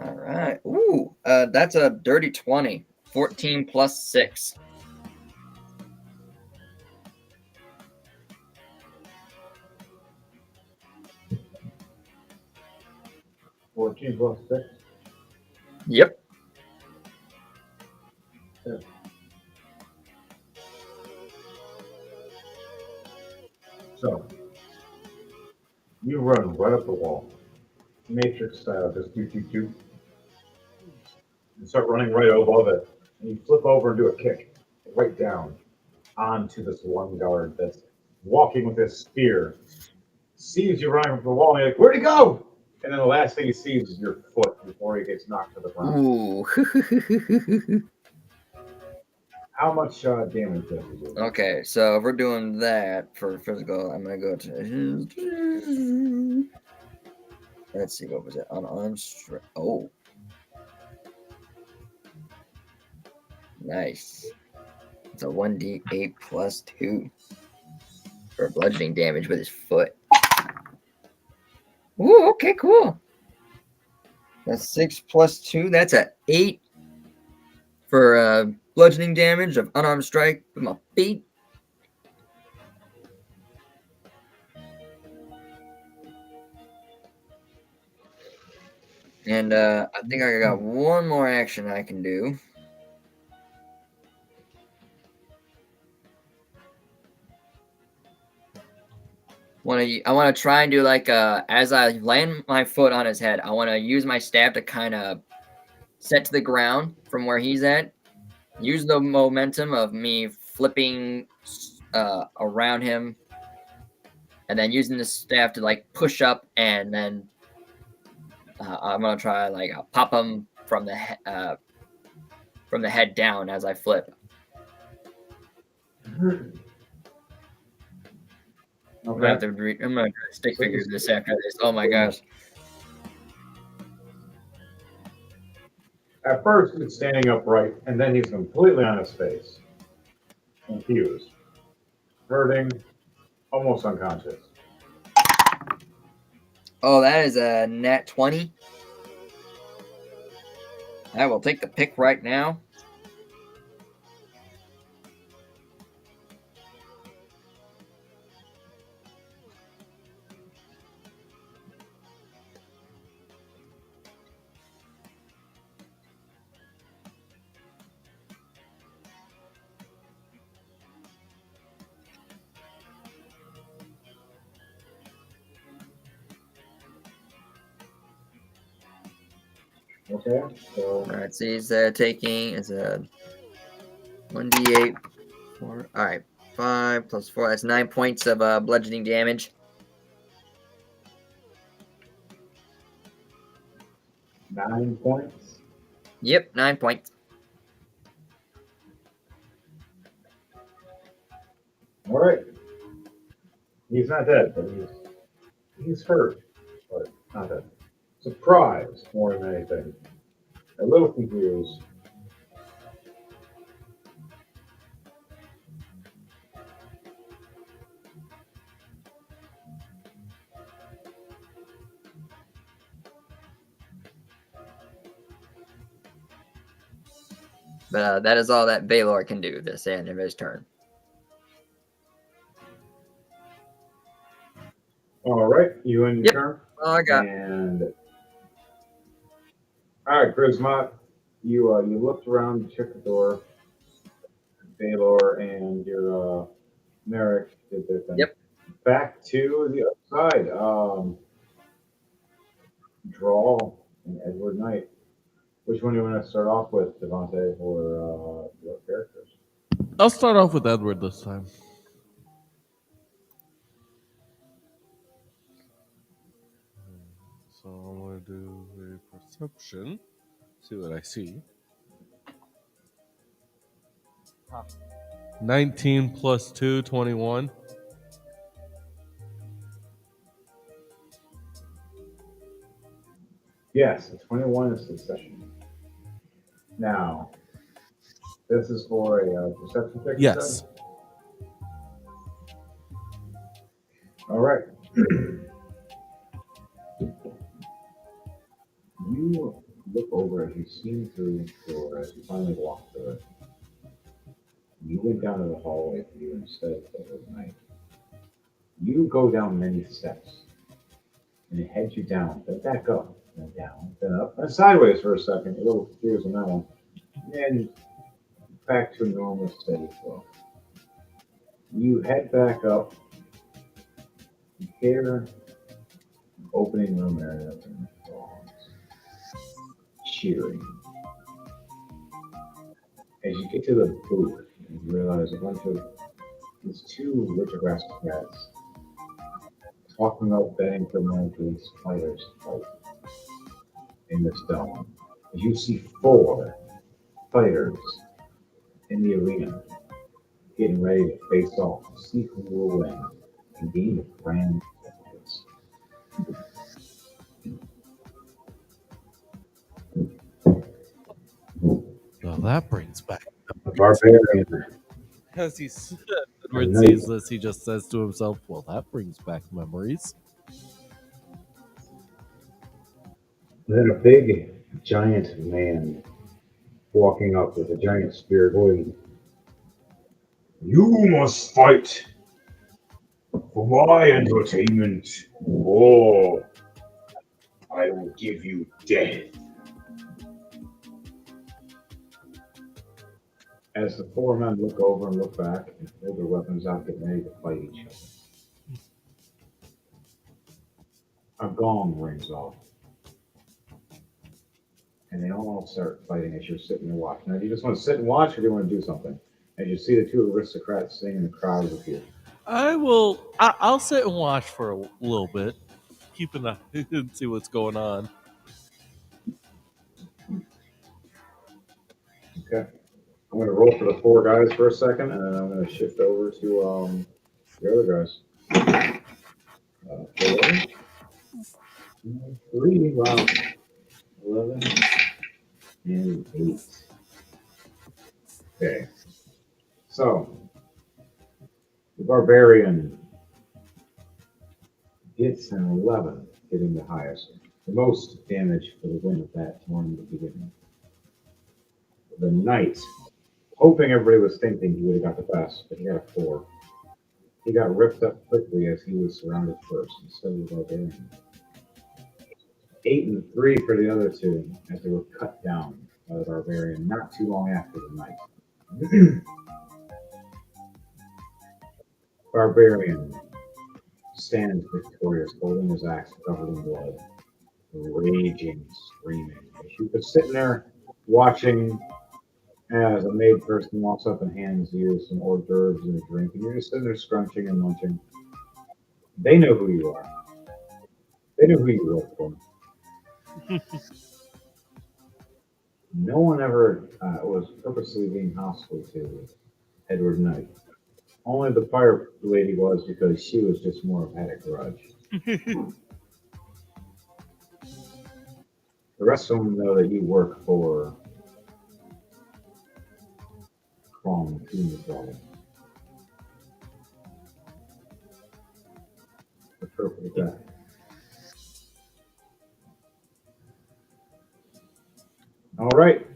All right. Ooh, that's a dirty 20. 14 + 6. +14 +6. Yep. So, you run right up the wall. Matrix style, just do. And start running right above it. And you flip over and do a kick right down onto this one guard that's walking with his spear. Sees you running up the wall, and you're like, where'd he go? And then the last thing he sees is your foot before he gets knocked to the ground. Ooh. How much damage does he do? Okay, so if we're doing that for physical, I'm gonna go to his. Let's see, what was it? Unarmed strike. Oh. Nice. It's a 1d8 + 2 for bludgeoning damage with his foot. Ooh, okay, cool. That's 6 + 2. That's a 8 for bludgeoning damage of unarmed strike with my feet. And I think I got one more action I can do. I want to try and do like as I land my foot on his head, I want to use my staff to kind of set to the ground from where he's at. Use the momentum of me flipping around him, and then using the staff to like push up, and then I'm gonna try like I'll pop him from the head down as I flip. I'm gonna have to I'm gonna stick figure this after this. Oh my gosh! At first, it's standing upright, and then he's completely on his face, confused, hurting, almost unconscious. Oh, that is a nat 20. I will take the pick right now. Okay, so All right, so he's taking is a 1d8. 4. All right, 5 plus 4. That's 9 points of bludgeoning damage. 9 points. Yep, 9 points. All right. He's not dead, but he's hurt, but not dead. Surprised more than anything. A little confused. But that is all that Baylor can do this end of his turn. All right, you end your Yep. turn. Oh, I got. And all right, Grismot, you looked around, you checked the door. Baylor and your Merrick did their thing. Yep. Back to the other side. Draw and Edward Knight. Which one do you want to start off with, Devontae, or your characters? I'll start off with Edward this time. So I'm going to do a perception. See what I see. 19 plus 2, 21. Yes, a 21 is succession. Now, this is for a perception check? Yes. All right. You look over as you see through the door as you finally walk through it. You went down to the hallway for you instead of the night. You go down many steps, and it heads you down, then back up, then down, then up, and sideways for a second. A little confused on that one. And back to a normal steady flow. You head back up. You hear an opening room area and dogs cheering. As you get to the booth, you realize a bunch of these two lithographs cats talking about betting for one of these fighters fight in this dome. As you see 4 fighters in the arena getting ready to face off to see who will win and gain the grand prize. Well, that brings back. A barbarian. As Edward sees this, he just says to himself, well, that brings back memories. Then a big, giant man walking up with a giant spear going, "You must fight for my entertainment, or I will give you death. As the four men look over and look back and pull their weapons out, getting ready to fight each other, a gong rings off. And they all start fighting as you're sitting there watching. Now, do you just want to sit and watch, or do you want to do something? As you see the two aristocrats sitting in the crowd with you. I'll sit and watch for a little bit, keep an eye and see what's going on. Okay. I'm going to roll for the four guys for a second, and then I'm going to shift over to the other guys. 4, 3, wow. 11, and 8. Okay. So, the barbarian gets an 11, getting the highest. The most damage for the win of that turn at the beginning. The knight, hoping everybody was thinking he would have got the best, but he got a 4. He got ripped up quickly as he was surrounded first, and so did the barbarian. 8 and 3 for the other two, as they were cut down by the barbarian not too long after the knight. Barbarian stands victorious, holding his axe covered in blood, raging, screaming. She was sitting there watching as a maid person walks up and hands you some hors d'oeuvres and a drink, and you're just sitting there scrunching and munching. They know who you are. They know who you work for. No one ever was purposely being hostile to Edward Knight. Only the fire lady was, because she was just more of had a grudge. The rest of them know that you work for Drunken Dragon Brawlers. The perfect guy. All right.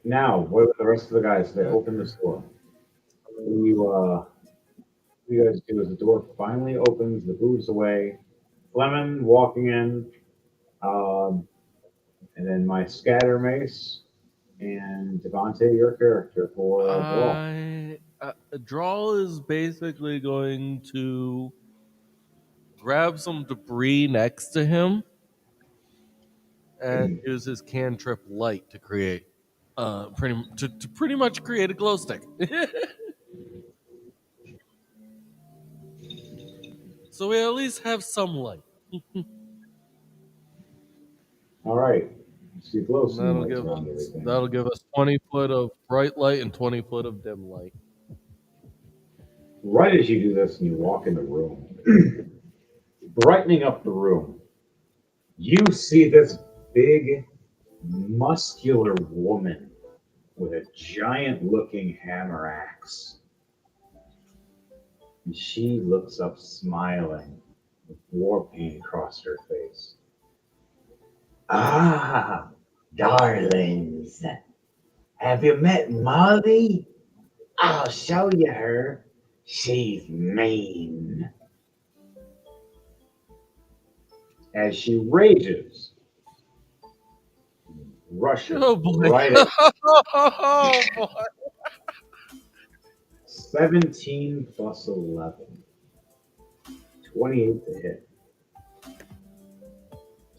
Now, what about the rest of the guys? They open this door. What you guys do is the door finally opens, the moves away. Fleming walking in, and then my scatter mace, and Devontae, your character for Brawl. Drawl is basically going to grab some debris next to him and use his cantrip light to create pretty much create a glow stick. So we at least have some light. All right. So you blow some lights That'll around everything. that'll give us 20 foot of bright light and 20 foot of dim light. Right as you do this and you walk in the room, brightening up the room, you see this big, muscular woman with a giant-looking hammer axe. And she looks up smiling, with war paint across her face. Ah, darlings. Have you met Molly? I'll show you her. She's mean. As she rages, rushes Oh boy. right at Oh boy. 17 plus 11. 28 to hit.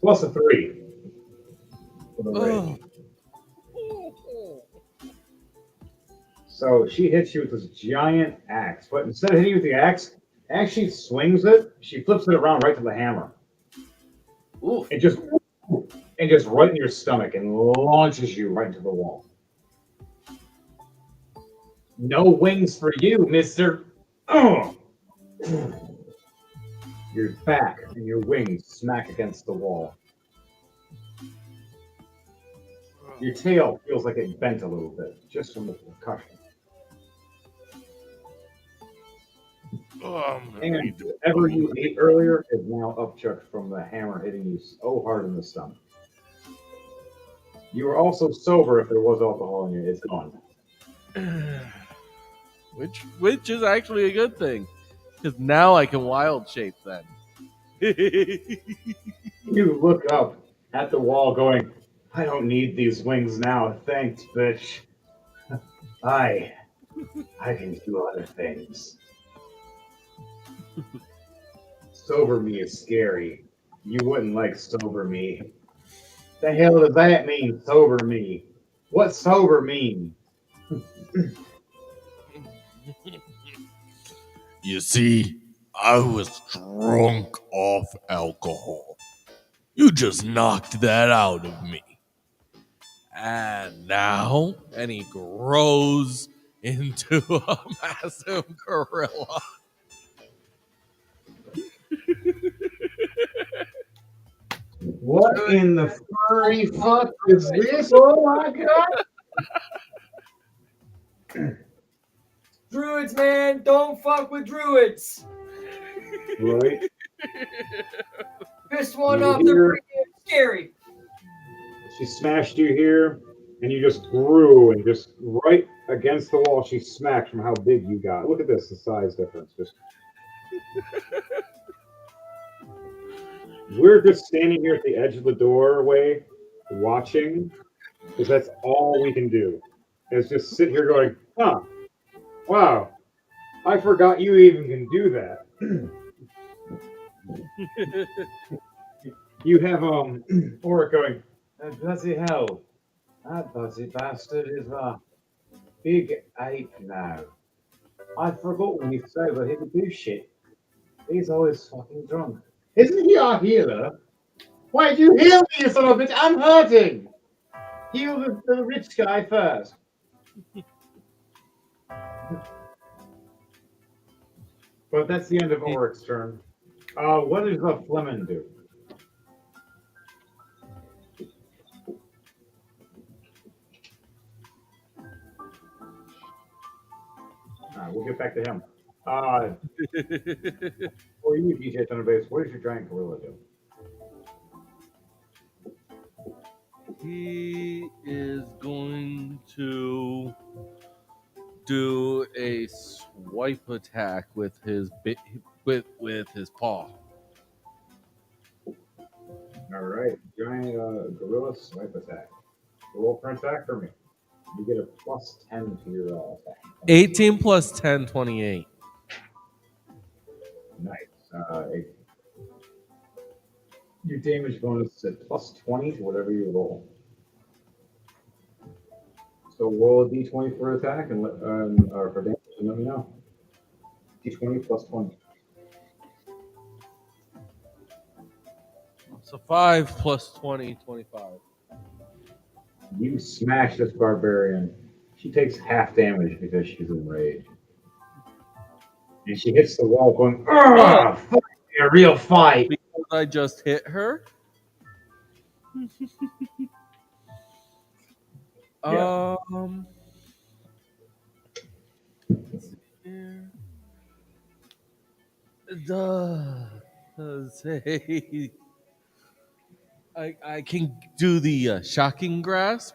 Plus a 3 for the rage. So she hits you with this giant axe, but instead of hitting you with the axe, actually swings it. She flips it around right to the hammer. Ooh. And just right in your stomach and launches you right into the wall. No wings for you, mister. Oh. Your back and your wings smack against the wall. Your tail feels like it bent a little bit, just from the concussion. And whatever you ate earlier is now upchucked from the hammer hitting you so hard in the stomach. You were also sober if there was alcohol in you. It's gone. Which is actually a good thing, because now I can wild shape then. You You look up at the wall going, I don't need these wings now. Thanks, bitch. I can do other things. Sober me is scary. You wouldn't like sober me. The hell does that mean, sober me? What's sober mean? You see, I was drunk off alcohol. You just knocked that out of me. And now, and he grows into a massive gorilla. What in the furry fuck is this? Oh my god! Druids, man, don't fuck with druids. Right? Piss one You off, they're hear- pretty damn scary. She smashed you here, and you just grew, and just right against the wall, she smacked from how big you got. Look at this, the size difference. Just we're just standing here at the edge of the doorway, watching, because that's all we can do. Is just sit here going, huh, wow, I forgot you even can do that. You have Oric going, bloody hell, that bloody bastard is a big ape now. I forgot when he's sober he can do shit. He's always fucking drunk. Isn't he our healer? Why did you heal me, you son of a bitch? I'm hurting! Heal the rich guy first. But that's the end of Oric's turn. What does the Fleming do? We'll get back to him. For you, DJ Thunderbase, what does your giant gorilla do? He is going to do a swipe attack with his with his paw. All right, giant gorilla swipe attack. Roll for attack for me. You get a plus 10 to your attack. 18 plus 10, 28. Nice. Your damage bonus is at plus 20 to whatever you roll. So roll a d20 for attack and or for damage and let me know. D20 plus 20. So 5 plus 20, 25. You smash this barbarian. She takes half damage because she's enraged. And she hits the wall going, "Ah, fuck, a real fight." Because I just hit her. Yeah. Let's see here. Say I can do the shocking grasp.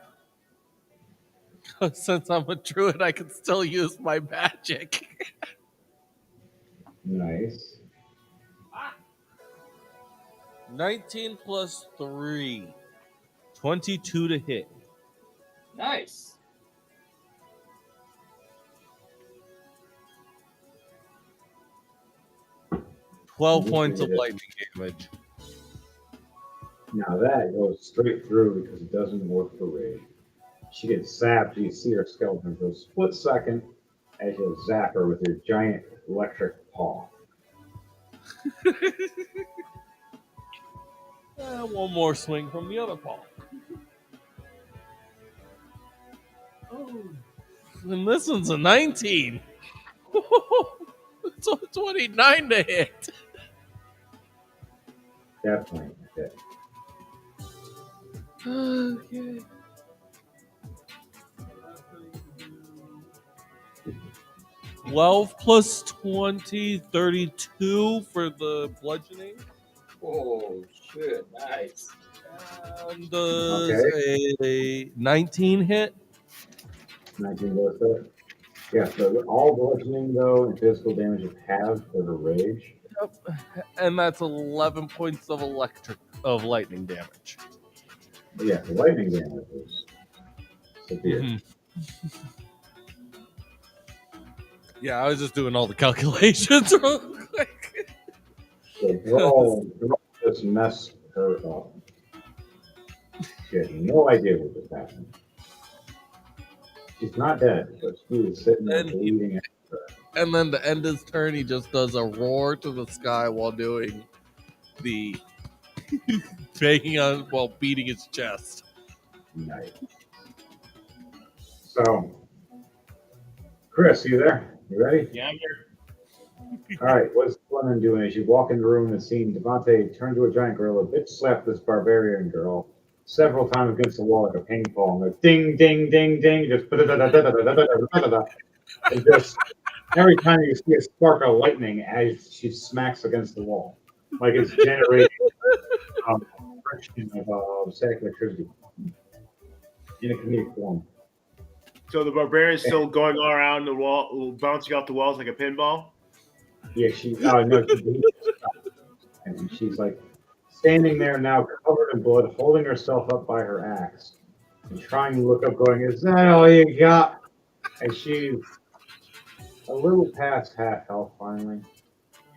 Since I'm a druid, I can still use my magic. Nice. 19 plus 3. 22 to hit. Nice. Twelve points of lightning damage. Now that goes straight through because it doesn't work for rage. She gets zapped. You see her skeleton for a split second as you zap her with your giant electric paw. One more swing from the other paw. Oh. And this one's a 19. It's a 29 to hit. Definitely. Okay. Okay. 12 plus 20, 32 for the bludgeoning. Oh shit! Nice. And does a 19 hit? 19 goes there. Yeah, so all bludgeoning, though, and physical damage is halved for the rage. Yep. And that's 11 points of electric of lightning damage. But yeah, the lightning damage is severe. Mhm. Yeah, I was just doing all the calculations real quick. So Brawl just messed her up. She had no idea what was happening. She's not dead, but she was sitting there Then he- bleeding out. And then to end his turn, he just does a roar to the sky while doing the banging on while beating his chest. Nice. So, Chris, you there? You ready? Yeah, I'm here. All right. What's Fleming doing? As you walk in the room and see Devontae turn to a giant gorilla, bitch slap this barbarian girl several times against the wall like a ping pong. Like ding, ding, ding, ding. Just and just every time you see a spark of lightning as she smacks against the wall, like it's generating friction of static electricity in a comedic form. So the barbarian's still going all around the wall, bouncing off the walls like a pinball. Yeah, no, and she's like standing there now, covered in blood, holding herself up by her axe, and trying to look up, going, "Is that all you got?" And she's a little past half health finally,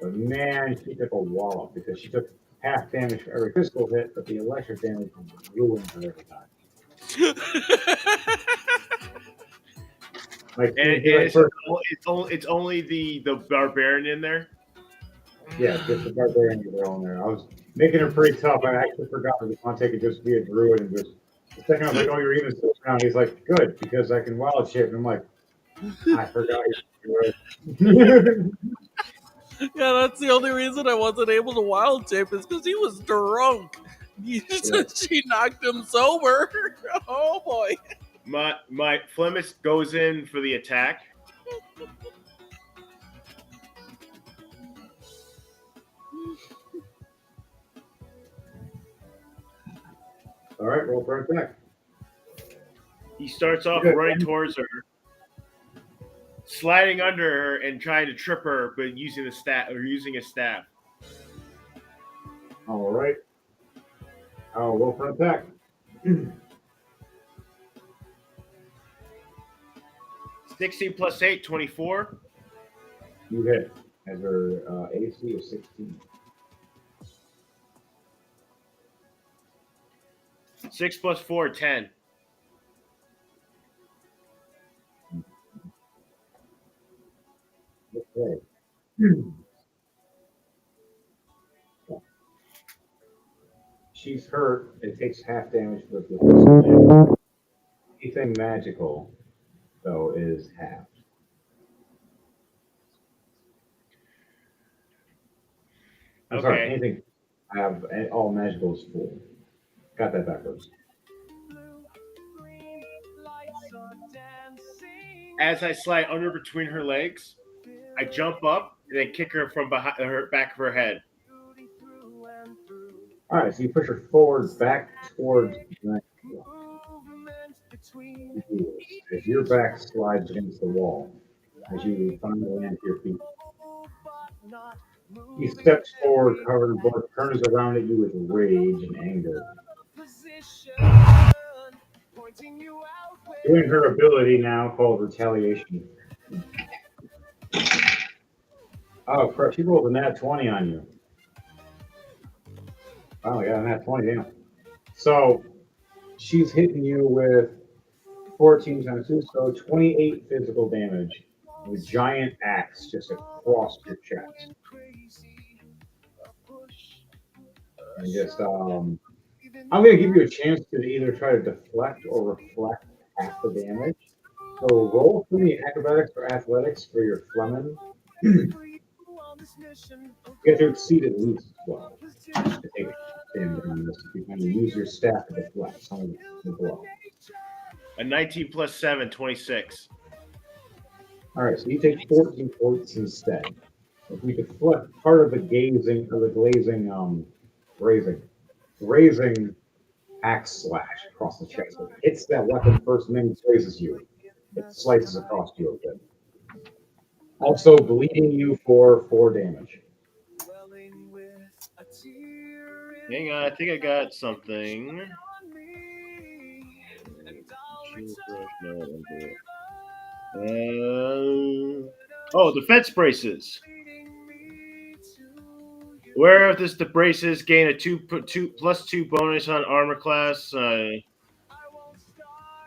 but man, she took a wallop because she took half damage for every physical hit, but the electric damage ruined her every time. Like, And it's only the barbarian in there. yeah, just the barbarian girl in there. I was making her pretty tough. I actually forgot that Devontae could just be a druid and just. The second I was like, "Oh, you're even still around." He's like, "Good, because I can wild shape." And I'm like, "I forgot you're a druid." Yeah, that's the only reason I wasn't able to wild shape is because he was drunk. She knocked him sober. Oh boy. My Flemis goes in for the attack. All right, roll for attack. He starts off Good. running towards her, sliding under her and trying to trip her, but using a staff. All right. I'll roll for attack. 16 plus 8, 24. You hit. As her AC is 16. 6 plus 4, 10. Okay. She's hurt. It takes half damage for the physical damage. Anything magical, though, is half. I'm sorry, Okay. anything have all magical is full. Got that backwards. As I slide under between her legs, I jump up and then kick her from behind her back of her head. All right, so you push her forward, back towards the as your back slides against the wall, as you finally land to your feet. He steps forward, covered in blood, turns around at you with rage and anger. Doing her ability now called Retaliation. Oh, crap. She rolled a nat 20 on you. Oh, I got a nat 20, damn. So she's hitting you with 14 times 2, so 28 physical damage with a giant axe just across your chest. And just, I'm going to give you a chance to either try to deflect or reflect half the damage. So roll for the acrobatics or athletics for your Fleming. You have to exceed at least 12 to take damage on this. If you kind of use your staff to deflect some of the blow. A 19 plus 7, 26. All right, so you take 14 points instead. If we deflect part of the glazing grazing axe slash across the chest. It hits that weapon first and then grazes you. It slices across you a bit. Also bleeding you for 4 damage. Hang on, I think I got something. Defense braces. Wearer of this, the braces gain a 2+2 bonus on armor class.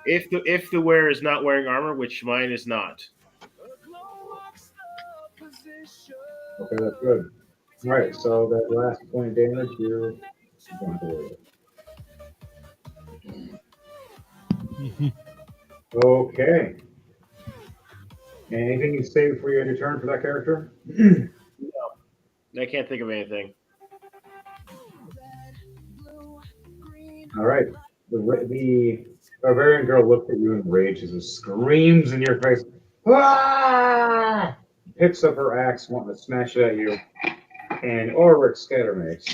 If the wearer is not wearing armor, which mine is not. Okay, that's good. All right, so that last point of damage, you're going to worry. Okay. Anything you say before you end your turn for that character? I can't think of anything. All right. The barbarian girl looks at you in rage as it screams in your face. Ah! Picks up her axe, wanting to smash it at you. And Ulrich Scattermates.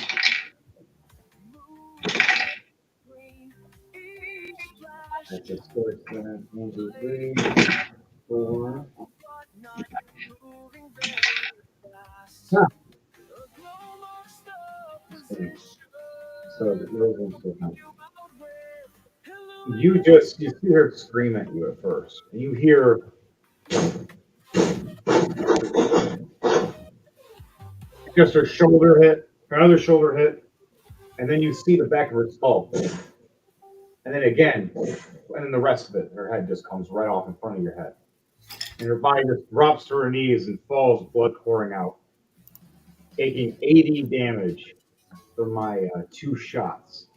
That's a score. 1, 2, 3, 4. Huh. So those ones will count. You see her scream at you at first. You hear just her shoulder hit, another shoulder hit, and then you see the back of her skull. And then again, and then the rest of it, her head just comes right off in front of your head. And her body just drops to her knees and falls, blood pouring out, taking 80 damage from my 2 shots.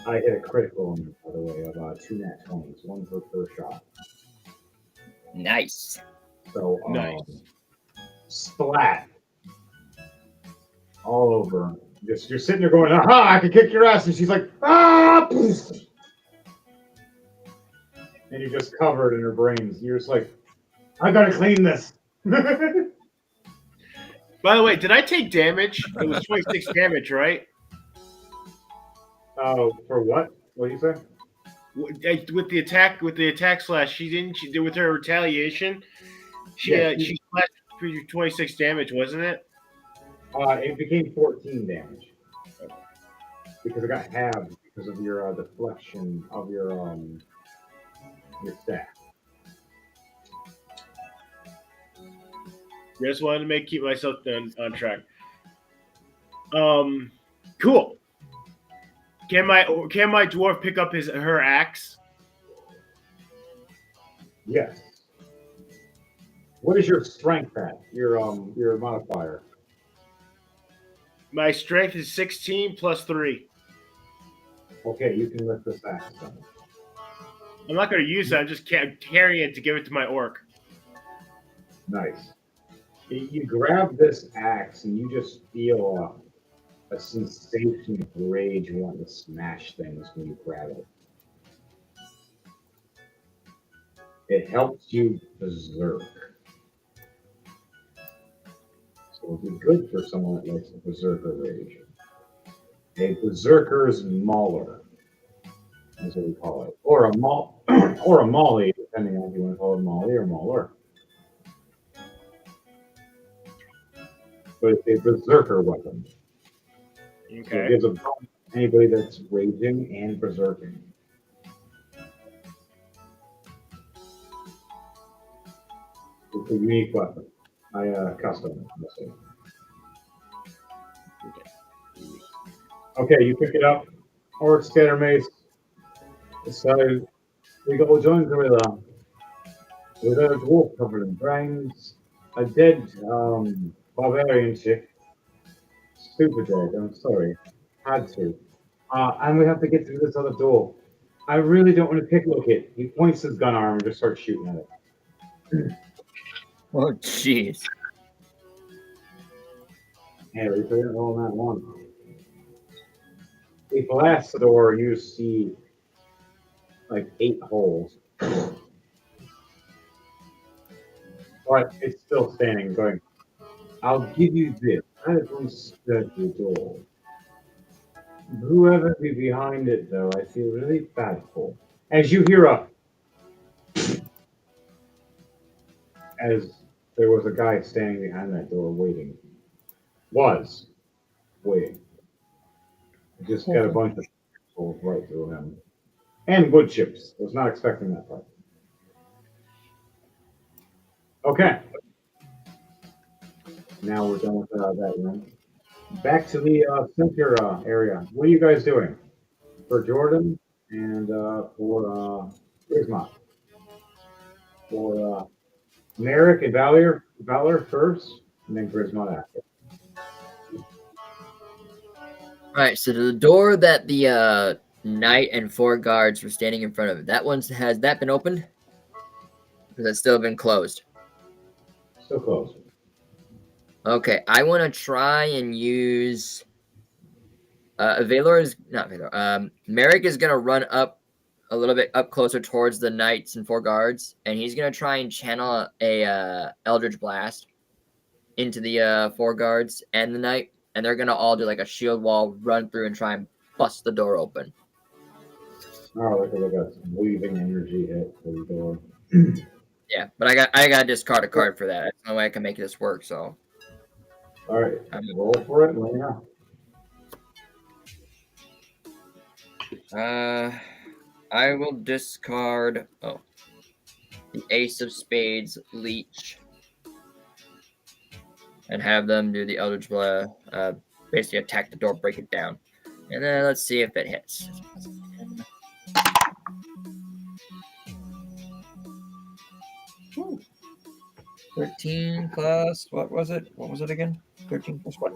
I hit a critical on her, by the way, of 2 nat 20s, 1 per shot. Nice. So, Nice. Splat. All over. You're sitting there going, aha, I can kick your ass. And she's like, ah! And you're just covered in her brains. You're just like, I gotta clean this. By the way, did I take damage? It was 26 damage, right? For what? What did you say? With the attack slash, she did with her retaliation. She slashed for 26 damage, wasn't it? It became 14 damage because it got halved because of your deflection of your staff. Just wanted to keep myself on track. Cool. Can my dwarf pick up her axe? Yes. What is your strength at? Your modifier. My strength is 16 plus 3. Okay, you can lift this axe. I'm not going to use it. I'm just carrying it to give it to my orc. Nice. You grab this axe and you just feel a sensation of rage wanting to smash things when you grab it. It helps you berserk. So it'd be good for someone that likes a berserker rage. A berserker's mauler is what we call it. Or a molly, depending on if you want to call it molly or mauler. But it's a berserker weapon. Okay. So it gives a bonus to anybody that's raging and berserking. It's a unique weapon. I custom it. Okay, you pick it up. Orc Scatter Mace. So we go join Gorilla with a dwarf covered in brains, a dead barbarian chick. Super dead, I'm sorry. Had to. And we have to get through this other door. I really don't want to picklock it. He points his gun arm and just starts shooting at it. Oh, jeez. Yeah, we put it all in that one. He blasts the door and you see like 8 holes. But it's still standing, going, I'll give you this. I will spread the door. Whoever be behind it, though, I feel really bad for. As you hear as there was a guy standing behind that door waiting. Was waiting. Just got a bunch of holes right through him. And wood chips. Was not expecting that part. Okay. Now we're done with that room. Back to the center area. What are you guys doing? For Jordan and for Grisma. For Merrick and Valor first, and then Grisma after. All right, so the door that the knight and 4 guards were standing in front of, has that been opened? Or has it still been closed? Still closed. Okay, I want to try and use. Valor is not Valor. Merrick is gonna run up a little bit up closer towards the knights and 4 guards, and he's gonna try and channel a Eldritch Blast into the 4 guards and the knight, and they're gonna all do like a shield wall, run through, and try and bust the door open. Oh, like a weaving energy hit for the door. Yeah, but I got to discard a card for that. That's the only way I can make this work. So, All right, roll for it. And let me know. I will discard the Ace of Spades Leech and have them do the Eldritch Blast, basically attack the door, break it down, and then let's see if it hits. Ooh. 13 plus what was it? What was it again? 13 plus what?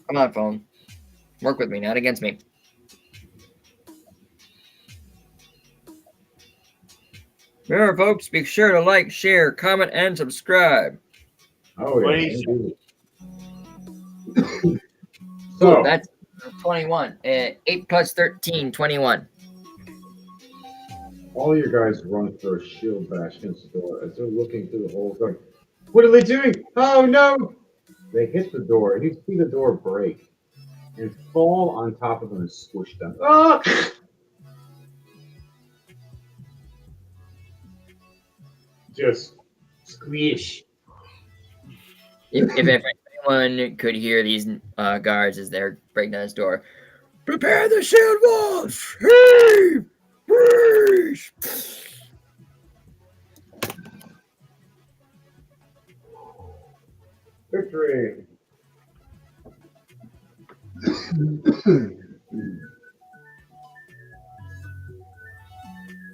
Come on, phone. Work with me, not against me. Remember, folks, be sure to like, share, comment, and subscribe. Oh, What yeah. do Ooh, So, that's 21. 8 plus 13, 21. all you guys run for a shield bash against the door as they're looking through the holes going, what are they doing? Oh, no! They hit the door, and you see the door break and fall on top of them and squish them. Ah! Just squish. If anyone could hear these guards as they're breaking down this door, prepare the shield walls! Heave! Breach! Victory.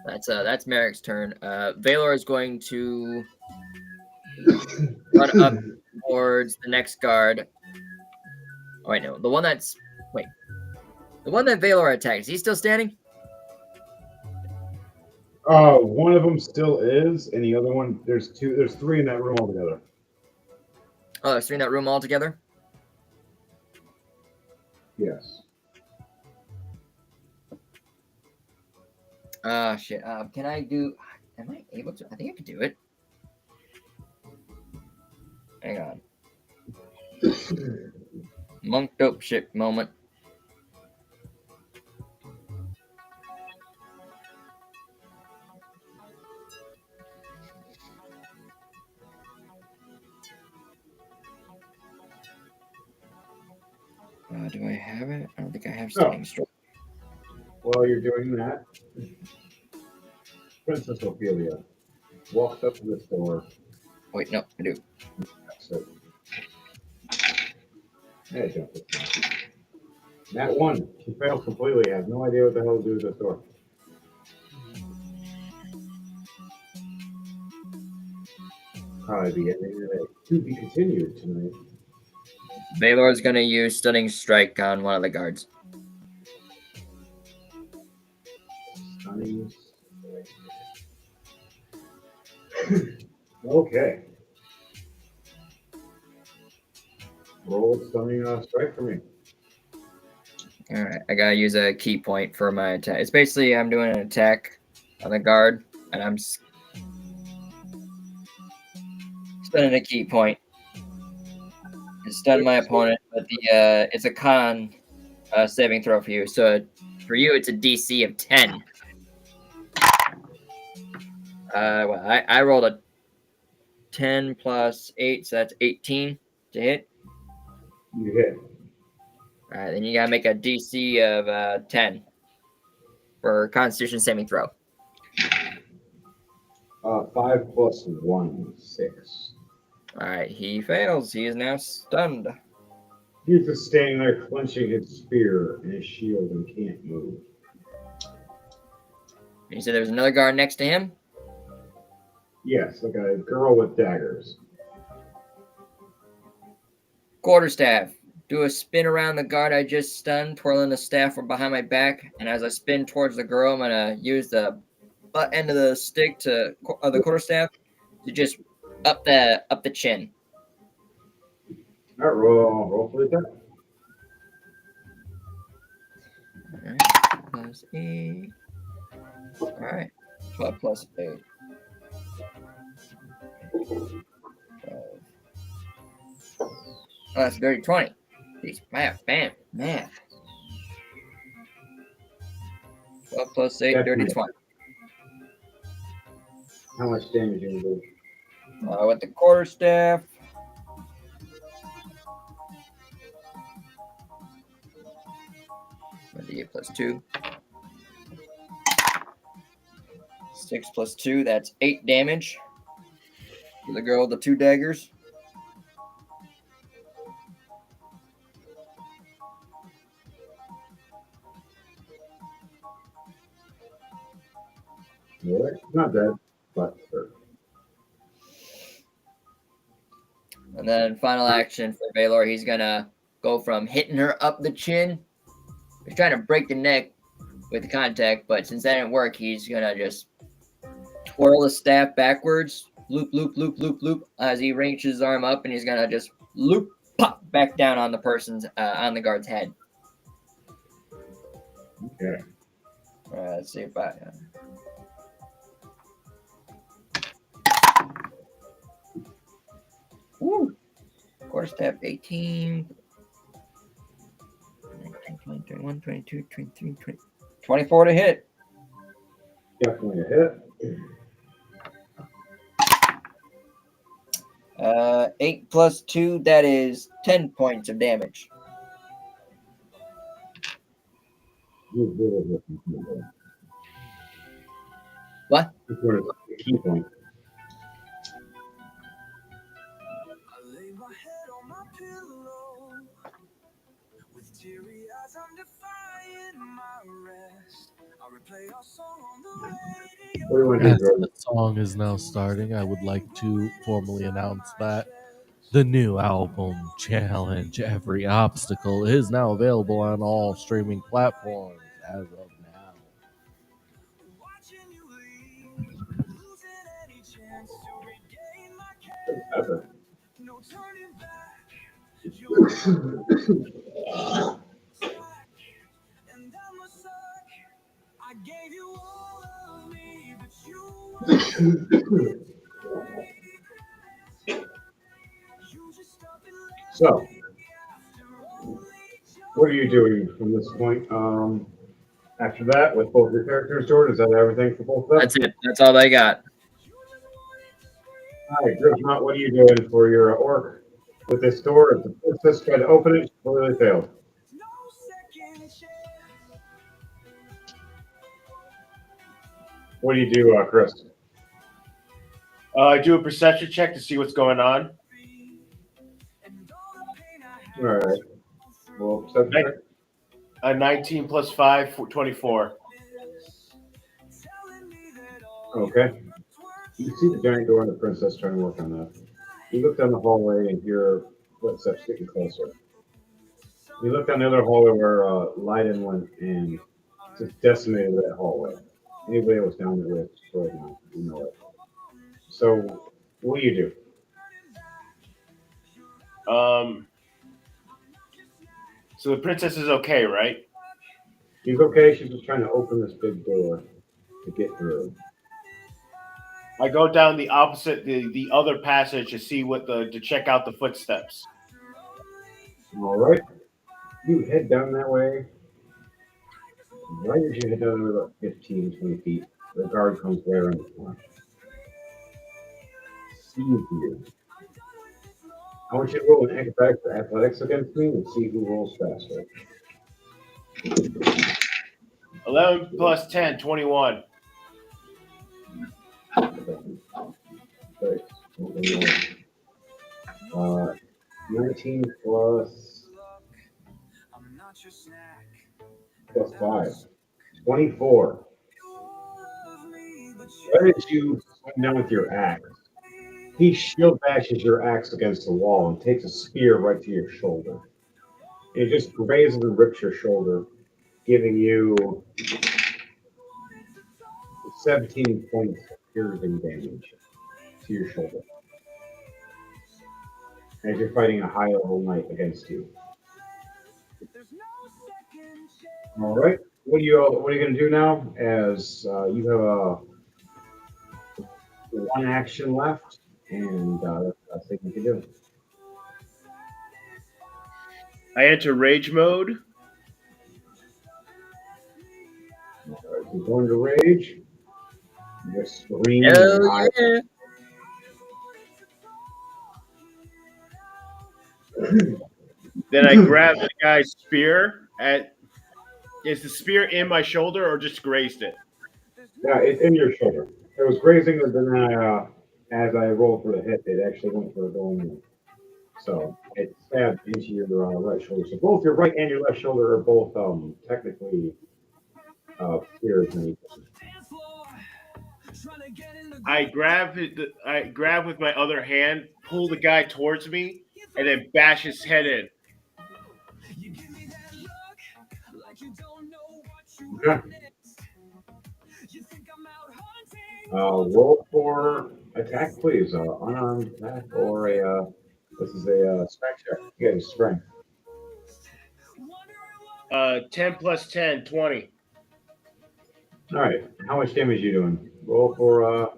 That's Merrick's turn. Valor is going to run up towards the next guard. Oh wait, no, the one that Valor attacked. Is he still standing? One of them still is, and the other one, there's 3 in that room altogether. Oh, there's 3 in that room altogether. Yes. Shit. Can I do? Am I able to? I think I could do it. Hang on. Monk dope shit moment. Do I have it? I don't think I have stunning strike. While you're doing that, Princess Ophelia walks up to this door. Wait, no, I do. So, hey, jump it. That one, she fails completely. Has no idea what the hell to do with this door. Probably be ending it to be continued tonight. Valor is going to use stunning strike on one of the guards. Stunning. Okay. Roll stunning strike for me. All right, I gotta use a key point for my attack. It's basically I'm doing an attack on the guard, and I'm spending a key point. It's stun my opponent, but it's a con saving throw for you. So for you, it's a DC of 10. Well, I rolled a 10 plus 8, so that's 18 to hit. You hit. All right, then you gotta make a DC of 10 for Constitution saving throw. 5 plus 1, 6. All right, he fails. He is now stunned. He's just standing there clenching his spear and his shield and can't move. You said there was another guard next to him? Yes, like a girl with daggers. Quarterstaff. Do a spin around the guard I just stunned, twirling the staff from behind my back. And as I spin towards the girl, I'm gonna use the butt end of the stick of the quarterstaff to just up the chin. All right, roll for the attack. All right, plus 8. All right, 12 plus 8. 12. Oh, that's dirty 20. Jeez, math. 12 plus 8, dirty 20. How much damage you do? With the quarterstaff. D8 plus 2. 6 plus 2, that's 8 damage. To the girl with the 2 daggers. All right, not bad, but And then final action for Valor, he's gonna go from hitting her up the chin. He's trying to break the neck with the contact, but since that didn't work, he's gonna just twirl the staff backwards, loop, as he reaches his arm up, and he's gonna just loop, pop back down on the person's on the guard's head. okay. Let's see if I. Woo! Quarterstaff 18. 19, 20, 21, 22, 23, 20, 24 to hit. Definitely a hit. 8 plus 2, that is 10 points of damage. What? This one is the key point. What do you want to do, As Jordan? the song is now starting, I would like to formally announce that the new album, Challenge Every Obstacle, is now available on all streaming platforms as of now. Ever. So, what are you doing from this point? After that, with both your characters, Jordan, is that everything for both of them? That's it. That's all they got. All right, Grismont, what are you doing for your orc with this door? If the princess tried to open it, she clearly failed. What do you do, Chris? I do a perception check to see what's going on. All right. Well, perception check. 19 plus 5, 24. Okay. You see the giant door and the princess trying to work on that. You look down the hallway and hear footsteps getting closer. You look down the other hallway where Leiden went and just decimated that hallway. Anybody else down there with destroyed now, you know it. So, what do you do? So the princess is okay, right? She's okay. She's just trying to open this big door to get through. I go down the opposite, the other passage to see to check out the footsteps. All right. You head down that way. Right as you head down there about 15, 20 feet, the guard comes there in the front. you. I want you to roll an athletics against me and see who rolls faster. 11 plus 10, 21. Okay. 19 plus 5. 24. Right as you swing down with your axe, he shield bashes your axe against the wall and takes a spear right to your shoulder. It just grazes and rips your shoulder, giving you 17 points of piercing damage to your shoulder. As you're fighting a high level knight against you. All right. What are you going to do now? As you have one action left, and that's what you can do. I enter rage mode. All right, you're going to rage. You scream. Hell yeah. Then I grab the guy's spear. Is the spear in my shoulder or just grazed it? Yeah, it's in your shoulder. It was grazing, but then as I rolled for the hit, it actually went for a going. So it stabbed into your right shoulder. So both your right and your left shoulder are both technically spears. I grab with my other hand, pull the guy towards me, and then bash his head in. Yeah. Roll for attack, please. Unarmed attack or this is a strength check. You get a strength. 10 plus 10, 20. All right. How much damage are you doing? Roll for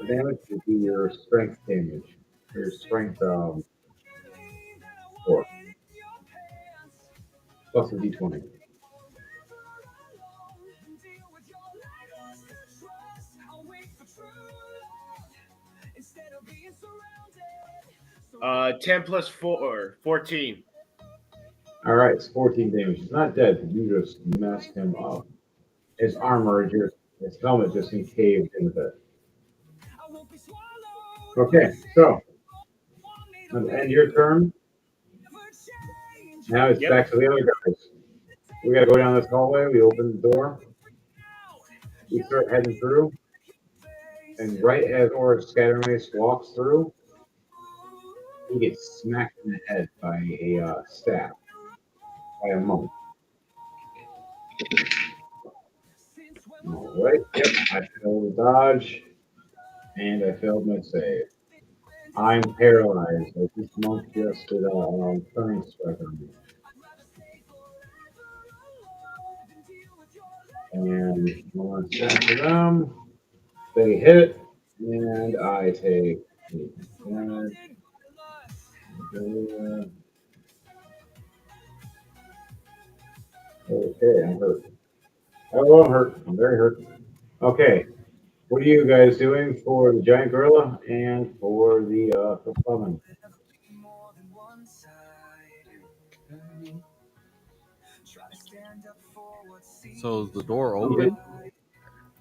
damage to do your strength damage. Your strength 4 plus a d20. Uh, 10 plus 4, 14. All right, it's 14 damage. He's not dead. You just messed him up. His armor, his helmet just encaved in with it. Okay, so at the end of your turn. Now it's back to the other guys. We gotta go down this hallway. We open the door. We start heading through. And right as Oryx Scattermace walks through, he gets smacked in the head by a staff, by a monk. All right, yep, I failed the dodge, and I failed my save. I'm paralyzed. Like this monk just did a turning strike on me. And one shot to them. They hit, and I take 8 damage. Okay, I'm hurt. Oh, I'm hurt. I'm very hurt. Okay, what are you guys doing for the giant gorilla and for the plummet? So is the door open?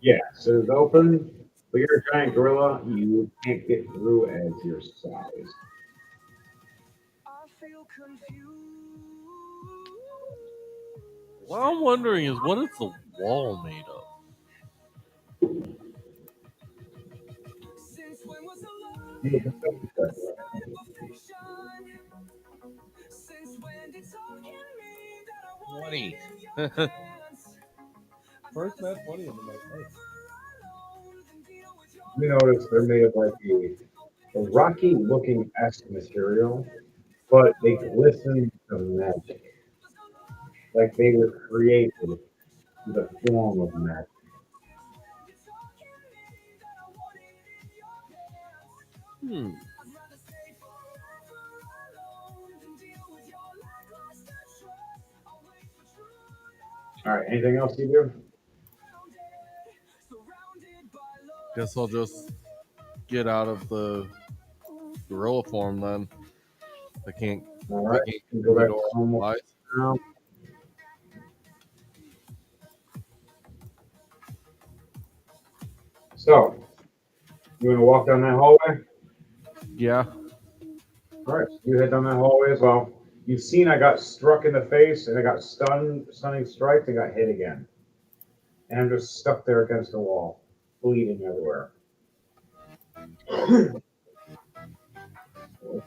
Yeah, so it's open. But you're a giant gorilla, you can't get through as your size. What I'm wondering is, what is the wall made of? Funny. First net 20 in the night. You notice they're made of like a rocky looking esque material, but they glisten to magic. Like they were created in the form of magic. All right, anything else you do? Guess I'll just get out of the gorilla form then. I can't. All I right, can't you go the back door to normal otherwise. now. So, you want to walk down that hallway? Yeah. All right, you head down that hallway as well. You've seen I got struck in the face, and I got stunning strikes, and got hit again. And I'm just stuck there against the wall, bleeding everywhere.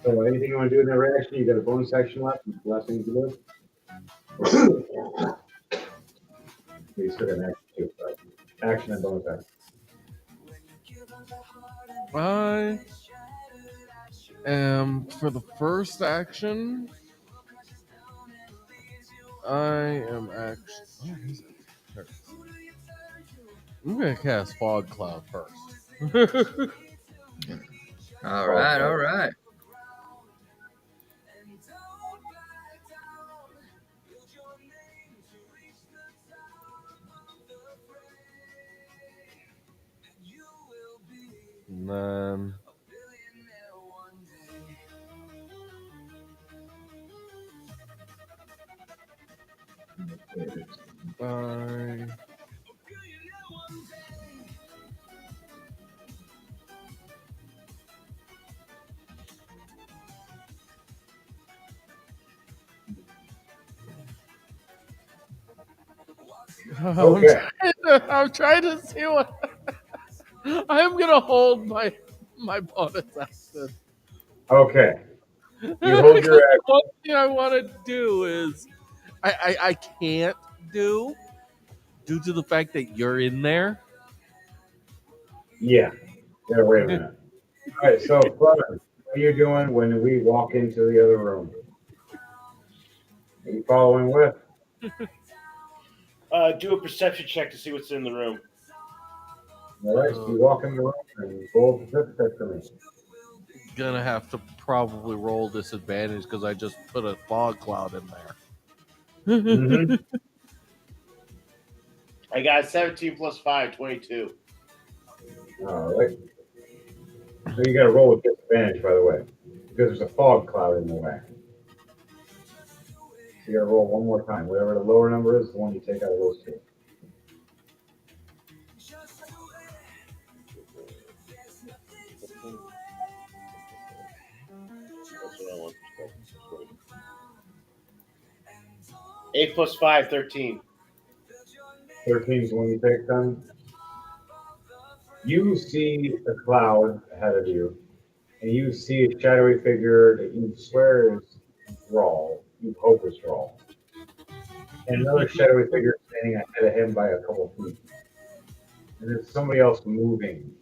So, anything you want to do in that reaction? You got a bonus action left. Last thing to do. You still got an action too. Right? Action and bonus action. I am for the first action. I am actually. Where is it? There it is. I'm gonna cast Fog Cloud first. All right, all right. And then I Okay. I'm trying to see what I'm gonna hold my bonus action. Okay. You hold your action. One thing I want to do is I can't do due to the fact that you're in there. Yeah. Yeah. Wait a minute. All right. So, Clement, what are you doing when we walk into the other room? Are you following with? Do a perception check to see what's in the room. All right. So you walk in the room and roll the check for me. Gonna have to probably roll disadvantage because I just put a fog cloud in there. Mm-hmm. I got 17 plus 5, 22. All right. So you got to roll with disadvantage, by the way, because there's a fog cloud in the way. So you got to roll one more time. Whatever the lower number is, the one you take out of those two. That's what I want. 8 plus 5, 13. 13 is the one you take then. You see a cloud ahead of you, and you see a shadowy figure that you swear is Thrall. You hope is Thrall. And another shadowy figure standing ahead of him by a couple feet. And there's somebody else moving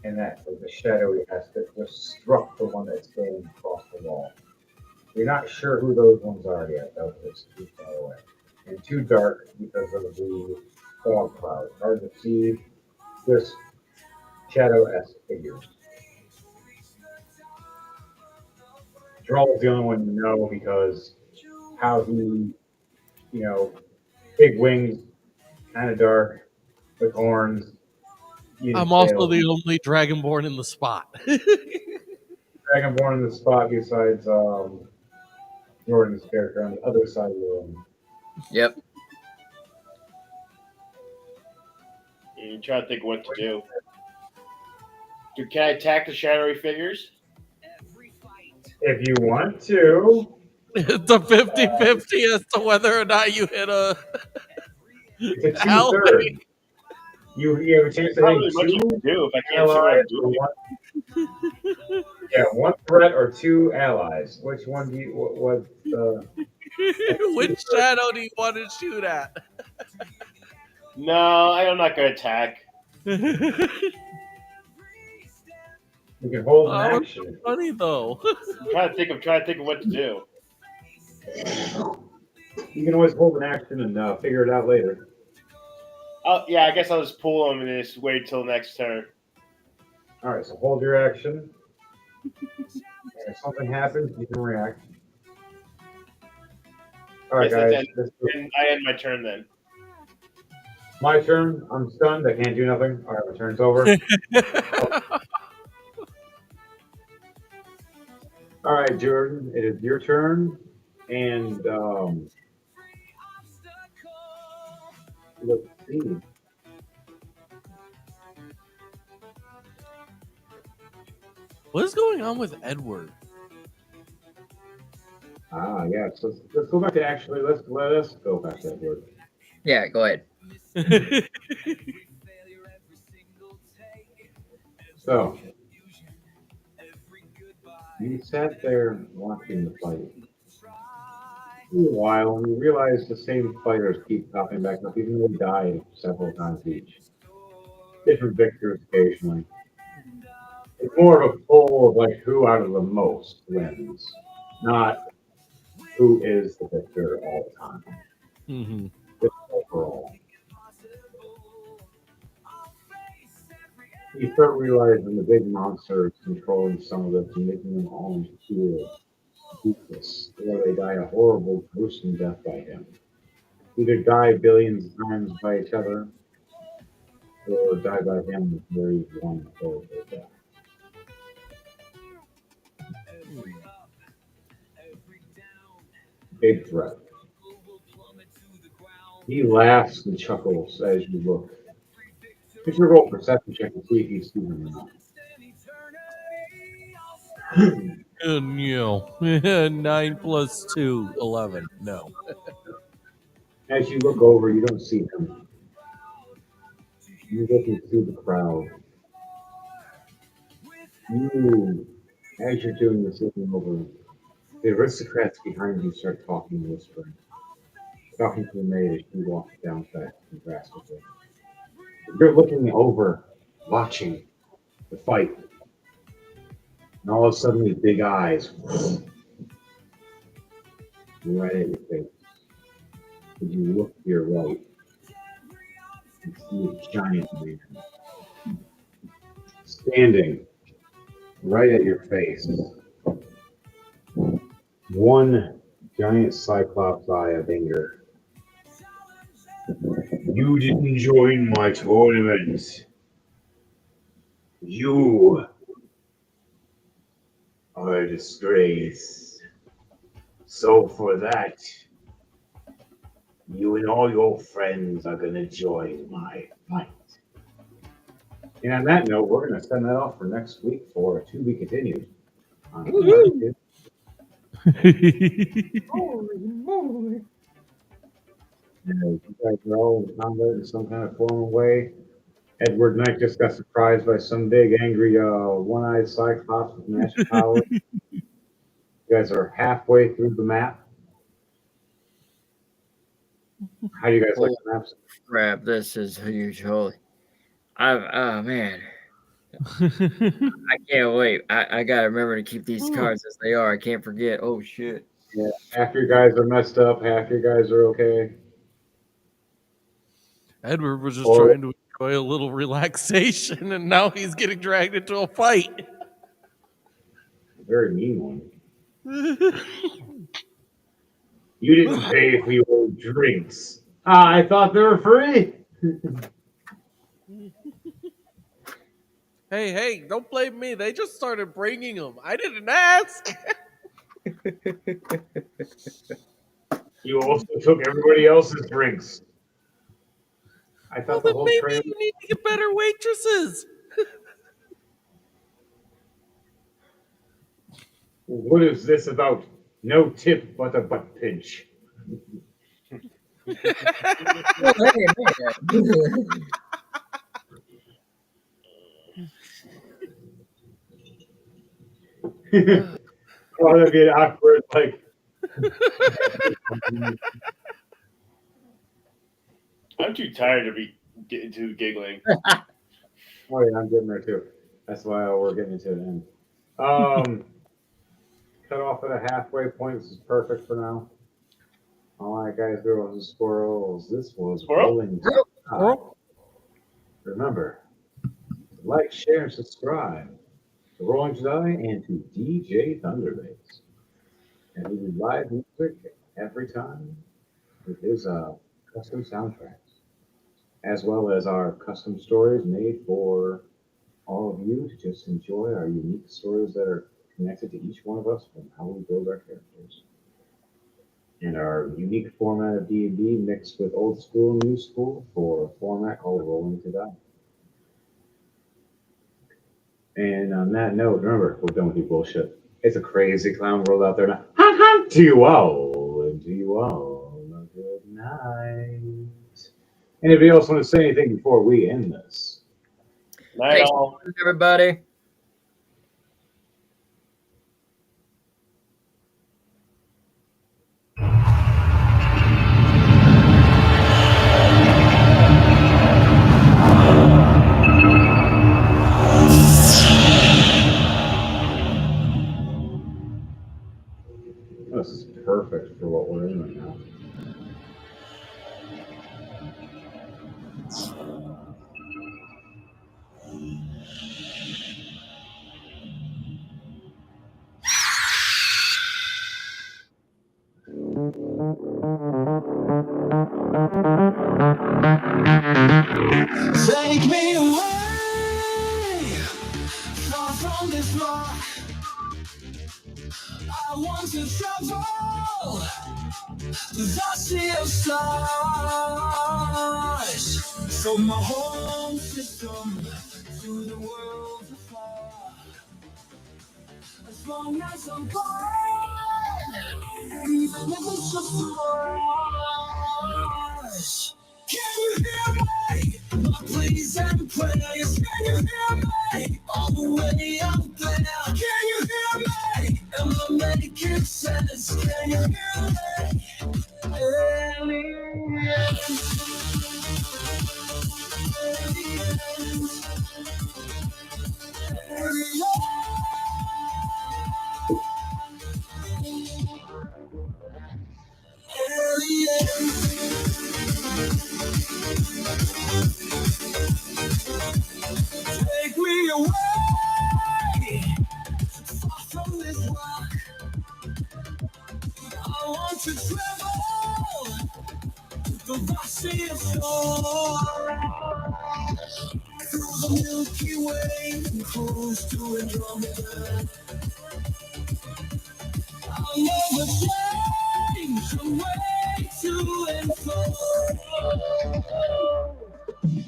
in that, like the shadowy aspect, just struck the one that's standing across the wall. You're not sure who those ones are yet, though, it's too far away. And too dark because of the fog cloud. Hard to see this shadow-esque figure. Droll's the only one you know because how he, big wings, kind of dark, with horns. I'm also the only dragonborn in the spot. Dragonborn in the spot besides Jordan's character on the other side of the room. Yep. I'm trying to think what to do. Can I attack the shadowy figures? If you want to. It's a 50-50 as to whether or not you hit a It's a ally. 2/3. You have a chance to Not really hit much you two can do if I can't see what I'm allies doing. or one threat or two allies. Which one do you? What Which shadow do you want to shoot at? No, I'm not going to attack. you can hold an Oh, action. it's funny though. I'm trying to think of what to do. You can always hold an action and figure it out later. Oh, yeah, I guess I'll just pull them and just wait till next turn. All right, so hold your action. And if something happens, you can react. All right, Yes, guys. and I end my turn then. My turn. I'm stunned. I can't do nothing. All right, my turn's over. All right, Jordan, it is your turn, and let's see. What is going on with Edward? Yes. Let's go back to let us go back to that word. Yeah, go ahead. So you sat there watching the fight for a while, and you realize the same fighters keep popping back up, even though they died several times each. Different victors occasionally. It's more of a poll of like who out of the most wins, not who is the victor all the time. Mhm. Just overall. You start realizing the big monster is controlling some of this and making them all feel useless, or they die a horrible, gruesome death by him. Either die billions of times by each other, or die by him with very one horrible death. Big threat. He laughs and chuckles as you look. Make your roll perception check to see if you see him or not. No. 9 plus 2, 11. No. As you look over, you don't see him. You look into the crowd. You, as you're doing this, looking over, the aristocrats behind you start talking and whispering. Talking to the maid as she walks down fast and drastically. You're looking over, watching the fight, and all of a sudden, these big eyes right at your face. As you look to your right, you see a giant man standing right at your face. One giant cyclops eye of anger. You didn't join my tournament. You are a disgrace. So for that, you and all your friends are gonna join my fight. And on that note, we're gonna send that off for next week for a to be continued. Woohoo! You guys are all in combat in some kind of formal way. Edward Knight just got surprised by some big, angry, one-eyed cyclops with magic power. You guys are halfway through the map. How do you guys like the maps? Crap, this is huge. Holy. Oh, man. I can't wait. I gotta remember to keep these cards as they are. I can't forget. Oh, shit. Yeah, half your guys are messed up, half your guys are okay. Edward was just Or trying to enjoy a little relaxation, and now he's getting dragged into a fight. a very mean one. You didn't pay for your drinks. I thought they were free. Hey, don't blame me. They just started bringing them. I didn't ask. You also took everybody else's drinks. I Well, thought the then whole maybe train. you need to get better waitresses. What is this about? No tip but a butt pinch. Oh, hey, man. Oh, that'd be an awkward, like. I'm too tired to be getting to giggling. Oh yeah, I'm getting there too. That's why we're getting to the end. Cut off at a halfway point. This is perfect for now. All right, guys, girls, and squirrels. This was Squirrel? Rolling Tide. Remember, like, share, and subscribe to Rolling Tide and to DJ Thunderbase. And we do live music every time with his custom soundtracks, as well as our custom stories made for all of you to just enjoy our unique stories that are connected to each one of us from how we build our characters. And our unique format of D&D mixed with old school and new school for a format called Rolling to Die. And on that note, remember, we're done with your bullshit. It's a crazy clown world out there now. To you all, and to you all, a good night. Anybody else want to say anything before we end this? Night Thanks, all. everybody. This is perfect for what we're in right now. Take me away far from this rock. I want to travel the sea of stars from my home system to the world afar. As long as I'm gone, even if it's just a rush. Can you hear me? My pleas and prayers. Can you hear me? All the way out there. Can you hear me? Am I making sense? Can you hear me? Aliens. Take me away far from this rock. I want to travel the vast of stars through the Milky Way and cruise to Andromeda. I'll never change the way to and fro.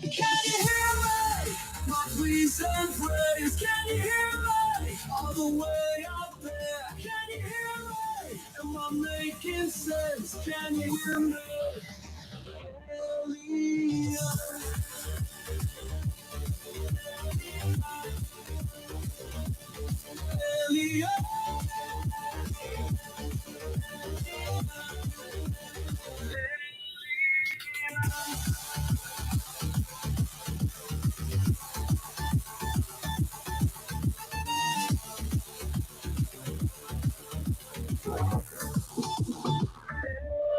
Can you hear me? My pleas and prayers. Can you hear me? All the way out there. Can you hear me? Am I making sense? Can you hear me? Alien. Alien.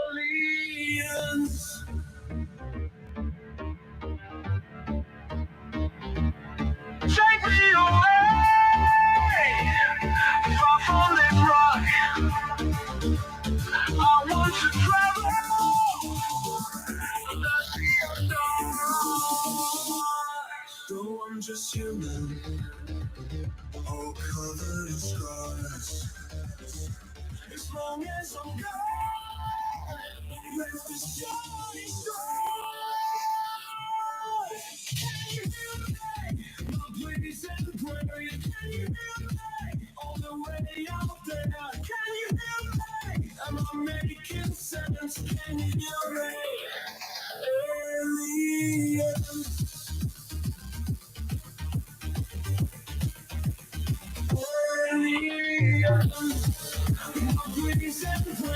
Aliens. Take me away far from this rock. I want to travel the sea of stars. Though I'm just human, all covered in scars. As long as I'm gone, let this journey start. Can you hear me? My pleas and prayers. Can you hear me? All the way out there. Can you hear me? Am I making sense? Can you hear me? Aliens. Aliens. My pleas and prayers.